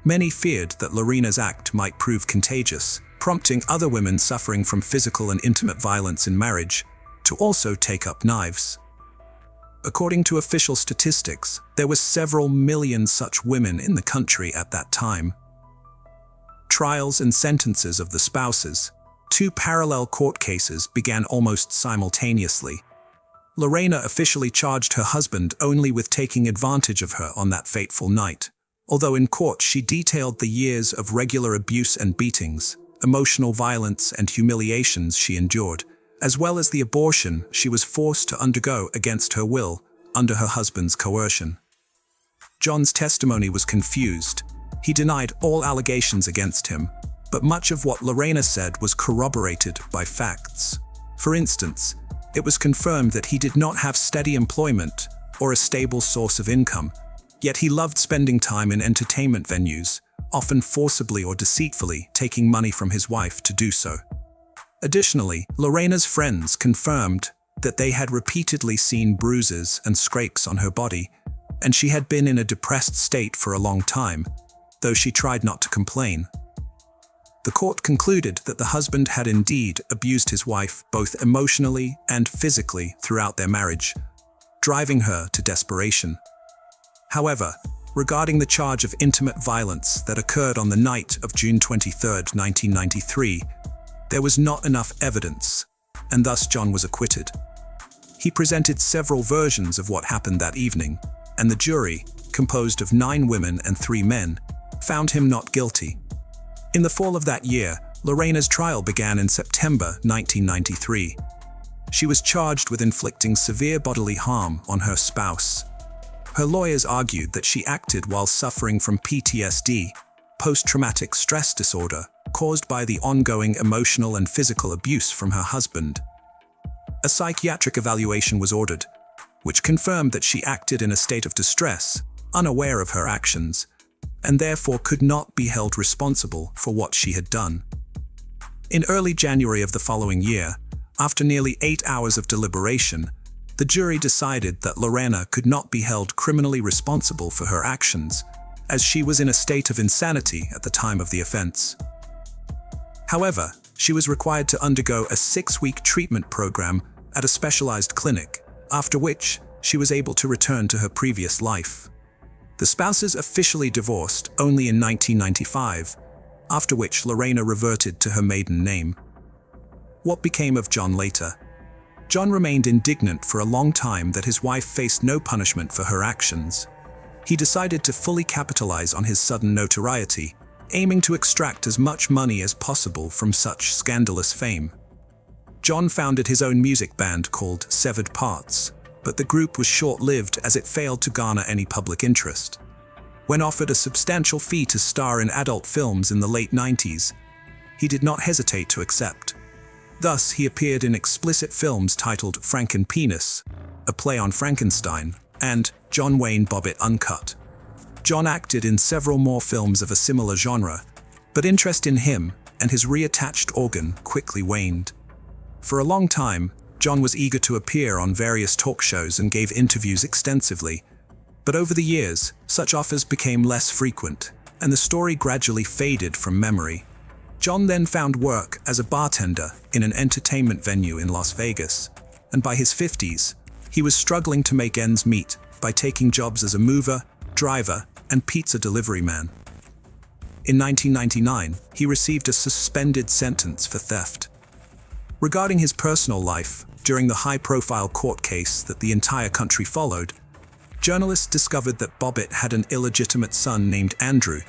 Many feared that Lorena's act might prove contagious, prompting other women suffering from physical and intimate violence in marriage to also take up knives. According to official statistics, there were several million such women in the country at that time. Trials and sentences of the spouses, two parallel court cases, began almost simultaneously. Lorena officially charged her husband only with taking advantage of her on that fateful night, although in court she detailed the years of regular abuse and beatings, emotional violence and humiliations she endured, as well as the abortion she was forced to undergo against her will under her husband's coercion. John's testimony was confused. He denied all allegations against him, but much of what Lorena said was corroborated by facts. For instance, it was confirmed that he did not have steady employment or a stable source of income, yet he loved spending time in entertainment venues, often forcibly or deceitfully taking money from his wife to do so. Additionally, Lorena's friends confirmed that they had repeatedly seen bruises and scrapes on her body, and she had been in a depressed state for a long time, though she tried not to complain. The court concluded that the husband had indeed abused his wife both emotionally and physically throughout their marriage, driving her to desperation. However, regarding the charge of intimate violence that occurred on the night of June 23, 1993, there was not enough evidence, and thus John was acquitted. He presented several versions of what happened that evening, and the jury, composed of 9 women and 3 men, found him not guilty. In the fall of that year, Lorena's trial began in September 1993. She was charged with inflicting severe bodily harm on her spouse. Her lawyers argued that she acted while suffering from PTSD, post-traumatic stress disorder, caused by the ongoing emotional and physical abuse from her husband. A psychiatric evaluation was ordered, which confirmed that she acted in a state of distress, unaware of her actions, and therefore could not be held responsible for what she had done. In early January of the following year, after nearly 8 hours of deliberation, the jury decided that Lorena could not be held criminally responsible for her actions, as she was in a state of insanity at the time of the offense. However, she was required to undergo a 6-week treatment program at a specialized clinic, after which she was able to return to her previous life. The spouses officially divorced only in 1995, after which Lorena reverted to her maiden name. What became of John later? John remained indignant for a long time that his wife faced no punishment for her actions. He decided to fully capitalize on his sudden notoriety, aiming to extract as much money as possible from such scandalous fame. John founded his own music band called Severed Parts, but the group was short-lived as it failed to garner any public interest. When offered a substantial fee to star in adult films in the late 90s, he did not hesitate to accept. Thus, he appeared in explicit films titled Frankenpenis, a play on Frankenstein, and John Wayne Bobbitt Uncut. John acted in several more films of a similar genre, but interest in him and his reattached organ quickly waned. For a long time, John was eager to appear on various talk shows and gave interviews extensively, but over the years, such offers became less frequent, and the story gradually faded from memory. John then found work as a bartender in an entertainment venue in Las Vegas, and by his 50s, he was struggling to make ends meet by taking jobs as a mover, driver, and pizza delivery man. In 1999, he received a suspended sentence for theft. Regarding his personal life, during the high-profile court case that the entire country followed, journalists discovered that Bobbitt had an illegitimate son named Andrew,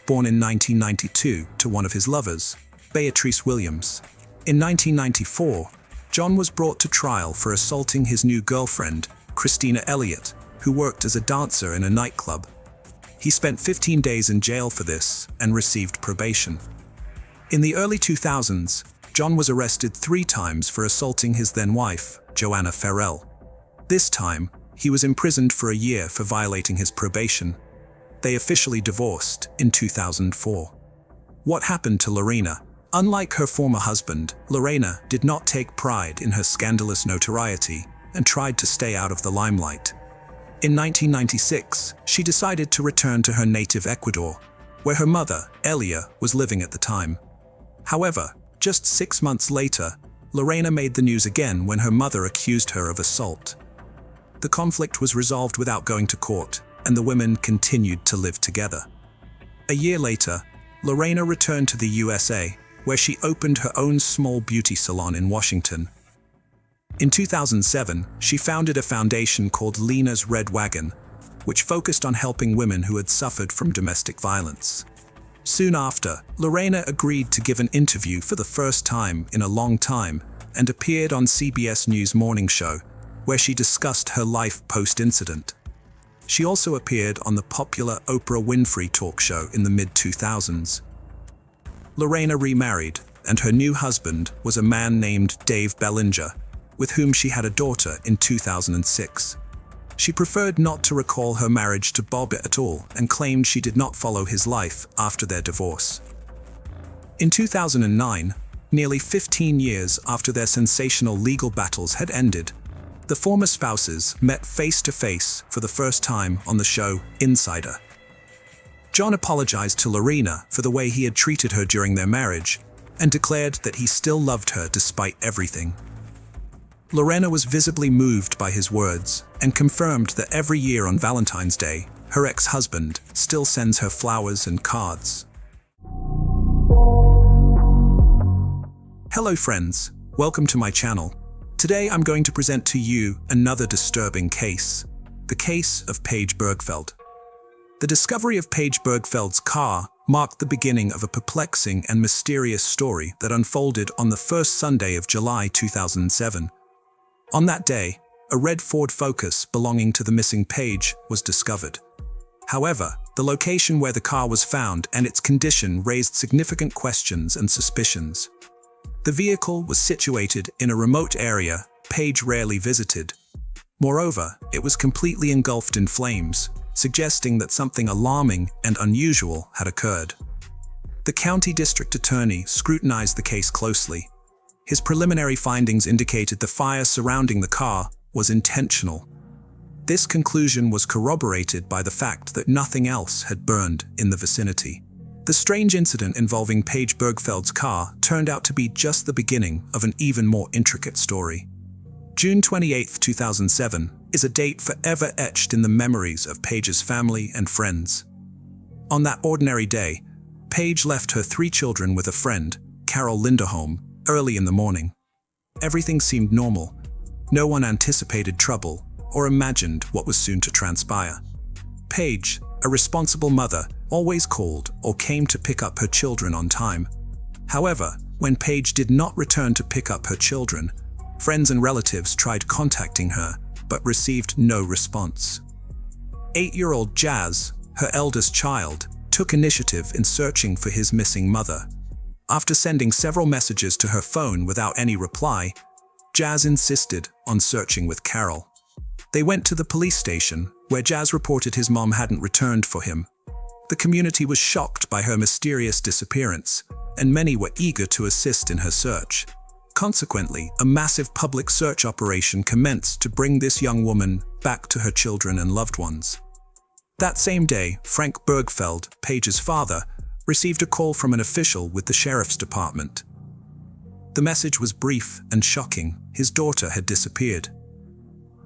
born in 1992 to one of his lovers, Beatrice Williams. In 1994, John was brought to trial for assaulting his new girlfriend, Christina Elliott, who worked as a dancer in a nightclub. He spent 15 days in jail for this and received probation. In the early 2000s, John was arrested 3 times for assaulting his then-wife, Joanna Farrell. This time, he was imprisoned for a year for violating his probation. They officially divorced in 2004. What happened to Lorena? Unlike her former husband, Lorena did not take pride in her scandalous notoriety and tried to stay out of the limelight. In 1996, she decided to return to her native Ecuador, where her mother, Elia, was living at the time. However, just 6 months later, Lorena made the news again when her mother accused her of assault. The conflict was resolved without going to court, and the women continued to live together. A year later, Lorena returned to the USA, where she opened her own small beauty salon in Washington. In 2007, she founded a foundation called Lena's Red Wagon, which focused on helping women who had suffered from domestic violence. Soon after, Lorena agreed to give an interview for the first time in a long time and appeared on CBS News Morning Show, where she discussed her life post-incident. She also appeared on the popular Oprah Winfrey talk show in the mid-2000s. Lorena remarried, and her new husband was a man named Dave Bellinger, with whom she had a daughter in 2006. She preferred not to recall her marriage to Bob at all and claimed she did not follow his life after their divorce. In 2009, nearly 15 years after their sensational legal battles had ended, the former spouses met face-to-face for the first time on the show Insider. John apologized to Lorena for the way he had treated her during their marriage and declared that he still loved her despite everything. Lorena was visibly moved by his words and confirmed that every year on Valentine's Day, her ex-husband still sends her flowers and cards. Hello friends, welcome to my channel. Today I'm going to present to you another disturbing case, the case of Paige Bergfeld. The discovery of Paige Bergfeld's car marked the beginning of a perplexing and mysterious story that unfolded on the first Sunday of July 2007. On that day, a red Ford Focus belonging to the missing Paige was discovered. However, the location where the car was found and its condition raised significant questions and suspicions. The vehicle was situated in a remote area Paige rarely visited. Moreover, it was completely engulfed in flames, suggesting that something alarming and unusual had occurred. The county district attorney scrutinized the case closely. His preliminary findings indicated the fire surrounding the car was intentional. This conclusion was corroborated by the fact that nothing else had burned in the vicinity. The strange incident involving Paige Bergfeld's car turned out to be just the beginning of an even more intricate story. June 28, 2007 is a date forever etched in the memories of Paige's family and friends. On that ordinary day, Paige left her 3 children with a friend, Carol Linderholm, early in the morning. Everything seemed normal. No one anticipated trouble or imagined what was soon to transpire. Paige, a responsible mother, always called or came to pick up her children on time. However, when Paige did not return to pick up her children, friends and relatives tried contacting her, but received no response. 8-year-old Jazz, her eldest child, took initiative in searching for his missing mother. After sending several messages to her phone without any reply, Jazz insisted on searching with Carol. They went to the police station, where Jazz reported his mom hadn't returned for him. The community was shocked by her mysterious disappearance, and many were eager to assist in her search. Consequently, a massive public search operation commenced to bring this young woman back to her children and loved ones. That same day, Frank Bergfeld, Paige's father, received a call from an official with the sheriff's department. The message was brief and shocking. His daughter had disappeared.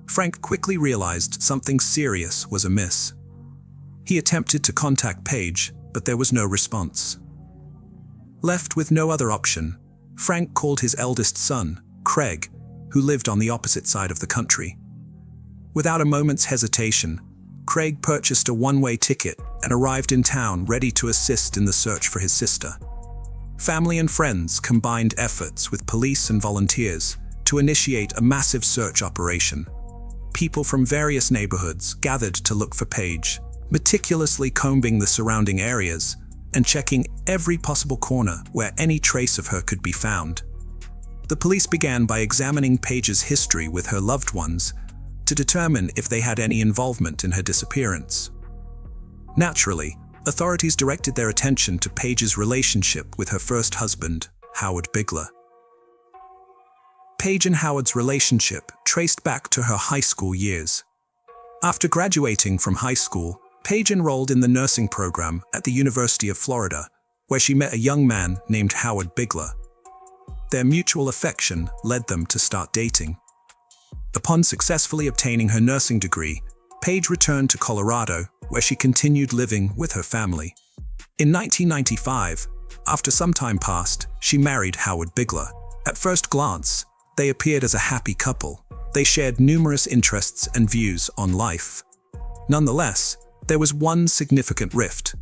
Frank quickly realized something serious was amiss. He attempted to contact Paige, but there was no response. Left with no other option, Frank called his eldest son, Craig, who lived on the opposite side of the country. Without a moment's hesitation, Craig purchased a one-way ticket and arrived in town ready to assist in the search for his sister. Family and friends combined efforts with police and volunteers to initiate a massive search operation. People from various neighborhoods gathered to look for Paige, meticulously combing the surrounding areas and checking every possible corner where any trace of her could be found. The police began by examining Paige's history with her loved ones to determine if they had any involvement in her disappearance. Naturally, authorities directed their attention to Paige's relationship with her first husband, Howard Bigler. Paige and Howard's relationship traced back to her high school years. After graduating from high school, Paige enrolled in the nursing program at the University of Florida, where she met a young man named Howard Bigler. Their mutual affection led them to start dating. Upon successfully obtaining her nursing degree, Paige returned to Colorado, where she continued living with her family. In 1995, after some time passed, she married Howard Bigler. At first glance, they appeared as a happy couple. They shared numerous interests and views on life. Nonetheless, there was one significant rift.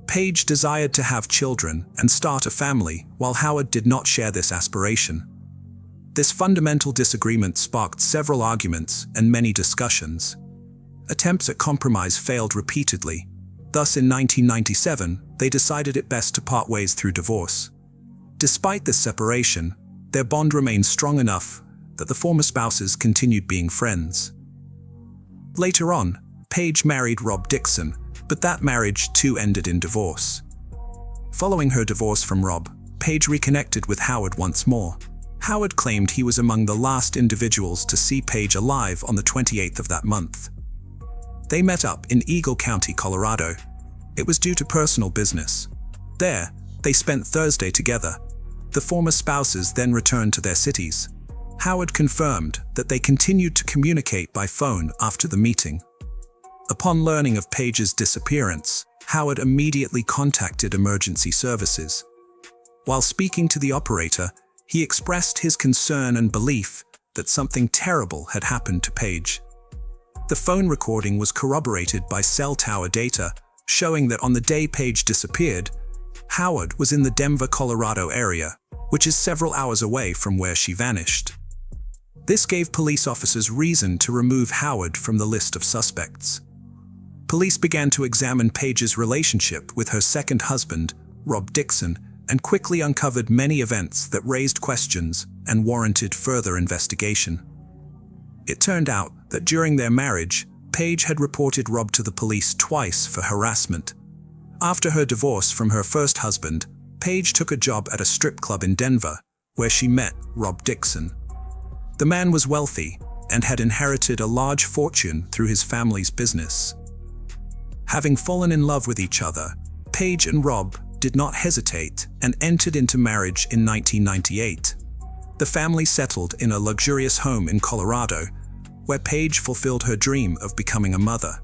Paige desired to have children and start a family, while Howard did not share this aspiration. This fundamental disagreement sparked several arguments and many discussions. Attempts at compromise failed repeatedly. Thus, in 1997, they decided it best to part ways through divorce. Despite this separation, their bond remained strong enough that the former spouses continued being friends. Later on, Paige married Rob Dixon, but that marriage too ended in divorce. Following her divorce from Rob, Paige reconnected with Howard once more. Howard claimed he was among the last individuals to see Paige alive on the 28th of that month. They met up in Eagle County, Colorado. It was due to personal business. There, they spent Thursday together. The former spouses then returned to their cities. Howard confirmed that they continued to communicate by phone after the meeting. Upon learning of Paige's disappearance, Howard immediately contacted emergency services. While speaking to the operator, he expressed his concern and belief that something terrible had happened to Paige. The phone recording was corroborated by cell tower data, showing that on the day Paige disappeared, Howard was in the Denver, Colorado area, which is several hours away from where she vanished. This gave police officers reason to remove Howard from the list of suspects. Police began to examine Paige's relationship with her second husband, Rob Dixon, and quickly uncovered many events that raised questions and warranted further investigation. It turned out that during their marriage, Paige had reported Rob to the police twice for harassment. After her divorce from her first husband, Paige took a job at a strip club in Denver, where she met Rob Dixon. The man was wealthy and had inherited a large fortune through his family's business. Having fallen in love with each other, Paige and Rob did not hesitate and entered into marriage in 1998. The family settled in a luxurious home in Colorado, where Paige fulfilled her dream of becoming a mother.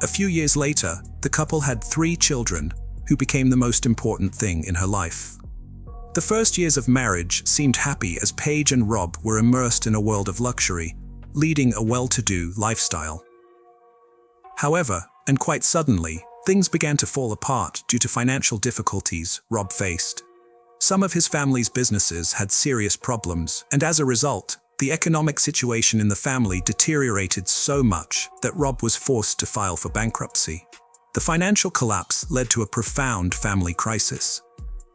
A few years later, the couple had 3 children, who became the most important thing in her life. The first years of marriage seemed happy as Paige and Rob were immersed in a world of luxury, leading a well-to-do lifestyle. However, and quite suddenly, things began to fall apart due to financial difficulties Rob faced. Some of his family's businesses had serious problems, and as a result, the economic situation in the family deteriorated so much that Rob was forced to file for bankruptcy. The financial collapse led to a profound family crisis.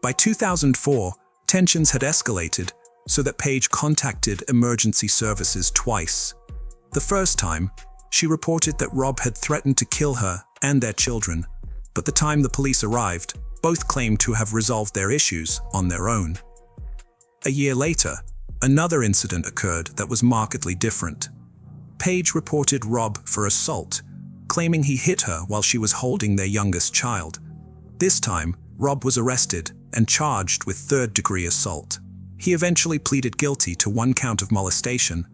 By 2004, tensions had escalated so that Paige contacted emergency services twice. The first time, she reported that Rob had threatened to kill her and their children, but the time the police arrived, both claimed to have resolved their issues on their own. A year later, another incident occurred that was markedly different. Paige reported Rob for assault, claiming he hit her while she was holding their youngest child. This time, Rob was arrested and charged with third-degree assault. He eventually pleaded guilty to 1 count of molestation,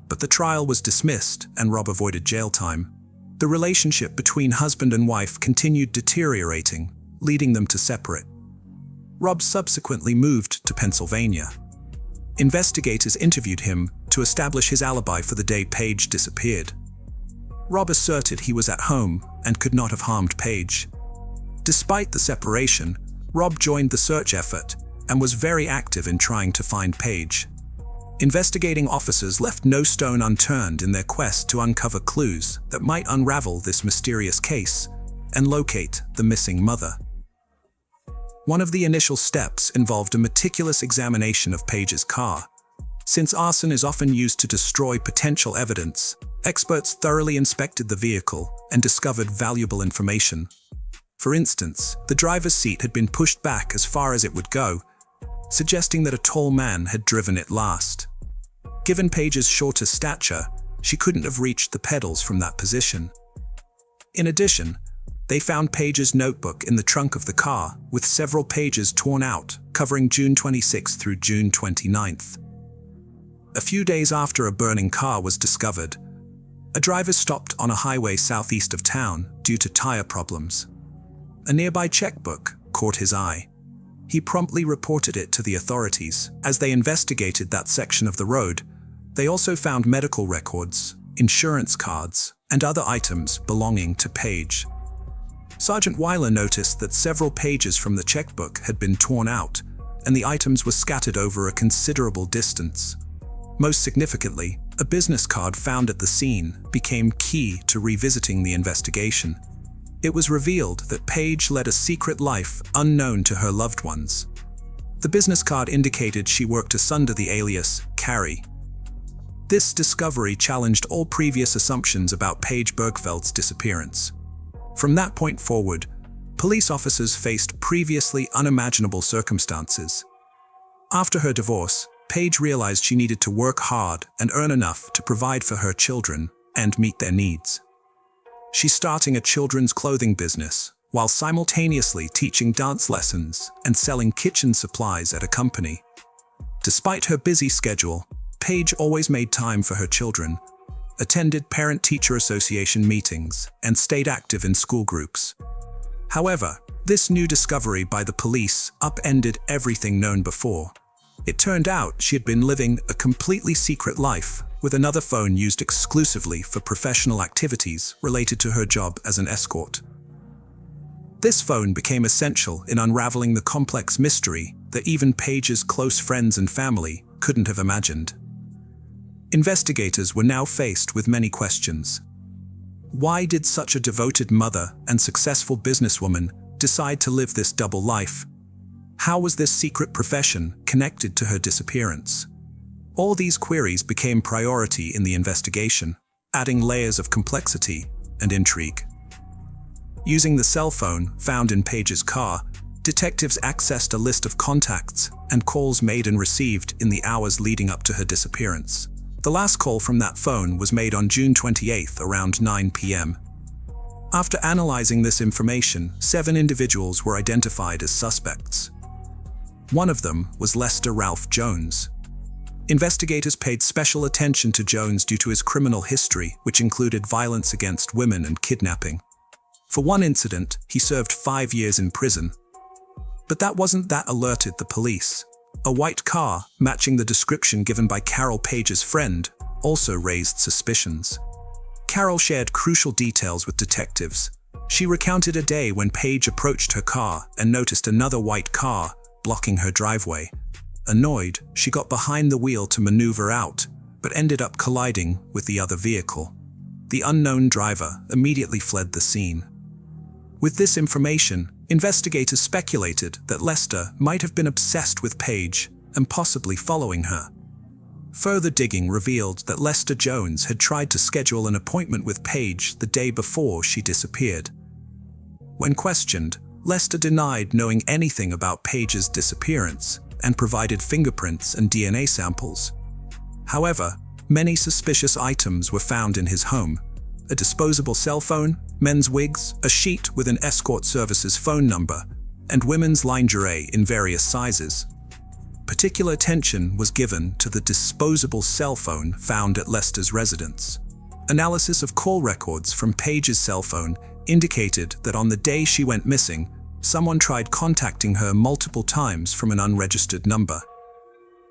but the trial was dismissed and Rob avoided jail time. The relationship between husband and wife continued deteriorating, leading them to separate. Rob subsequently moved to Pennsylvania. Investigators interviewed him to establish his alibi for the day Paige disappeared. Rob asserted he was at home and could not have harmed Paige. Despite the separation, Rob joined the search effort and was very active in trying to find Paige. Investigating officers left no stone unturned in their quest to uncover clues that might unravel this mysterious case and locate the missing mother. One of the initial steps involved a meticulous examination of Paige's car. Since arson is often used to destroy potential evidence, experts thoroughly inspected the vehicle and discovered valuable information. For instance, the driver's seat had been pushed back as far as it would go. suggesting that a tall man had driven it last. Given Page's shorter stature, she couldn't have reached the pedals from that position. In addition, they found Page's notebook in the trunk of the car, with several pages torn out, covering June 26 through June 29th. A few days after a burning car was discovered, a driver stopped on a highway southeast of town due to tire problems. A nearby checkbook caught his eye. He promptly reported it to the authorities. As they investigated that section of the road, they also found medical records, insurance cards, and other items belonging to Page. Sergeant Weiler noticed that several pages from the checkbook had been torn out, and the items were scattered over a considerable distance. Most significantly, a business card found at the scene became key to revisiting the investigation. It was revealed that Page led a secret life unknown to her loved ones. The business card indicated she worked under the alias Carrie. This discovery challenged all previous assumptions about Paige Bergfeld's disappearance. From that point forward, police officers faced previously unimaginable circumstances. After her divorce, Paige realized she needed to work hard and earn enough to provide for her children and meet their needs. She's starting a children's clothing business while simultaneously teaching dance lessons and selling kitchen supplies at a company. Despite her busy schedule, Paige always made time for her children, attended Parent-Teacher Association meetings, and stayed active in school groups. However, this new discovery by the police upended everything known before. It turned out she had been living a completely secret life, with another phone used exclusively for professional activities related to her job as an escort. This phone became essential in unraveling the complex mystery that even Page's close friends and family couldn't have imagined. Investigators were now faced with many questions. Why did such a devoted mother and successful businesswoman decide to live this double life? How was this secret profession connected to her disappearance? All these queries became priority in the investigation, adding layers of complexity and intrigue. Using the cell phone found in Page's car, detectives accessed a list of contacts and calls made and received in the hours leading up to her disappearance. The last call from that phone was made on June 28th around 9 p.m. After analyzing this information, 7 individuals were identified as suspects. One of them was Lester Ralph Jones. Investigators paid special attention to Jones due to his criminal history, which included violence against women and kidnapping. For one incident, he served 5 years in prison. But that alerted the police. A white car, matching the description given by Carol Page's friend, also raised suspicions. Carol shared crucial details with detectives. She recounted a day when Page approached her car and noticed another white car blocking her driveway. Annoyed, she got behind the wheel to maneuver out, but ended up colliding with the other vehicle. The unknown driver immediately fled the scene. With this information, investigators speculated that Lester might have been obsessed with Page and possibly following her. Further digging revealed that Lester Jones had tried to schedule an appointment with Page the day before she disappeared. When questioned, Lester denied knowing anything about Page's disappearance and provided fingerprints and DNA samples. However, many suspicious items were found in his home: a disposable cell phone, men's wigs, a sheet with an escort services phone number, and women's lingerie in various sizes. Particular attention was given to the disposable cell phone found at Lester's residence. Analysis of call records from Page's cell phone indicated that on the day she went missing, someone tried contacting her multiple times from an unregistered number.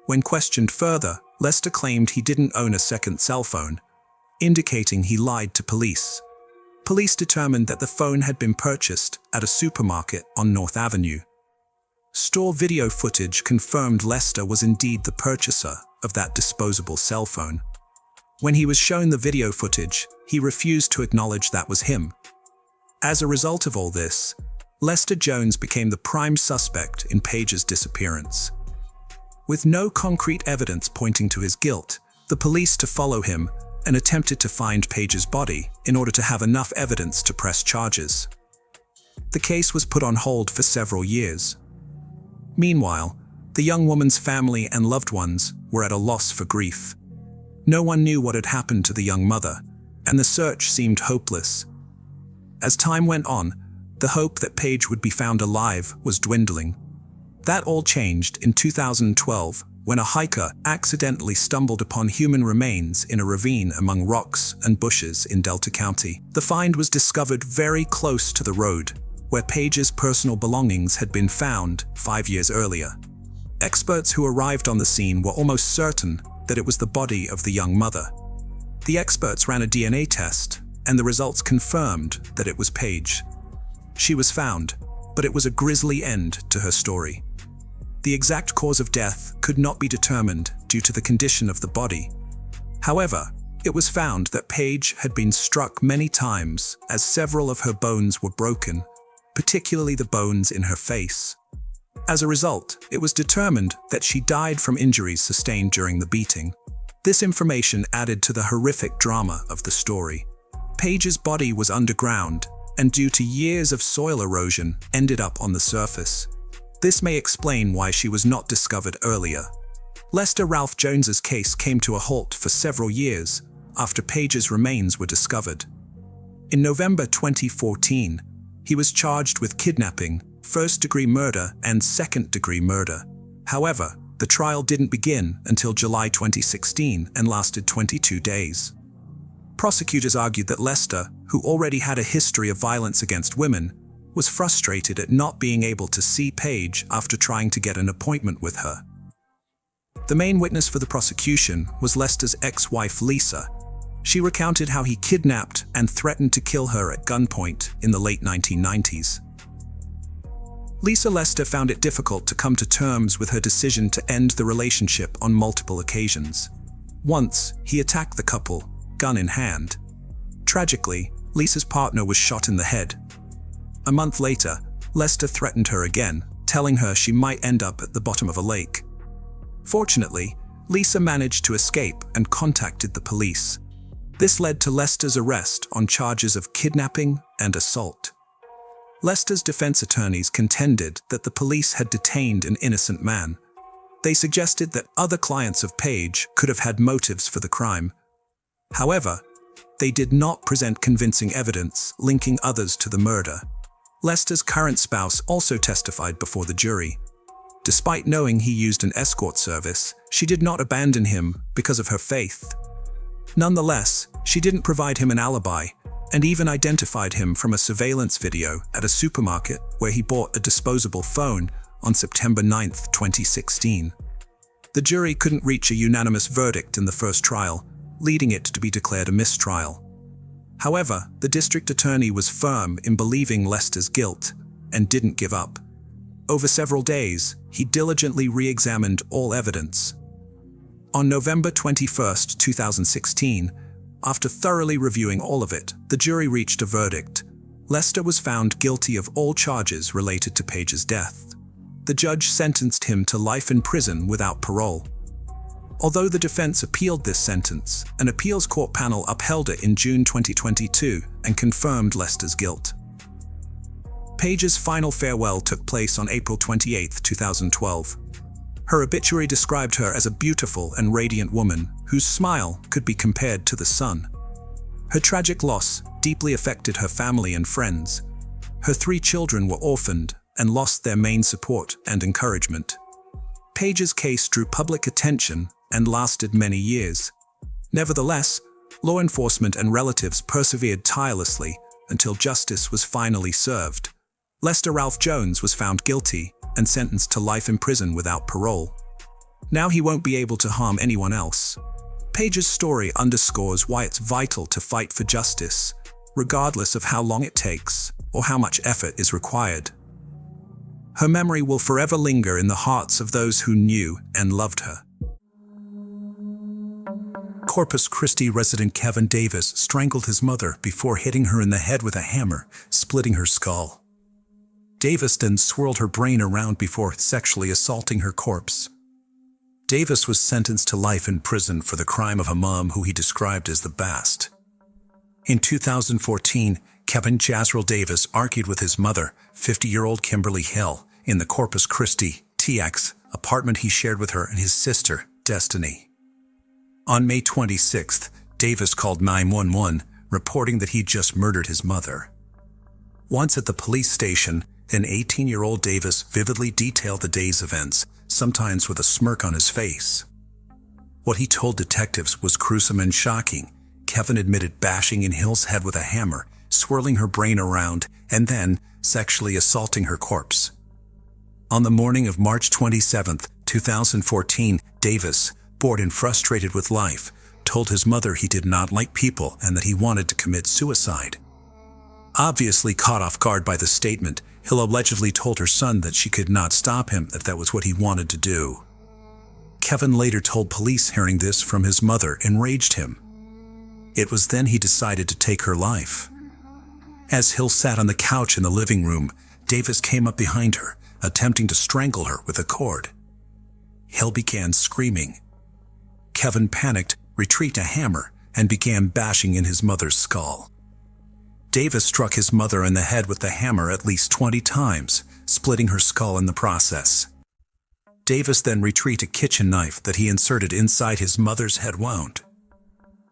When questioned further, Lester claimed he didn't own a second cell phone, indicating he lied to police. Police determined that the phone had been purchased at a supermarket on North Avenue. Store video footage confirmed Lester was indeed the purchaser of that disposable cell phone. When he was shown the video footage, he refused to acknowledge that was him. As a result of all this, Lester Jones became the prime suspect in Page's disappearance. With no concrete evidence pointing to his guilt, the police followed him and attempted to find Page's body in order to have enough evidence to press charges. The case was put on hold for several years. Meanwhile, The young woman's family and loved ones were at a loss for grief. No one knew what had happened to the young mother, and the search seemed hopeless. As time went on, the hope that Paige would be found alive was dwindling. That all changed in 2012 when a hiker accidentally stumbled upon human remains in a ravine among rocks and bushes in Delta County. The find was discovered very close to the road, where Paige's personal belongings had been found 5 years earlier. Experts who arrived on the scene were almost certain that it was the body of the young mother. The experts ran a DNA test, and the results confirmed that it was Paige. She was found, but it was a grisly end to her story. The exact cause of death could not be determined due to the condition of the body. However, it was found that Paige had been struck many times as several of her bones were broken, particularly the bones in her face. As a result, it was determined that she died from injuries sustained during the beating. This information added to the horrific drama of the story. Paige's body was underground, and due to years of soil erosion, ended up on the surface. This may explain why she was not discovered earlier. Lester Ralph Jones's case came to a halt for several years after Paige's remains were discovered. In November 2014, he was charged with kidnapping, first-degree murder, and second-degree murder. However, the trial didn't begin until July 2016 and lasted 22 days. Prosecutors argued that Lester, who already had a history of violence against women, was frustrated at not being able to see Paige after trying to get an appointment with her. The main witness for the prosecution was Lester's ex-wife Lisa. She recounted how he kidnapped and threatened to kill her at gunpoint in the late 1990s. Lisa Lester found it difficult to come to terms with her decision to end the relationship on multiple occasions. Once, he attacked the couple, gun in hand. Tragically, Lisa's partner was shot in the head. A month later, Lester threatened her again, telling her she might end up at the bottom of a lake. Fortunately, Lisa managed to escape and contacted the police. This led to Lester's arrest on charges of kidnapping and assault. Lester's defense attorneys contended that the police had detained an innocent man. They suggested that other clients of Paige could have had motives for the crime. However, they did not present convincing evidence linking others to the murder. Lester's current spouse also testified before the jury. Despite knowing he used an escort service, she did not abandon him because of her faith. Nonetheless, she didn't provide him an alibi, and even identified him from a surveillance video at a supermarket where he bought a disposable phone on September 9, 2016. The jury couldn't reach a unanimous verdict in the first trial, leading it to be declared a mistrial. However, the district attorney was firm in believing Lester's guilt and didn't give up. Over several days, he diligently re-examined all evidence. On November 21, 2016, after thoroughly reviewing all of it, the jury reached a verdict. Lester was found guilty of all charges related to Paige's death. The judge sentenced him to life in prison without parole. Although the defense appealed this sentence, an appeals court panel upheld it in June 2022 and confirmed Lester's guilt. Paige's final farewell took place on April 28, 2012. Her obituary described her as a beautiful and radiant woman whose smile could be compared to the sun. Her tragic loss deeply affected her family and friends. Her 3 children were orphaned and lost their main support and encouragement. Paige's case drew public attention and lasted many years. Nevertheless, law enforcement and relatives persevered tirelessly until justice was finally served. Lester Ralph Jones was found guilty and sentenced to life in prison without parole. Now he won't be able to harm anyone else. Paige's story underscores why it's vital to fight for justice, regardless of how long it takes or how much effort is required. Her memory will forever linger in the hearts of those who knew and loved her. Corpus Christi resident Kevin Davis strangled his mother before hitting her in the head with a hammer, splitting her skull. Davis then swirled her brain around before sexually assaulting her corpse. Davis was sentenced to life in prison for the crime of a mom who he described as the best. In 2014, Kevin Jazrell Davis argued with his mother, 50-year-old Kimberly Hill, in the Corpus Christi, TX apartment he shared with her and his sister, Destiny. On May 26th, Davis called 911, reporting that he'd just murdered his mother. Once at the police station, an 18-year-old Davis vividly detailed the day's events, sometimes with a smirk on his face. What he told detectives was gruesome and shocking. Kevin admitted bashing in Hill's head with a hammer, swirling her brain around, and then sexually assaulting her corpse. On the morning of March 27, 2014, Davis, bored and frustrated with life, told his mother he did not like people and that he wanted to commit suicide. Obviously caught off guard by the statement, Hill allegedly told her son that she could not stop him if that was what he wanted to do. Kevin later told police hearing this from his mother enraged him. It was then he decided to take her life. As Hill sat on the couch in the living room, Davis came up behind her, attempting to strangle her with a cord. Hill began screaming. Kevin panicked, retrieved a hammer, and began bashing in his mother's skull. Davis struck his mother in the head with the hammer at least 20 times, splitting her skull in the process. Davis then retrieved a kitchen knife that he inserted inside his mother's head wound.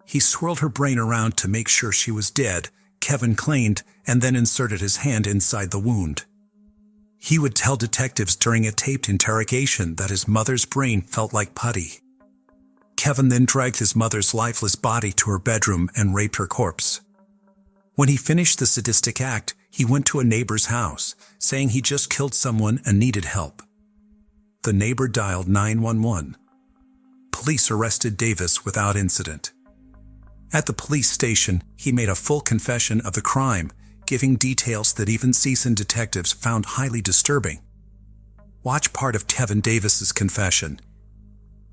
He swirled her brain around to make sure she was dead, Kevin claimed, and then inserted his hand inside the wound. He would tell detectives during a taped interrogation that his mother's brain felt like putty. Kevin then dragged his mother's lifeless body to her bedroom and raped her corpse. When he finished the sadistic act, he went to a neighbor's house, saying he just killed someone and needed help. The neighbor dialed 911. Police arrested Davis without incident. At the police station, he made a full confession of the crime, giving details that even seasoned detectives found highly disturbing. Watch part of Kevin Davis's confession.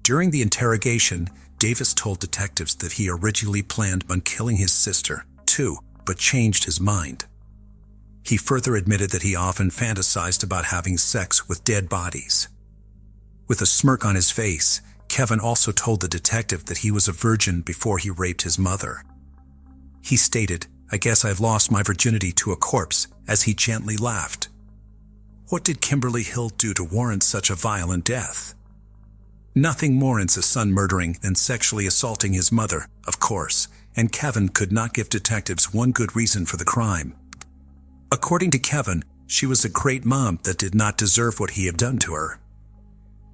During the interrogation, Davis told detectives that he originally planned on killing his sister, too, but changed his mind. He further admitted that he often fantasized about having sex with dead bodies. With a smirk on his face, Kevin also told the detective that he was a virgin before he raped his mother. He stated, "I guess I've lost my virginity to a corpse," as he gently laughed. What did Kimberly Hill do to warrant such a violent death? Nothing warrants a son murdering and sexually assaulting his mother, of course, and Kevin could not give detectives one good reason for the crime. According to Kevin, she was a great mom that did not deserve what he had done to her.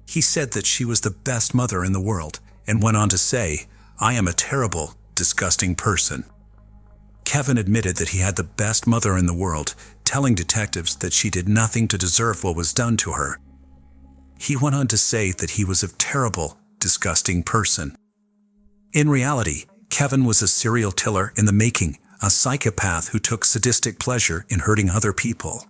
He said that she was the best mother in the world, and went on to say, "I am a terrible, disgusting person." Kevin admitted that he had the best mother in the world, telling detectives that she did nothing to deserve what was done to her. He went on to say that he was a terrible, disgusting person. In reality, Kevin was a serial killer in the making, a psychopath who took sadistic pleasure in hurting other people.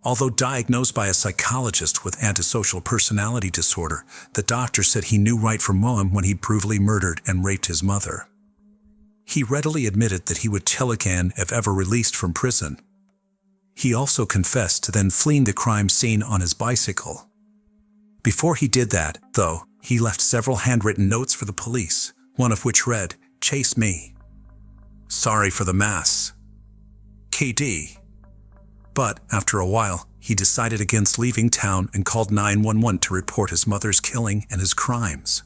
Although diagnosed by a psychologist with antisocial personality disorder, the doctor said he knew right from wrong when he brutally murdered and raped his mother. He readily admitted that he would kill again if ever released from prison. He also confessed to then fleeing the crime scene on his bicycle. Before he did that, though, he left several handwritten notes for the police, one of which read, "Chase me. Sorry for the mess. KD." But after a while, he decided against leaving town and called 911 to report his mother's killing and his crimes.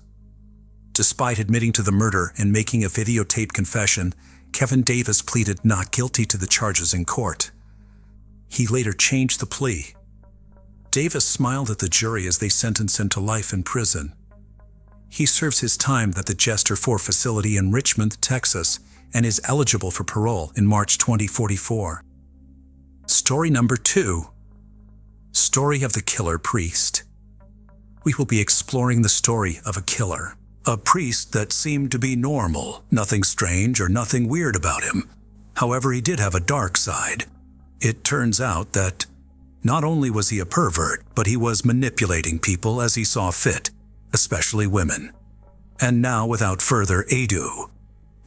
Despite admitting to the murder and making a videotaped confession, Kevin Davis pleaded not guilty to the charges in court. He later changed the plea. Davis smiled at the jury as they sentenced him to life in prison. He serves his time at the Jester 4 facility in Richmond, Texas, and is eligible for parole in March 2044. Story number 2. Story of the Killer Priest. We will be exploring the story of a killer. A priest that seemed to be normal, nothing strange or nothing weird about him. However, he did have a dark side. It turns out that not only was he a pervert, but he was manipulating people as he saw fit, especially women. And now, without further ado,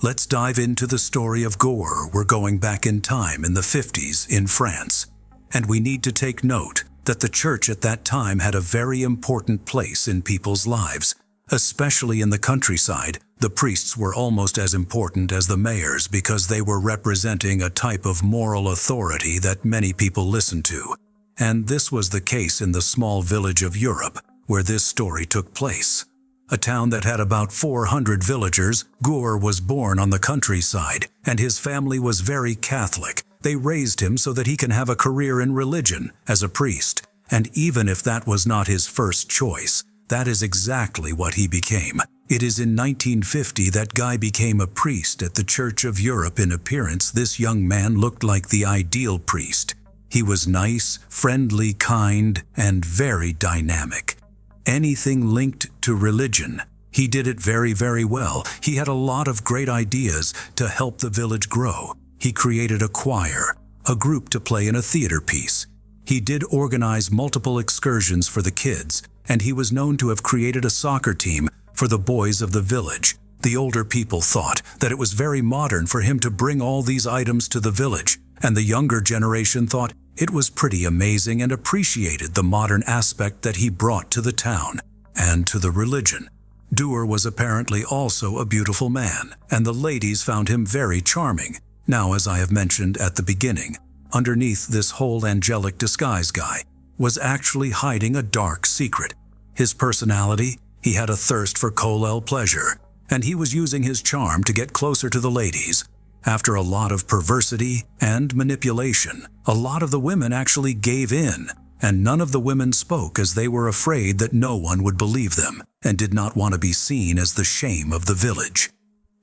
let's dive into the story of gore. We're going back in time in the 50s in France, and we need to take note that the church at that time had a very important place in people's lives. Especially in the countryside, the priests were almost as important as the mayors because they were representing a type of moral authority that many people listened to. And this was the case in the small village of Europe, where this story took place. A town that had about 400 villagers, Gore was born on the countryside, and his family was very Catholic. They raised him so that he can have a career in religion as a priest, and even if that was not his first choice, that is exactly what he became. It is in 1950 that Guy became a priest at the Church of Europe. In appearance, this young man looked like the ideal priest. He was nice, friendly, kind, and very dynamic. Anything linked to religion, he did it very, very well. He had a lot of great ideas to help the village grow. He created a choir, a group to play in a theater piece. He did organize multiple excursions for the kids, and he was known to have created a soccer team for the boys of the village. The older people thought that it was very modern for him to bring all these items to the village, and the younger generation thought it was pretty amazing and appreciated the modern aspect that he brought to the town and to the religion. Dewar was apparently also a beautiful man, and the ladies found him very charming. Now, as I have mentioned at the beginning, underneath this whole angelic disguise guy was actually hiding a dark secret. His personality, he had a thirst for kollel pleasure, and he was using his charm to get closer to the ladies. After a lot of perversity and manipulation, a lot of the women actually gave in, and none of the women spoke as they were afraid that no one would believe them and did not want to be seen as the shame of the village.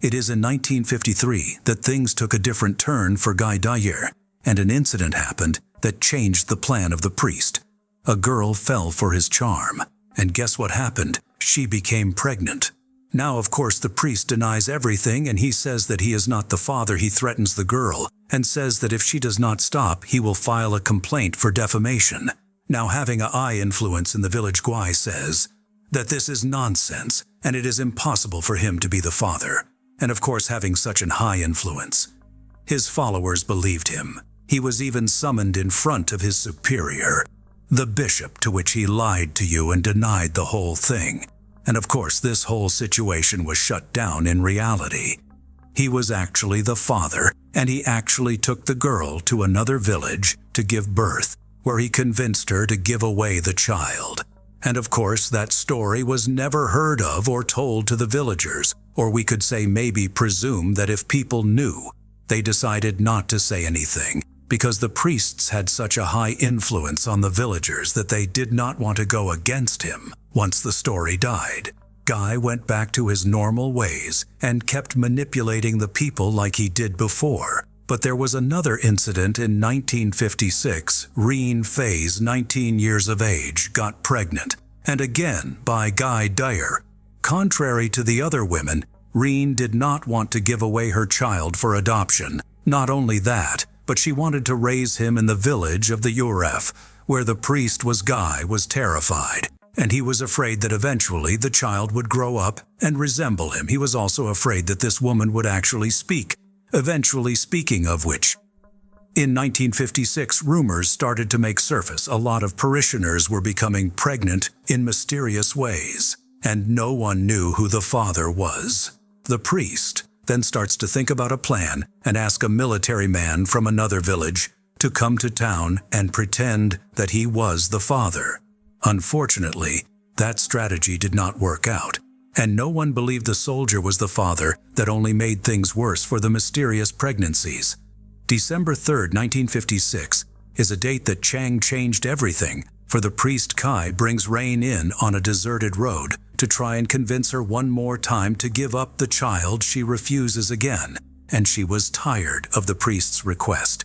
It is in 1953 that things took a different turn for Guy Dyer, and an incident happened that changed the plan of the priest. A girl fell for his charm, and guess what happened? She became pregnant. Now, of course, the priest denies everything, and he says that he is not the father. He threatens the girl and says that if she does not stop, he will file a complaint for defamation. Now, having a eye influence in the village, Guy says that this is nonsense and it is impossible for him to be the father. And of course, having such an high influence, his followers believed him. He was even summoned in front of his superior, the bishop, to which he lied to you and denied the whole thing. And of course, this whole situation was shut down in reality. He was actually the father, and he actually took the girl to another village to give birth, where he convinced her to give away the child. And of course, that story was never heard of or told to the villagers, or we could say maybe presume that if people knew, they decided not to say anything, because the priests had such a high influence on the villagers that they did not want to go against him. Once the story died, Guy went back to his normal ways and kept manipulating the people like he did before. But there was another incident in 1956. Reen Faze, 19 years of age, got pregnant, and again by Guy Dyer. Contrary to the other women, Reen did not want to give away her child for adoption. Not only that, but she wanted to raise him in the village of the Uref, where the priest Guy was terrified, and he was afraid that eventually the child would grow up and resemble him. He was also afraid that this woman would actually speak. Eventually, speaking of which, in 1956, rumors started to make surface. A lot of parishioners were becoming pregnant in mysterious ways, and no one knew who the father was. The priest then starts to think about a plan and ask a military man from another village to come to town and pretend that he was the father. Unfortunately, that strategy did not work out, and no one believed the soldier was the father. That only made things worse for the mysterious pregnancies. December 3rd, 1956 is a date that changed everything, for the priest Kai brings Rain in on a deserted road to try and convince her one more time to give up the child. She refuses again, and she was tired of the priest's request.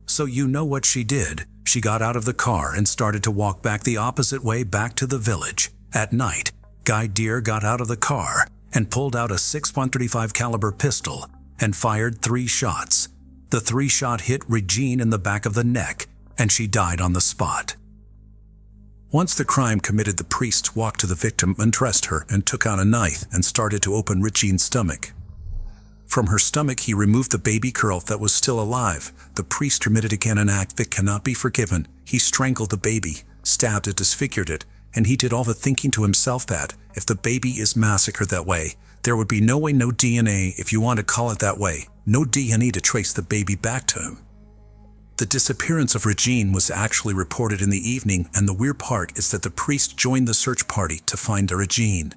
So you know what she did. She got out of the car and started to walk back the opposite way back to the village. At night, Guy Dyer got out of the car and pulled out a 6.135 caliber pistol and fired 3 shots. The 3 shot hit Regine in the back of the neck, and she died on the spot. Once the crime committed, the priest walked to the victim, undressed her, and took out a knife and started to open Regine's stomach. From her stomach, he removed the baby girl that was still alive. The priest committed again an act that cannot be forgiven. He strangled the baby, stabbed it, disfigured it, and he did all the thinking to himself that, if the baby is massacred that way, there would be no way, no DNA, if you want to call it that way, no DNA to trace the baby back to him. The disappearance of Regine was actually reported in the evening, and the weird part is that the priest joined the search party to find Regine.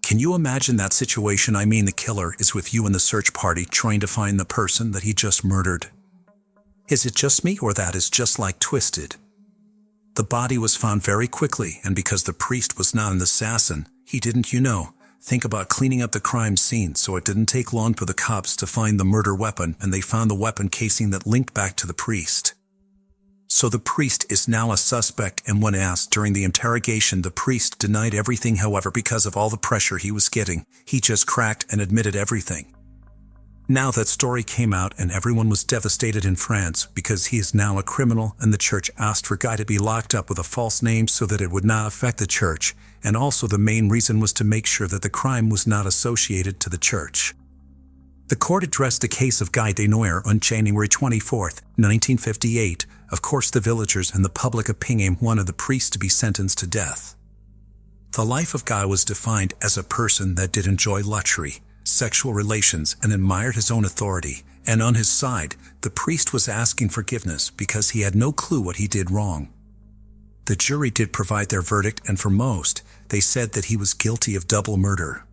Can you imagine that situation? I mean, the killer is with you in the search party trying to find the person that he just murdered. Is it just me, or that is just like Twisted? The body was found very quickly, and because the priest was not an assassin, he didn't, think about cleaning up the crime scene, so it didn't take long for the cops to find the murder weapon, and they found the weapon casing that linked back to the priest. So the priest is now a suspect, and when asked during the interrogation, the priest denied everything. However, because of all the pressure he was getting, he just cracked and admitted everything. Now that story came out and everyone was devastated in France because he is now a criminal, and the church asked for Guy to be locked up with a false name so that it would not affect the church, and also the main reason was to make sure that the crime was not associated to the church. The court addressed the case of Guy Desnoyers on January 24, 1958. Of course, the villagers and the public opinion wanted the priest to be sentenced to death. The life of Guy was defined as a person that did enjoy luxury, sexual relations, and admired his own authority, and on his side, the priest was asking forgiveness because he had no clue what he did wrong. The jury did provide their verdict, and for most, they said that he was guilty of double murder.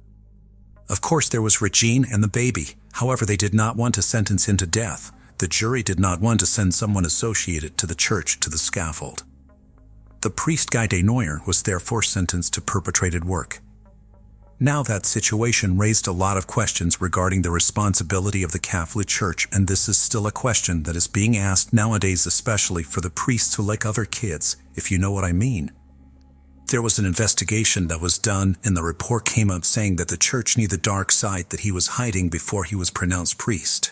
Of course, there was Regine and the baby. However, they did not want to sentence him to death. The jury did not want to send someone associated to the church to the scaffold. The priest Guy Desnoyers was therefore sentenced to perpetrated work. Now that situation raised a lot of questions regarding the responsibility of the Catholic Church, and this is still a question that is being asked nowadays, especially for the priests who like other kids, if you know what I mean. There was an investigation that was done, and the report came up saying that the church knew the dark side that he was hiding before he was pronounced priest.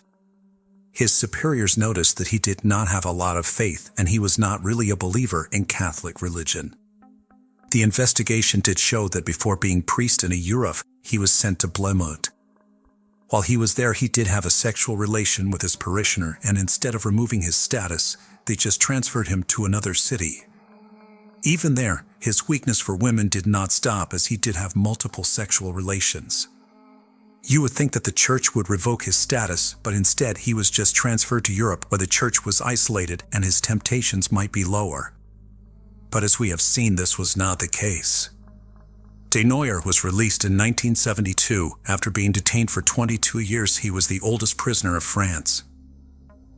His superiors noticed that he did not have a lot of faith, and he was not really a believer in Catholic religion. The investigation did show that before being priest in Europe, he was sent to Plymouth. While he was there, he did have a sexual relation with his parishioner, and instead of removing his status, they just transferred him to another city. Even there, his weakness for women did not stop, as he did have multiple sexual relations. You would think that the church would revoke his status, but instead he was just transferred to Europe, where the church was isolated and his temptations might be lower. But as we have seen, this was not the case. Desnoyers was released in 1972. After being detained for 22 years, he was the oldest prisoner of France.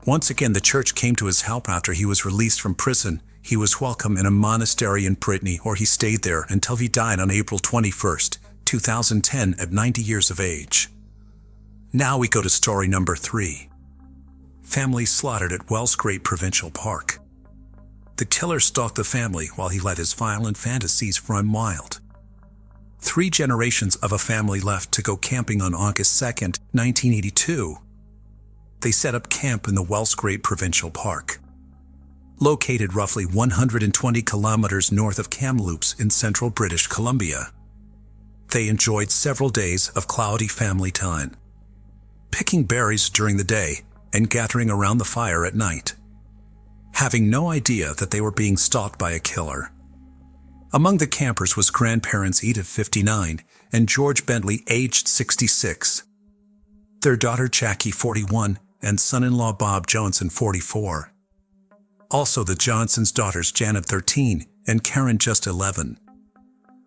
Once again, the church came to his help after he was released from prison. He was welcome in a monastery in Brittany, where he stayed there until he died on April 21, 2010 at 90 years of age. Now we go to story number 3. Family slaughtered at Wellsgrave Provincial Park. The killer stalked the family while he let his violent fantasies run wild. 3 generations of a family left to go camping on August 2, 1982. They set up camp in the Wellsgrave Provincial Park, located roughly 120 kilometers north of Kamloops in central British Columbia. They enjoyed several days of cloudy family time, picking berries during the day and gathering around the fire at night, having no idea that they were being stalked by a killer. Among the campers was grandparents Edith, 59, and George Bentley, aged 66, their daughter Jackie, 41, and son-in-law Bob Johnson, 44. Also the Johnsons' daughters Janet, 13, and Karen, just 11.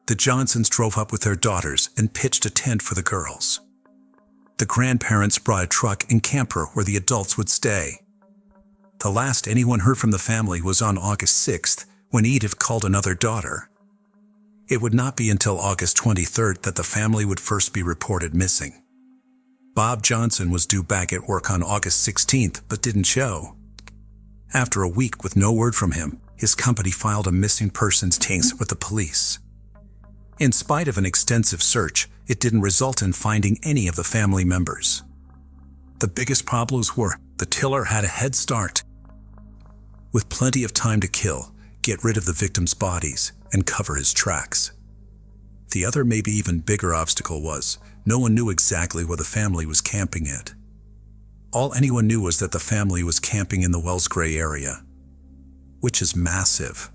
The Johnsons drove up with their daughters and pitched a tent for the girls. The grandparents brought a truck and camper where the adults would stay. The last anyone heard from the family was on August 6th, when Edith called another daughter. It would not be until August 23rd that the family would first be reported missing. Bob Johnson was due back at work on August 16th but didn't show. After a week with no word from him, his company filed a missing persons case with the police. In spite of an extensive search, it didn't result in finding any of the family members. The biggest problems were the killer had a head start. With plenty of time to kill, get rid of the victims' bodies, and cover his tracks. The other, maybe even bigger obstacle was, no one knew exactly where the family was camping at. All anyone knew was that the family was camping in the Wellsgrave area, which is massive.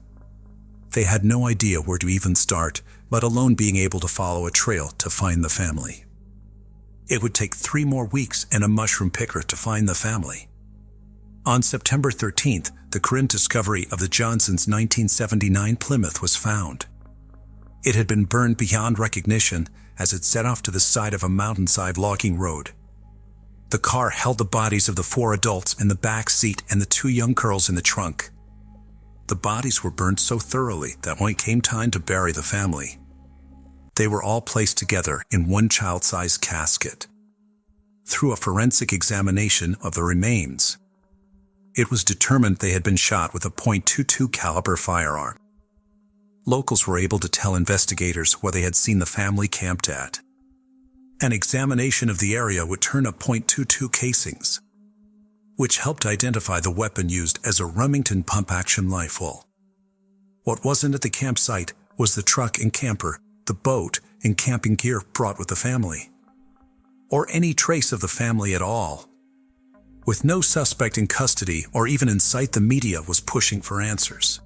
They had no idea where to even start, let alone being able to follow a trail to find the family. It would take 3 more weeks and a mushroom picker to find the family. On September 13th, the current discovery of the Johnsons' 1979 Plymouth was found. It had been burned beyond recognition as it set off to the side of a mountainside logging road. The car held the bodies of the 4 adults in the back seat and the 2 young girls in the trunk. The bodies were burned so thoroughly that when it came time to bury the family, they were all placed together in one child-sized casket. Through a forensic examination of the remains, it was determined they had been shot with a .22 caliber firearm. Locals were able to tell investigators where they had seen the family camped at. An examination of the area would turn up .22 casings, which helped identify the weapon used as a Remington pump-action rifle. What wasn't at the campsite was the truck and camper, the boat, and camping gear brought with the family, or any trace of the family at all. With no suspect in custody or even in sight, the media was pushing for answers.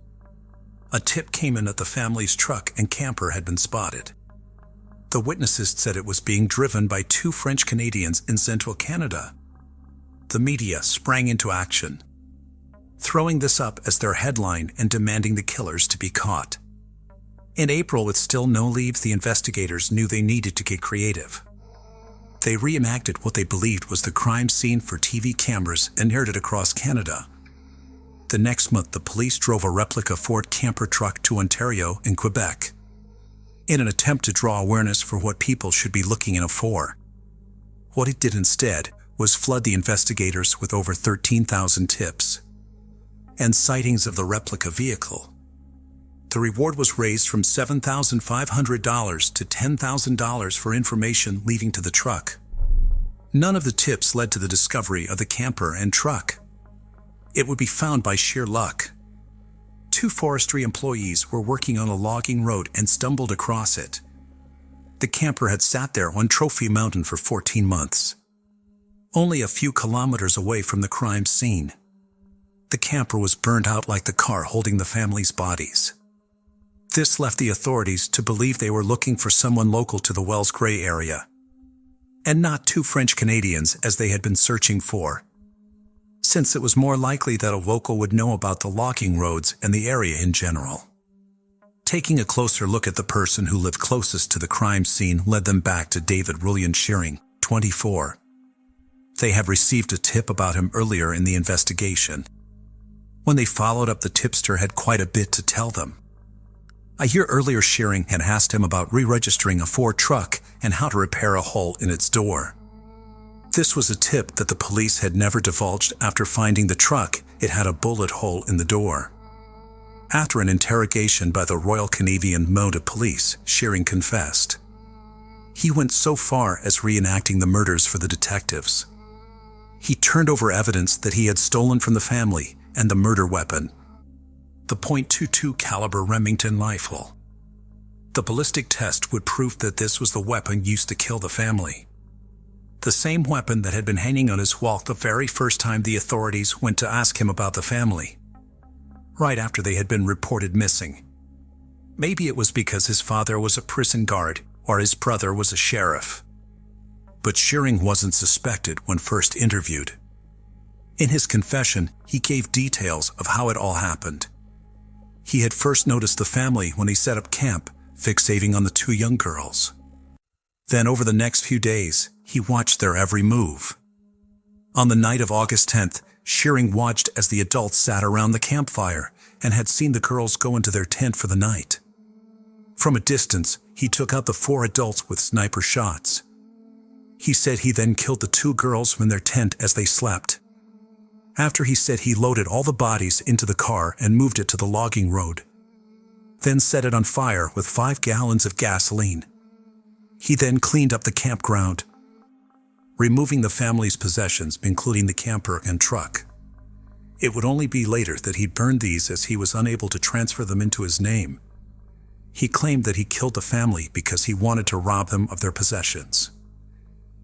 A tip came in that the family's truck and camper had been spotted. The witnesses said it was being driven by 2 French Canadians in central Canada. The media sprang into action, throwing this up as their headline and demanding the killers to be caught. In April, with still no leads, the investigators knew they needed to get creative. They reenacted what they believed was the crime scene for TV cameras and aired it across Canada. The next month, the police drove a replica Ford camper truck to Ontario and Quebec, in an attempt to draw awareness for what people should be looking out for. What it did instead was flood the investigators with over 13,000 tips and sightings of the replica vehicle. The reward was raised from $7,500 to $10,000 for information leading to the truck. None of the tips led to the discovery of the camper and truck. It would be found by sheer luck. 2 forestry employees were working on a logging road and stumbled across it. The camper had sat there on Trophy Mountain for 14 months, only a few kilometers away from the crime scene. The camper was burned out like the car holding the family's bodies. This left the authorities to believe they were looking for someone local to the Wells Gray area, and not 2 French Canadians as they had been searching for, since it was more likely that a local would know about the logging roads and the area in general. Taking a closer look at the person who lived closest to the crime scene led them back to David William Shearing, 24. They had received a tip about him earlier in the investigation. When they followed up, the tipster had quite a bit to tell them. A year earlier, Shearing had asked him about re-registering a Ford truck and how to repair a hole in its door. This was a tip that the police had never divulged. After finding the truck, it had a bullet hole in the door. After an interrogation by the Royal Canadian Mounted Police, Shearing confessed. He went so far as reenacting the murders for the detectives. He turned over evidence that he had stolen from the family and the murder weapon, the .22 caliber Remington rifle. The ballistic test would prove that this was the weapon used to kill the family. The same weapon that had been hanging on his wall the very first time the authorities went to ask him about the family, right after they had been reported missing. Maybe it was because his father was a prison guard or his brother was a sheriff. But Shearing wasn't suspected when first interviewed. In his confession, he gave details of how it all happened. He had first noticed the family when he set up camp, fixating on the 2 young girls. Then over the next few days, he watched their every move. On the night of August 10th, Shearing watched as the adults sat around the campfire and had seen the girls go into their tent for the night. From a distance, he took out the 4 adults with sniper shots. He said he then killed the 2 girls from their tent as they slept. After he said he loaded all the bodies into the car and moved it to the logging road, then set it on fire with 5 gallons of gasoline. He then cleaned up the campground, removing the family's possessions, including the camper and truck. It would only be later that he burned these as he was unable to transfer them into his name. He claimed that he killed the family because he wanted to rob them of their possessions.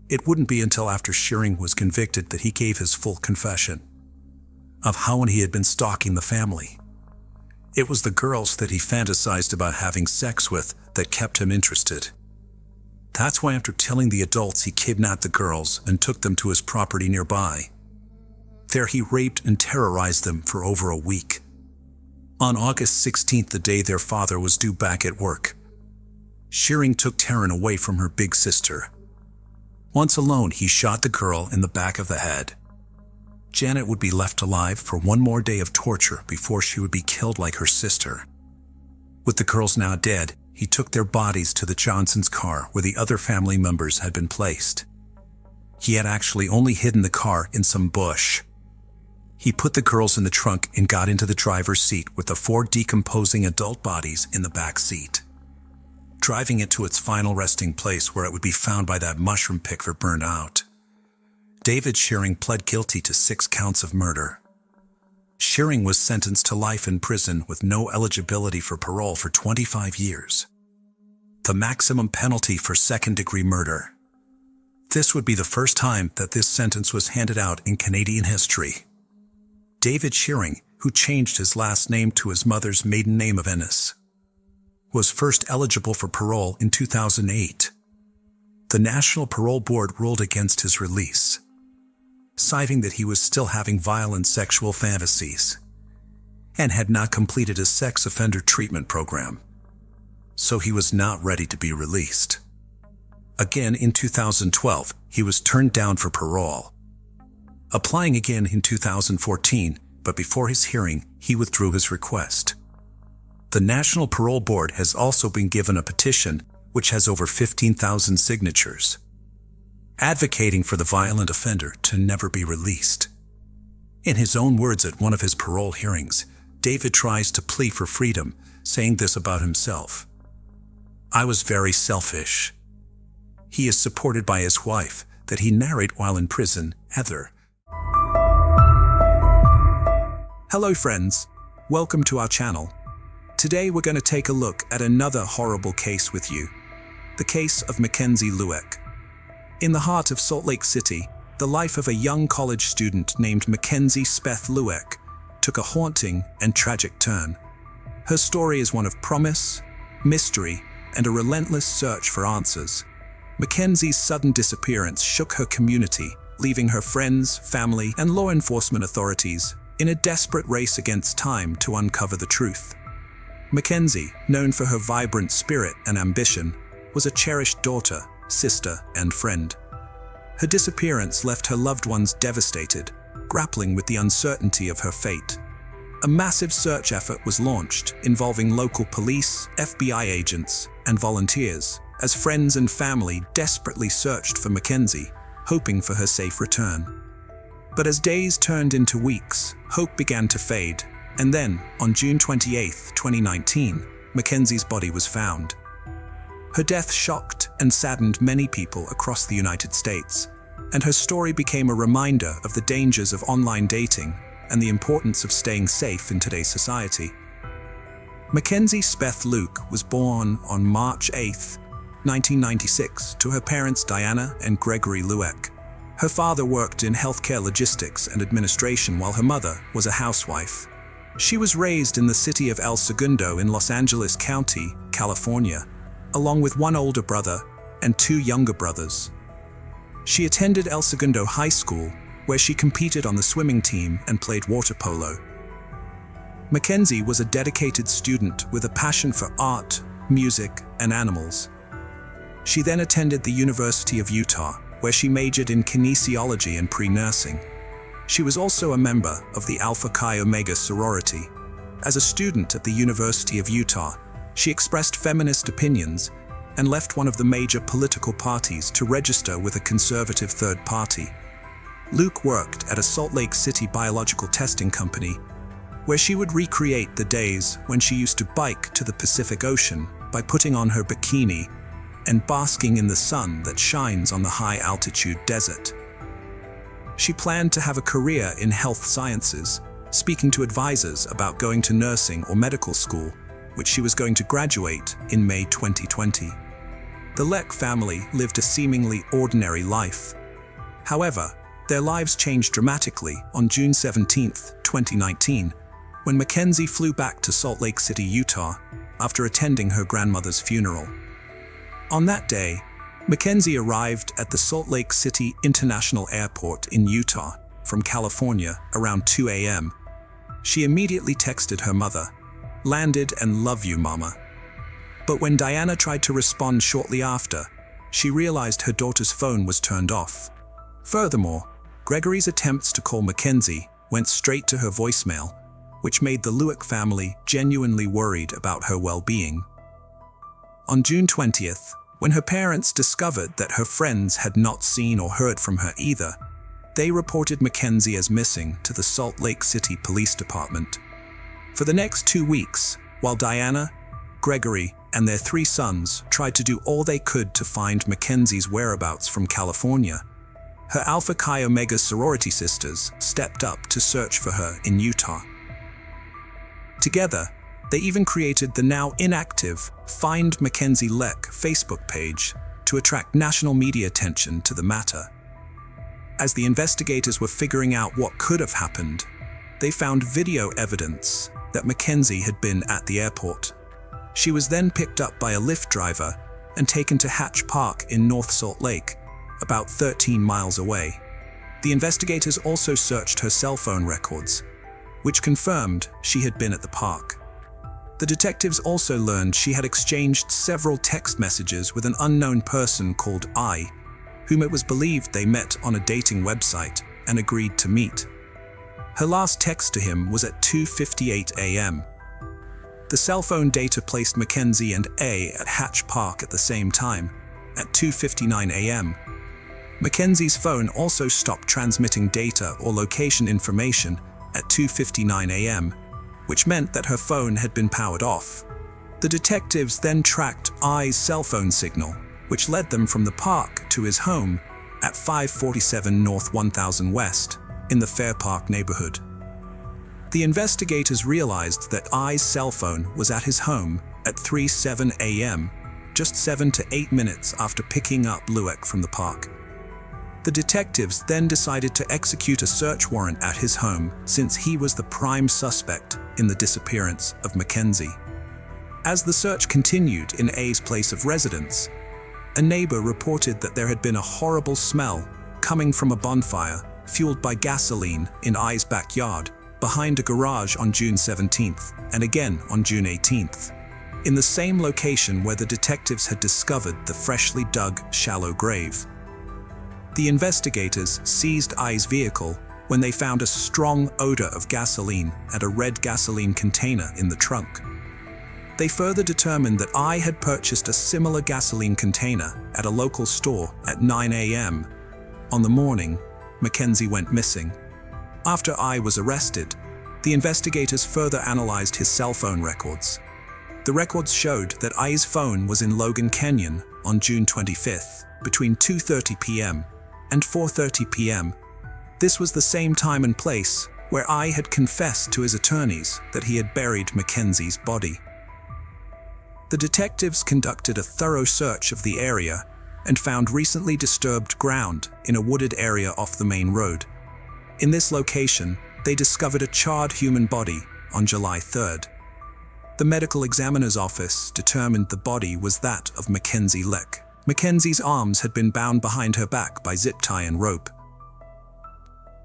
It wouldn't be until after Shearing was convicted that he gave his full confession of how he had been stalking the family. It was the girls that he fantasized about having sex with that kept him interested. That's why after telling the adults, he kidnapped the girls and took them to his property nearby. There he raped and terrorized them for over a week. On August 16th, the day their father was due back at work, Shearing took Taryn away from her big sister. Once alone, he shot the girl in the back of the head. Janet would be left alive for one more day of torture before she would be killed like her sister. With the girls now dead, he took their bodies to the Johnsons' car where the other family members had been placed. He had actually only hidden the car in some bush. He put the girls in the trunk and got into the driver's seat with the 4 decomposing adult bodies in the back seat, driving it to its final resting place where it would be found by that mushroom picker burned out. David Shearing pled guilty to 6 counts of murder. Shearing was sentenced to life in prison with no eligibility for parole for 25 years, the maximum penalty for second-degree murder. This would be the first time that this sentence was handed out in Canadian history. David Shearing, who changed his last name to his mother's maiden name of Ennis, was first eligible for parole in 2008. The National Parole Board ruled against his release, citing that he was still having violent sexual fantasies and had not completed a sex offender treatment program, so he was not ready to be released. Again in 2012, he was turned down for parole, applying again in 2014, but before his hearing, he withdrew his request. The National Parole Board has also been given a petition which has over 15,000 signatures, advocating for the violent offender to never be released. In his own words at one of his parole hearings, David tries to plead for freedom, saying this about himself: "I was very selfish." He is supported by his wife, that he married while in prison, Heather. Hello friends, welcome to our channel. Today we're going to take a look at another horrible case with you, the case of Mackenzie Lueck. In the heart of Salt Lake City, the life of a young college student named Mackenzie Speth Lueck took a haunting and tragic turn. Her story is one of promise, mystery, and a relentless search for answers. Mackenzie's sudden disappearance shook her community, leaving her friends, family, and law enforcement authorities in a desperate race against time to uncover the truth. Mackenzie, known for her vibrant spirit and ambition, was a cherished daughter, sister, and friend. Her disappearance left her loved ones devastated, grappling with the uncertainty of her fate. A massive search effort was launched, involving local police, FBI agents, and volunteers, as friends and family desperately searched for Mackenzie, hoping for her safe return. But as days turned into weeks, hope began to fade, and then, on June 28, 2019, Mackenzie's body was found. Her death shocked and saddened many people across the United States, and her story became a reminder of the dangers of online dating and the importance of staying safe in today's society. Mackenzie Speth Lueck was born on March 8, 1996, to her parents Diana and Gregory Lueck. Her father worked in healthcare logistics and administration while her mother was a housewife. She was raised in the city of El Segundo in Los Angeles County, California, along with one older brother and 2 younger brothers. She attended El Segundo High School, where she competed on the swimming team and played water polo. Mackenzie was a dedicated student with a passion for art, music, and animals. She then attended the University of Utah, where she majored in kinesiology and pre-nursing. She was also a member of the Alpha Chi Omega sorority. As a student at the University of Utah, she expressed feminist opinions and left one of the major political parties to register with a conservative third party. Lueck worked at a Salt Lake City biological testing company, where she would recreate the days when she used to bike to the Pacific Ocean by putting on her bikini and basking in the sun that shines on the high-altitude desert. She planned to have a career in health sciences, speaking to advisors about going to nursing or medical school, which she was going to graduate in May 2020. The Lueck family lived a seemingly ordinary life. However, their lives changed dramatically on June 17, 2019, when Mackenzie flew back to Salt Lake City, Utah, after attending her grandmother's funeral. On that day, Mackenzie arrived at the Salt Lake City International Airport in Utah from California around 2 a.m. She immediately texted her mother, "Landed and love you, mama." But when Diana tried to respond shortly after, she realized her daughter's phone was turned off. Furthermore, Gregory's attempts to call Mackenzie went straight to her voicemail, which made the Lueck family genuinely worried about her well-being. On June 20th, when her parents discovered that her friends had not seen or heard from her either, they reported Mackenzie as missing to the Salt Lake City Police Department. For the next 2 weeks, while Diana, Gregory, and their 3 sons tried to do all they could to find Mackenzie's whereabouts from California, her Alpha Chi Omega sorority sisters stepped up to search for her in Utah. Together, they even created the now inactive Find Mackenzie Leck Facebook page to attract national media attention to the matter. As the investigators were figuring out what could have happened, they found video evidence that Mackenzie had been at the airport. She was then picked up by a Lyft driver and taken to Hatch Park in North Salt Lake, about 13 miles away. The investigators also searched her cell phone records, which confirmed she had been at the park. The detectives also learned she had exchanged several text messages with an unknown person called I, whom it was believed they met on a dating website and agreed to meet. Her last text to him was at 2:58 a.m. The cell phone data placed Mackenzie and A at Hatch Park at the same time, at 2:59 a.m. Mackenzie's phone also stopped transmitting data or location information at 2:59 a.m., which meant that her phone had been powered off. The detectives then tracked I's cell phone signal, which led them from the park to his home at 547 North 1000 West in the Fair Park neighborhood. The investigators realized that I's cell phone was at his home at 3:07 a.m., just 7 to 8 minutes after picking up Lueck from the park. The detectives then decided to execute a search warrant at his home since he was the prime suspect in the disappearance of Mackenzie. As the search continued in A's place of residence, a neighbor reported that there had been a horrible smell coming from a bonfire fueled by gasoline in I's backyard behind a garage on June 17th and again on June 18th, in the same location where the detectives had discovered the freshly dug shallow grave. The investigators seized I's vehicle when they found a strong odor of gasoline and a red gasoline container in the trunk. They further determined that I had purchased a similar gasoline container at a local store at 9 a.m. on the morning Mackenzie went missing. After I was arrested, the investigators further analyzed his cell phone records. The records showed that I's phone was in Logan Canyon on June 25th, between 2:30 p.m. and 4:30 p.m. This was the same time and place where I had confessed to his attorneys that he had buried Mackenzie's body. The detectives conducted a thorough search of the area and found recently disturbed ground in a wooded area off the main road. In this location, they discovered a charred human body on July 3rd. The medical examiner's office determined the body was that of Mackenzie Leck. Mackenzie's arms had been bound behind her back by zip tie and rope.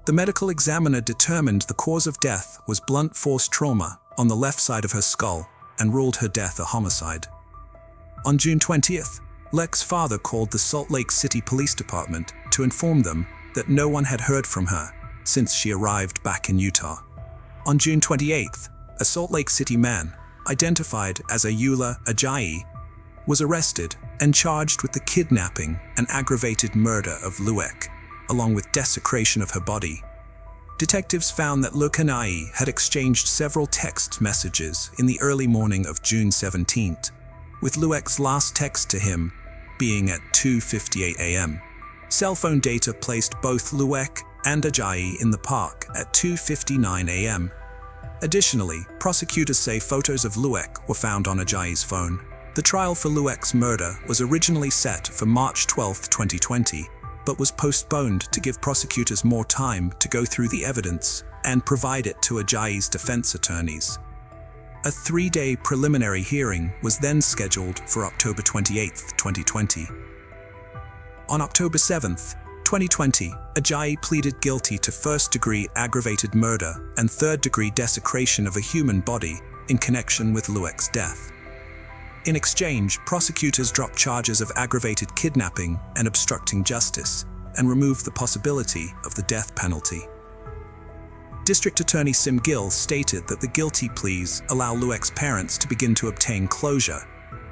The medical examiner determined the cause of death was blunt force trauma on the left side of her skull and ruled her death a homicide. On June 20th, Leck's father called the Salt Lake City Police Department to inform them that no one had heard from her since she arrived back in Utah. On June 28th, a Salt Lake City man, identified as Ayula Ajayi, was arrested and charged with the kidnapping and aggravated murder of Lueck, along with desecration of her body. Detectives found that Lueck had exchanged several text messages in the early morning of June 17th, with Lueck's last text to him being at 2:58 a.m. Cell phone data placed both Lueck and Ajayi in the park at 2:59 a.m. Additionally, prosecutors say photos of Lueck were found on Ajayi's phone. The trial for Lueck's murder was originally set for March 12, 2020, but was postponed to give prosecutors more time to go through the evidence and provide it to Ajayi's defense attorneys. A 3-day preliminary hearing was then scheduled for October 28, 2020. On October 7, 2020, Ajayi pleaded guilty to first-degree aggravated murder and third-degree desecration of a human body in connection with Luek's death. In exchange, prosecutors dropped charges of aggravated kidnapping and obstructing justice, and removed the possibility of the death penalty. District Attorney Sim Gill stated that the guilty pleas allow Luek's parents to begin to obtain closure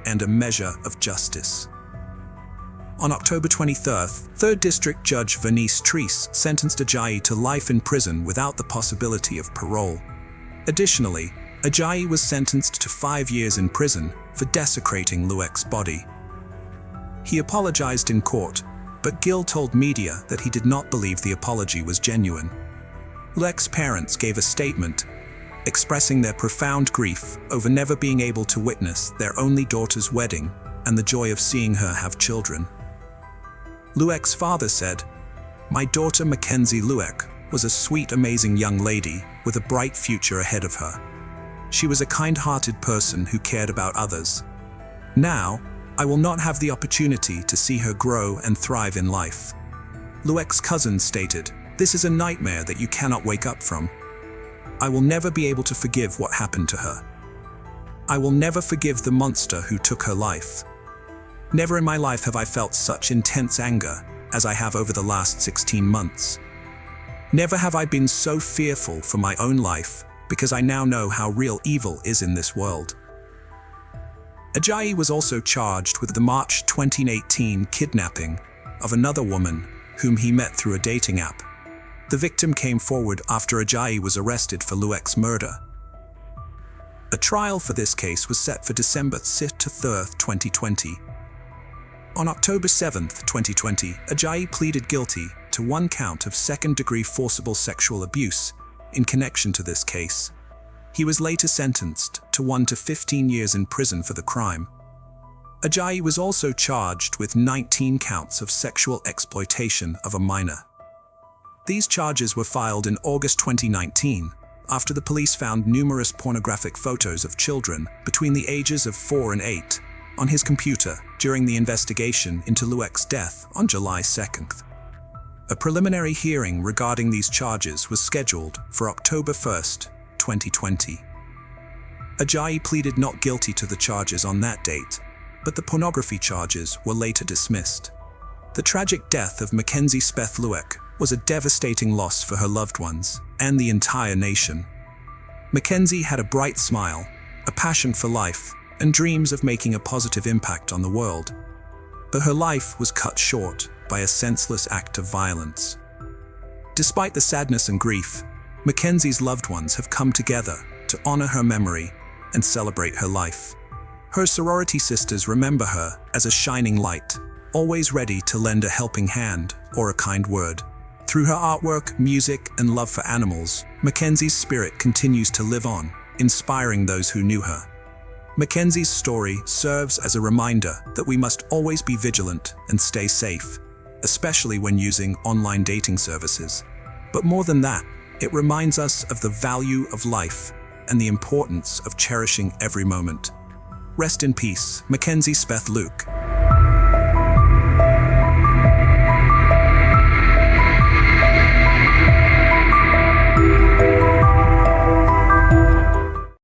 and a measure of justice. On October 23rd, 3rd District Judge Vernice Treese sentenced Ajayi to life in prison without the possibility of parole. Additionally, Ajayi was sentenced to 5 years in prison for desecrating Luek's body. He apologized in court, but Gill told media that he did not believe the apology was genuine. Luek's parents gave a statement expressing their profound grief over never being able to witness their only daughter's wedding and the joy of seeing her have children. Luek's father said, "My daughter Mackenzie Luek was a sweet, amazing young lady with a bright future ahead of her. She was a kind-hearted person who cared about others. Now, I will not have the opportunity to see her grow and thrive in life." Luek's cousin stated, "This is a nightmare that you cannot wake up from. I will never be able to forgive what happened to her. I will never forgive the monster who took her life. Never in my life have I felt such intense anger as I have over the last 16 months. Never have I been so fearful for my own life because I now know how real evil is in this world." Ajayi was also charged with the March 2018 kidnapping of another woman whom he met through a dating app. The victim came forward after Ajayi was arrested for Luek's murder. A trial for this case was set for December 6 to 3, 2020. On October 7, 2020, Ajayi pleaded guilty to 1 count of second-degree forcible sexual abuse in connection to this case. He was later sentenced to 1 to 15 years in prison for the crime. Ajayi was also charged with 19 counts of sexual exploitation of a minor. These charges were filed in August 2019 after the police found numerous pornographic photos of children between the ages of 4 and 8 on his computer during the investigation into Luek's death on July 2nd. A preliminary hearing regarding these charges was scheduled for October 1st, 2020. Ajayi pleaded not guilty to the charges on that date, but the pornography charges were later dismissed. The tragic death of Mackenzie Speth Luek was a devastating loss for her loved ones and the entire nation. Mackenzie had a bright smile, a passion for life, and dreams of making a positive impact on the world. But her life was cut short by a senseless act of violence. Despite the sadness and grief, Mackenzie's loved ones have come together to honor her memory and celebrate her life. Her sorority sisters remember her as a shining light, always ready to lend a helping hand or a kind word. Through her artwork, music, and love for animals, Mackenzie's spirit continues to live on, inspiring those who knew her. Mackenzie's story serves as a reminder that we must always be vigilant and stay safe, especially when using online dating services. But more than that, it reminds us of the value of life and the importance of cherishing every moment. Rest in peace, Mackenzie Speth Luek.